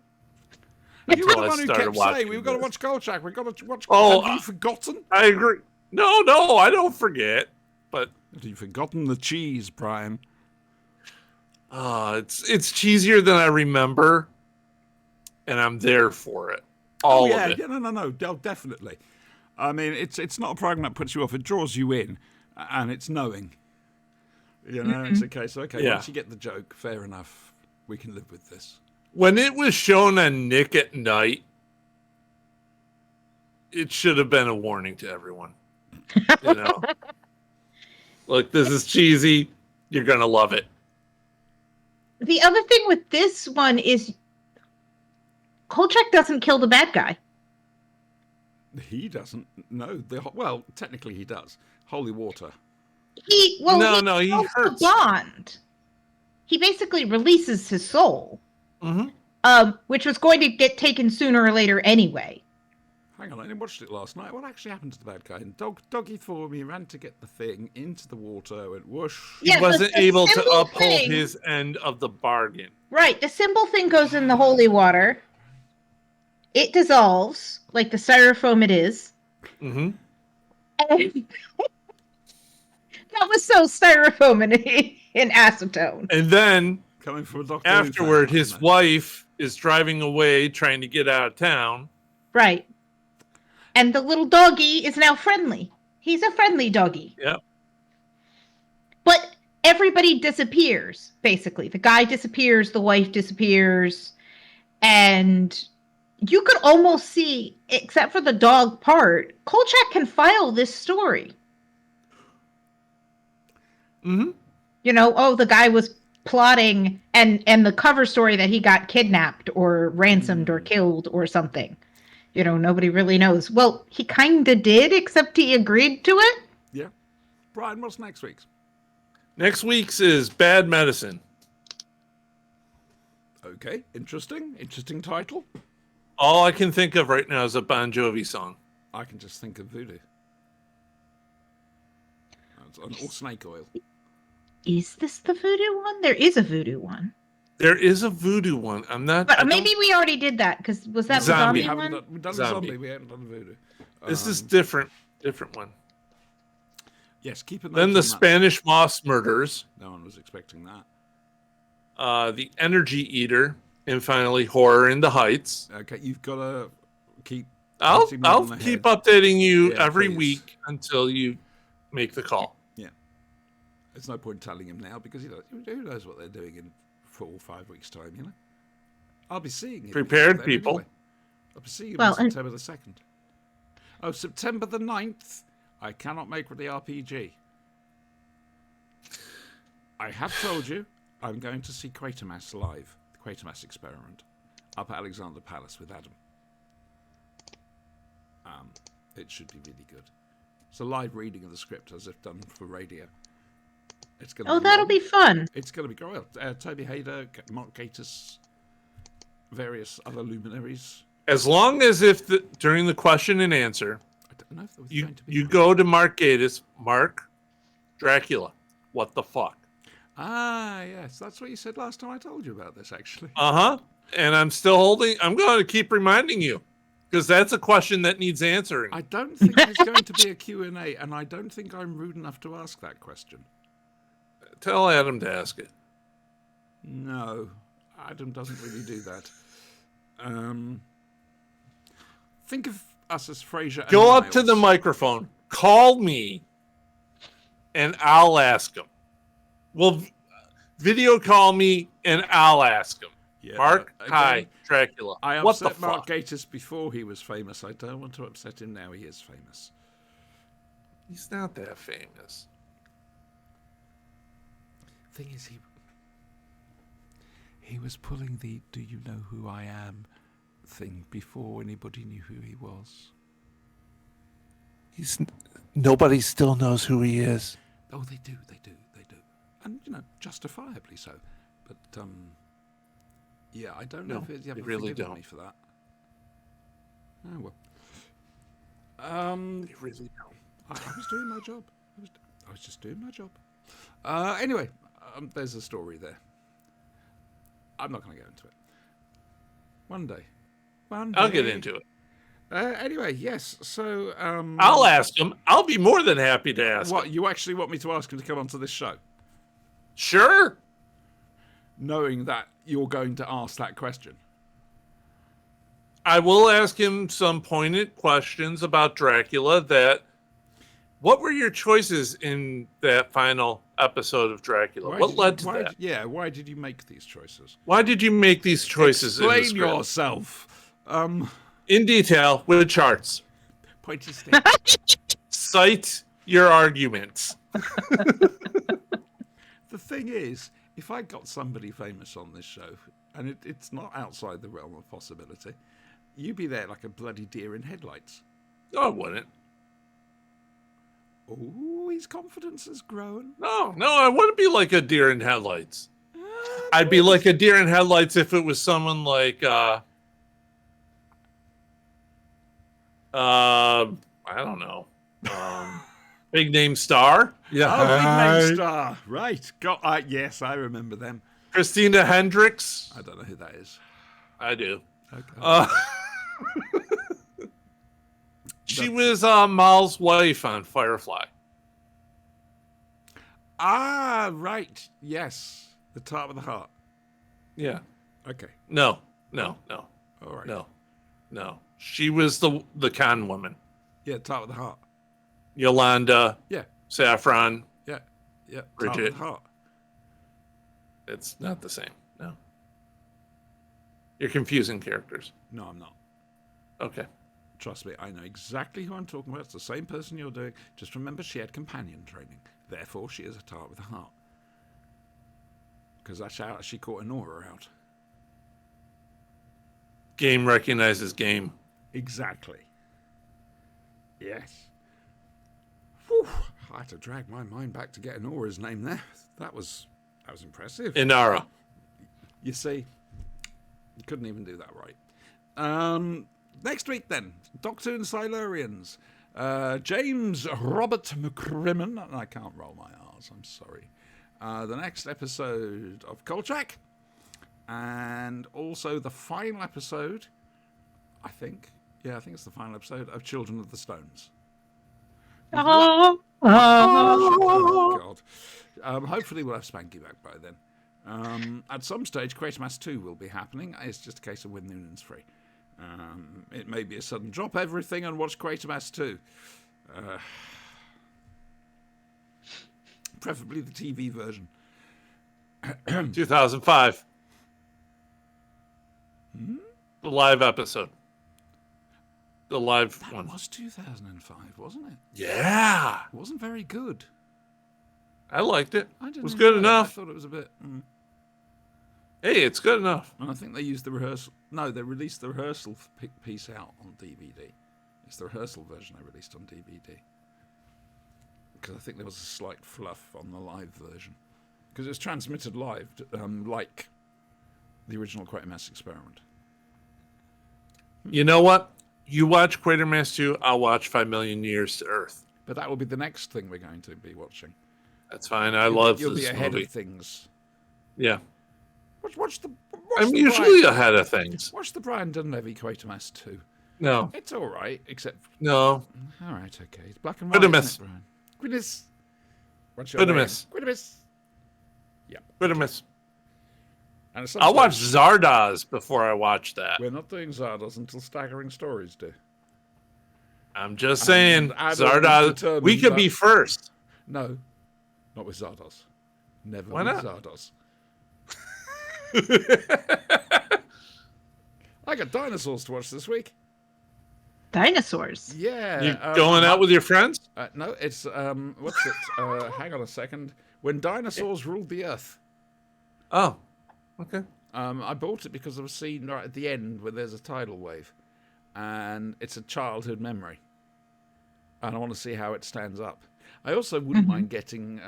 You were until the I one who started kept watching saying we've got to this. watch Kolchak. We've got to watch. Oh, Have you forgotten? I agree. No, I don't forget. But Have you forgotten the cheese, Brian? it's cheesier than I remember, and I'm there for it. All yeah, of it. yeah, no, definitely. I mean, it's not a program that puts you off; it draws you in, and it's knowing. You know, it's a case. Okay, Yeah. once you get the joke, fair enough. We can live with this. When it was shown on Nick at Night, it should have been a warning to everyone. You know, look, this is cheesy. You're going to love it. The other thing with this one is Kolchak doesn't kill the bad guy. He doesn't. No. Well, technically he does. Holy water. He he kills hurts. the bond. He basically releases his soul, which was going to get taken sooner or later anyway. Hang on, I only watched it last night. What actually happened to the bad guy? And Doggy Thorm, he ran to get the thing into the water, went whoosh. He Yeah, wasn't the able to symbol uphold thing- his end of the bargain. Right, the symbol thing goes in the holy water. It dissolves, like the styrofoam it is. Mm-hmm. And that was so styrofoam in acetone. And then Coming from a Doctor Who fan, afterward, his wasn't it? wife is driving away, trying to get out of town. Right. And the little doggy is now friendly. He's a friendly doggy. Yep. But everybody disappears, basically. The guy disappears, the wife disappears, and you could almost see, except for the dog part, Kolchak can file this story. Mm-hmm. You know, oh, the guy was plotting, and the cover story that he got kidnapped or ransomed or killed or something. You know, nobody really knows. Well, he kind of did, except he agreed to it. Yeah. Brian, what's next week's? Next week's is Bad Medicine. Okay, interesting. Interesting title. All I can think of right now is a Bon Jovi song. I can just think of voodoo. Or snake oil. Is this the voodoo one? There is a voodoo one. There is a voodoo one. I'm not. But I don't- maybe we already did that, because was that the Zombie. zombie We haven't one? done, we've done Zombie. the zombie, we haven't done the voodoo. This is different one. Yes, keep an Then eye the on that. Spanish Moss Murders, No one was expecting that. the Energy Eater, and finally Horror in the Heights. Okay, you've got to keep. I'll hitting me on the keep head. updating you Yeah, every please. week until you make the call. There's no point telling him now because who knows what they're doing in 4 or 5 weeks' time, you know? I'll be seeing him. Prepared then people. Anyway. I'll be seeing him Well, on and- September the 2nd. Oh, September the 9th. I cannot make the RPG. I have told you I'm going to see Quatermass live, the Quatermass Experiment, up at Alexander Palace with Adam. It should be really good. It's a live reading of the script as if done for radio. It's going to Oh, that'll be fun. It's going to be great. Toby Hayter, Mark Gatiss, various other luminaries. As long as during the question and answer, I don't know if there was you going to be. you go to Mark Gatiss, Mark, Dracula, what the fuck? Ah, yes, that's what you said last time I told you about this, actually. And I'm going to keep reminding you because that's a question that needs answering. I don't think there's going to be a Q&A, and I don't think I'm rude enough to ask that question. Tell Adam to ask it. No, Adam doesn't really do that. Think of us as Frasier and Go up to the Miles. microphone, call me, and I'll ask him. Well, video call me and I'll ask him. Yeah, Mark, but hi, again, Dracula. I What the upset Mark fuck? Gatiss before he was famous. I don't want to upset him now he is famous. He's not that famous. Thing is, he was pulling the "Do you know who I am?" thing before anybody knew who he was. Nobody still knows who he is. Oh, they do, and justifiably so. But yeah, I don't know No, if you they haven't really forgiven don't. me for that. Oh well. They really don't. I was doing my job. I was just doing my job. Anyway, there's a story there. I'm not going to go into it. One day. I'll get into it. Anyway, yes. So I'll ask him. I'll be more than happy to ask What him. you actually want me to ask him to come onto this show, Sure. knowing that you're going to ask that question? I will ask him some pointed questions about Dracula. What were your choices in that final episode of Dracula? What led to that? Yeah, why did you make these choices? Why did you make these choices? in the Explain script? yourself. In detail with charts. Pointy stick. Cite your arguments. The thing is, if I got somebody famous on this show, and it's not outside the realm of possibility, you'd be there like a bloody deer in headlights. No, I wouldn't. Oh, his confidence has grown. No, I wouldn't be like a deer in headlights. I'd be like a deer in headlights if it was someone like, I don't know, big name star. Yeah, Oh, big name star. Right. Yes, I remember them. Christina Hendricks. I don't know who that is. I do. Okay. She was Mal's wife on Firefly. Ah, right. Yes. The Tart with the Heart. Yeah. Okay. No. All right. No. She was the con woman. Yeah, Tart with the Heart. Yolanda. Yeah. Saffron. Yeah. Tart Bridget. with the Heart. It's not the same. No. You're confusing characters. No, I'm not. Okay. Trust me, I know exactly who I'm talking about. It's the same person you're doing. Just remember she had companion training. Therefore, she is a Tart with a Heart. Because that's how she caught Anora out. Game recognizes game. Exactly. Yes. Whew. I had to drag my mind back to get Anora's name there. That was impressive. Inara. You see, you couldn't even do that right. Next week then, Doctor and Silurians. James Robert McCrimmon. I can't roll my R's, I'm sorry. The next episode of Kolchak. And also the final episode, I think. Yeah, I think it's the final episode of Children of the Stones. Oh, God. Hopefully we'll have Spanky back by then. At some stage, Quatermass 2 will be happening. It's just a case of when Noonan's free. It may be a sudden drop everything and watch Quatermass 2. Preferably the TV version. 2005. The live episode. The live That one. was 2005, wasn't it? Yeah. It wasn't very good. I liked it. I didn't It was good enjoy it. enough. I thought it was a bit... Hey, it's good enough. And I think they used the rehearsal... No, they released the rehearsal piece out on DVD. It's the rehearsal version they released on DVD. Because I think there was a slight fluff on the live version. Because it was transmitted live, like the original Quatermass Experiment. You know what? You watch Quatermass 2, I'll watch 5 Million Years to Earth. But that will be the next thing we're going to be watching. That's fine. I love You'll this be ahead movie. of things. Yeah. Watch I'm the usually Brian, ahead of things. Watch the Brian Dunleavy Quatermass 2. No. It's all right, except... No. All right, okay. It's black and white, Quatermass. isn't it, Brian? Quatermass. What's your Quatermass. name? Quatermass. Yeah. Quatermass. And at some I'll watch stage- Zardoz before I watch that. We're not doing Zardos until Staggering Stories do. I'm just saying, Adam Zardoz. determined We could that- be first. No, not with Zardos. Never Why with not? Zardos. I got dinosaurs to watch this week. Dinosaurs. Yeah. You going out with your friends? No, it's what's it? Hang on a second. When dinosaurs ruled the earth. Oh, okay. I bought it because of a scene right at the end where there's a tidal wave, and it's a childhood memory, and I want to see how it stands up. I also wouldn't mind getting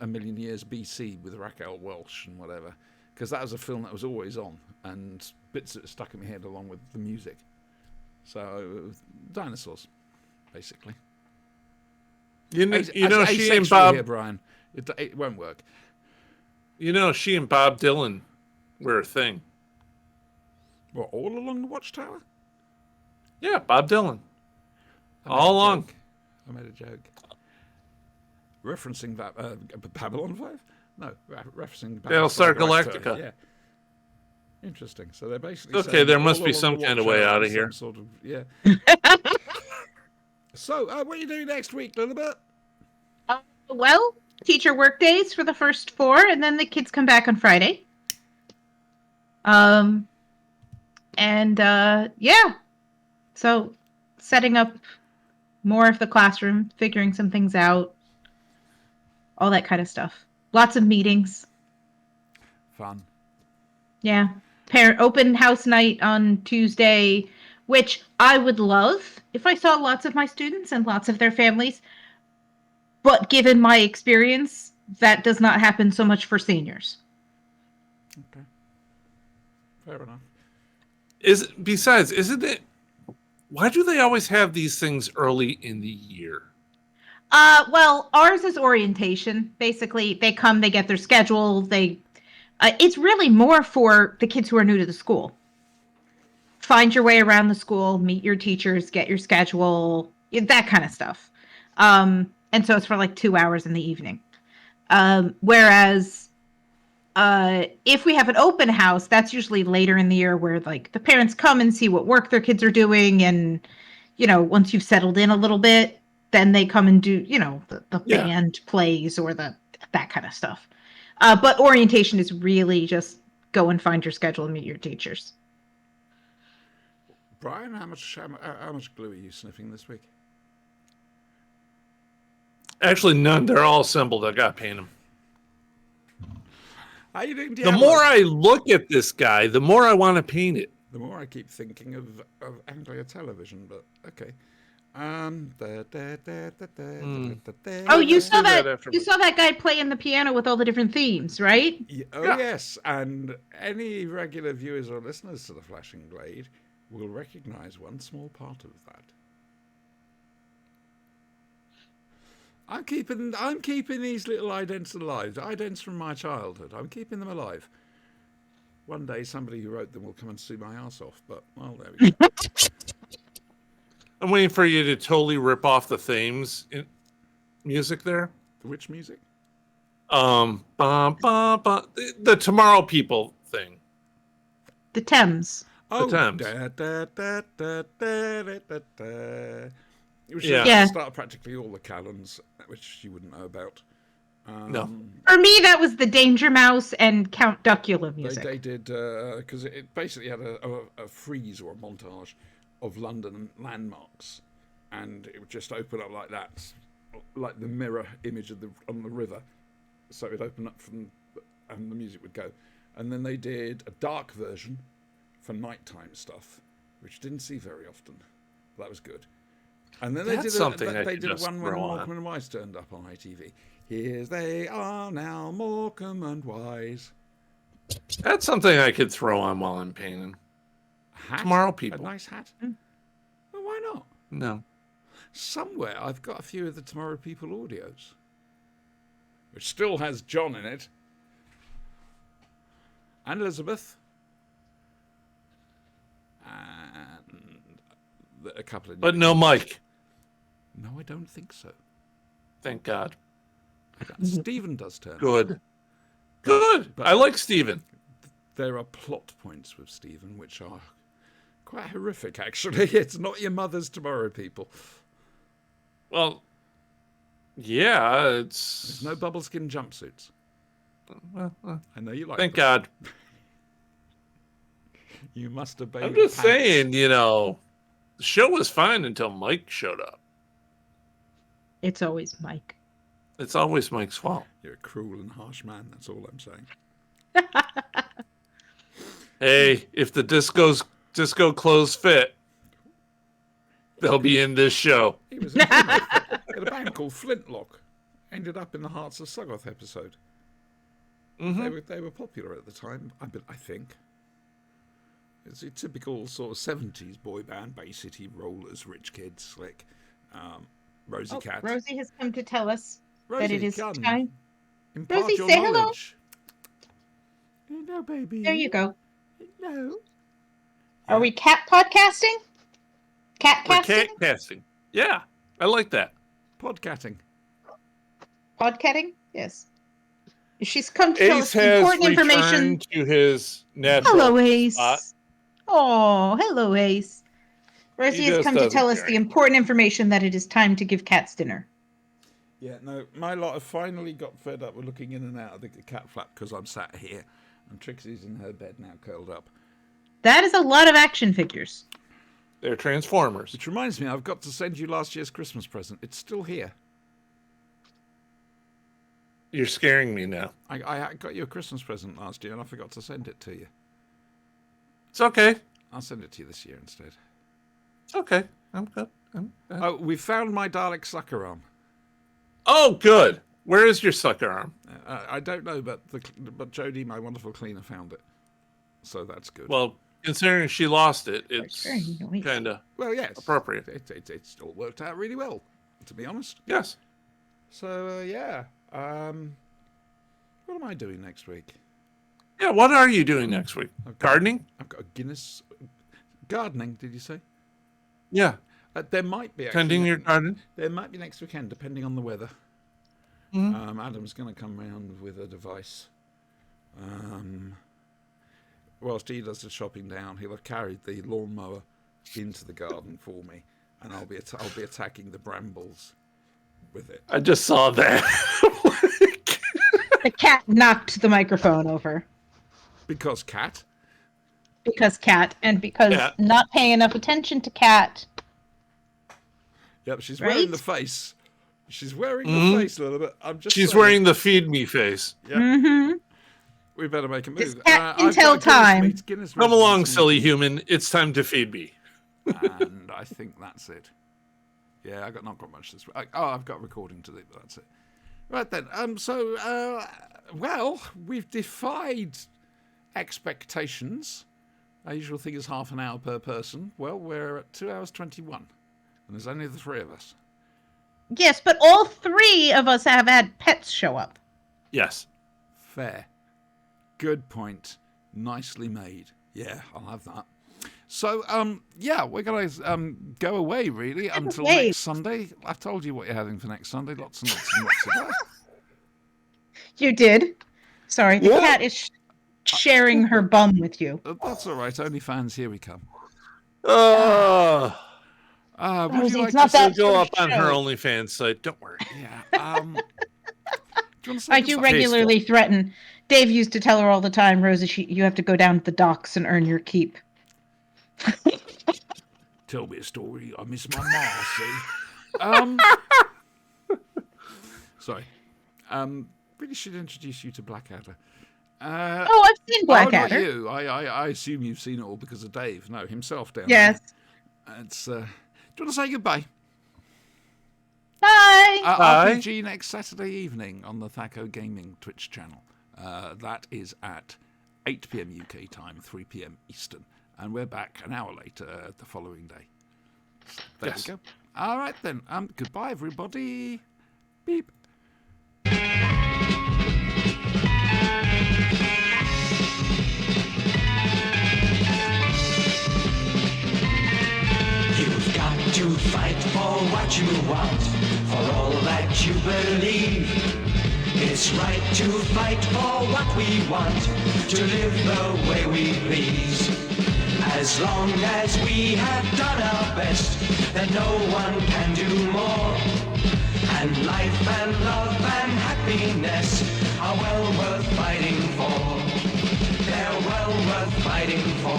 A Million Years BC with Raquel Welch and whatever, because that was a film that was always on, and bits that stuck in my head along with the music. So dinosaurs, basically. You know, As- she and asexual Bob. here, Brian. It won't work. You know, she and Bob Dylan were a thing. What, all along the Watchtower? Yeah, Bob Dylan. I made All a along. joke. I made a joke. Referencing that Babylon 5? No, referencing Battlestar Galactica. Yeah. Interesting. So they're basically Okay, saying there must all be along some the kind of way Watchtower out of is here. some Sort of, yeah. So, what are you doing next week, Lilibet? Well, teacher work days for the first 4, and then the kids come back on Friday. Yeah. So setting up more of the classroom, figuring some things out, all that kind of stuff. Lots of meetings. Fun. Yeah. Parent open house night on Tuesday, which I would love if I saw lots of my students and lots of their families. But given my experience, that does not happen so much for seniors. Okay. Fair enough. Isn't it? Why do they always have these things early in the year? Well, ours is orientation. Basically, they come, they get their schedule. It's really more for the kids who are new to the school. Find your way around the school, meet your teachers, get your schedule, that kind of stuff. And so it's for like 2 hours in the evening. Whereas if we have an open house, that's usually later in the year where like the parents come and see what work their kids are doing. And, once you've settled in a little bit, then they come and do, the band plays or that kind of stuff. But orientation is really just go and find your schedule and meet your teachers. Brian, how much glue are you sniffing this week? Actually, none. They're all assembled. I got to paint them. How you doing, The Diablo? more I look at this guy, the more I want to paint it. The more I keep thinking of Anglia Television, but okay. Oh, you Let's saw do that that? after You saw that guy playing the piano with all the different themes, right? Yeah. Yes, and any regular viewers or listeners to the Flashing Blade will recognise one small part of that. I'm keeping these little idents alive. Idents from my childhood. I'm keeping them alive. One day, somebody who wrote them will come and sue my ass off. But well, there we go. I'm waiting for you to totally rip off the themes in music there. The which music? Bum, bum, bum. The Tomorrow People thing. The Thames. Oh, Thames. It Yeah. was Yeah. start practically all the Callans, which you wouldn't know about. No. For me, that was the Danger Mouse and Count Duckula music. They did because it basically had a frieze or a montage of London landmarks, and it would just open up like that, like the mirror image on the river. So it would open up and the music would go, and then they did a dark version for nighttime stuff, which didn't see very often. But that was good. And then That's something I they could did just one when throw on. Morecambe and Wise turned up on ITV. Here they are now, Morecambe and Wise. That's something I could throw on while I'm painting. Hat? Tomorrow People. A nice hat? Well, why not? No. Somewhere I've got a few of the Tomorrow People audios, which still has John in it, and Elizabeth, and a couple of. But no Mike. No, I don't think so. Thank God. Stephen does turn up. Good. Good. I like Steven. There are plot points with Stephen which are quite horrific, actually. It's not your mother's Tomorrow People. Well, yeah, There's it's... no bubble skin jumpsuits. Well, I know you like thank them. God. You must obey I'm your just pants. saying, the show was fine until Mike showed up. It's always Mike. It's always Mike's fault. You're a cruel and harsh man, that's all I'm saying. Hey, if the disco clothes fit, they'll be in this show. He was in a band called Flintlock. Ended up in the Hearts of Suggoth episode. Mm-hmm. They were popular at the time, I think. It's a typical sort of 70s boy band, Bay City Rollers, rich kids, slick. Rosie Cat. Rosie has come to tell us Rosie, that it is come. time. Impart Rosie, your say hello. knowledge. Hello, baby. There you go. Hello. Are we cat podcasting? Cat We're casting? cat casting. Yeah, I like that. Podcatting. Podcatting? Yes. She's come to tell Ace us has important information. returned to his natural Hello, Ace. spot. Oh, hello, Ace. Rosie He has just come to doesn't tell us care the important information that it is time to give cats dinner. Yeah, no, my lot have finally got fed up with looking in and out of the cat flap because I'm sat here and Trixie's in her bed now curled up. That is a lot of action figures. They're Transformers. Which reminds me, I've got to send you last year's Christmas present. It's still here. You're scaring me now. I got you a Christmas present last year, and I forgot to send it to you. It's okay. I'll send it to you this year instead. It's okay. I'm good. Oh, we found my Dalek sucker arm. Oh, good. Where is your sucker arm? I don't know, but Jodie, my wonderful cleaner, found it. So that's good. Well, considering she lost it, it's very noisy. kind of Well, yes. appropriate. It's all worked out really well, to be honest. Yes. So, yeah. What am I doing next week? Yeah, what are you doing next week? Gardening? I've got a Guinness... Gardening, did you say? Yeah. There might be... Tending your garden? There might be next weekend, depending on the weather. Mm-hmm. Adam's going to come round with a device. Whilst he does the chopping down, he'll have carried the lawnmower into the garden for me, and I'll be attacking the brambles with it. I just saw that. The cat knocked the microphone over. Because cat. Because cat, and because Cat. not paying enough attention to cat. Yep, she's Right? wearing the face. She's wearing the face a little bit. I'm just. She's saying. wearing the feed me face. Yep. Mm-hmm. We better make a move. It's cat I've until got Guinness time. Guinness Come along, residency, silly human. It's time to feed me. And I think that's it. Yeah, I got not got much this week. I've got recording to do, but that's it. Right then. Well, we've defied expectations. Our usual thing is half an hour per person. Well, we're at 2 hours 21, and there's only the three of us. Yes, but all three of us have had pets show up. Yes. Fair. Good point. Nicely made. Yeah, I'll have that. So, yeah, we're going to go away, really, until away. next Sunday. I've told you what you're having for next Sunday. Lots and lots and lots of that. You did. Sorry, the cat is sharing her bum with you. That's all right. OnlyFans, here we come. Would Rosie, you it's like not to that go sort up of on her show. OnlyFans site? Don't worry. Yeah. Do you want to say I do goodbye? regularly threaten. Dave used to tell her all the time, Rosie, you have to go down to the docks and earn your keep. Tell me a story. I miss my ma, see? Sorry. Really should introduce you to Blackadder. Oh, I've seen Oh, not Blackadder. you. I assume you've seen it all because of Dave. No, himself down Yes. there. It's, do you want to say goodbye? Bye. Bye. RPG next Saturday evening on the Thaco Gaming Twitch channel. That is at 8 p.m. UK time, 3 p.m. Eastern. And we're back an hour later the following day. There Yes. we go. All right then. Goodbye, everybody. Beep. You've got to fight for what you want, for all that you believe. It's right to fight for what we want, to live the way we please. As long as we have done our best, then no one can do more. And life and love and happiness are well worth fighting for. They're well worth fighting for.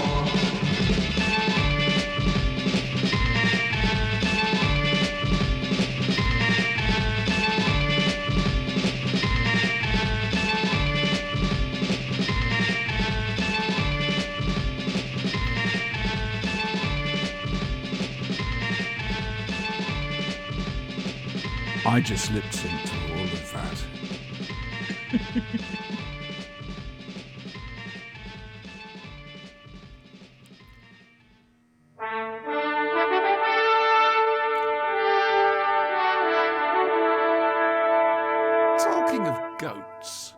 I just lip synced to all of that. Talking of goats,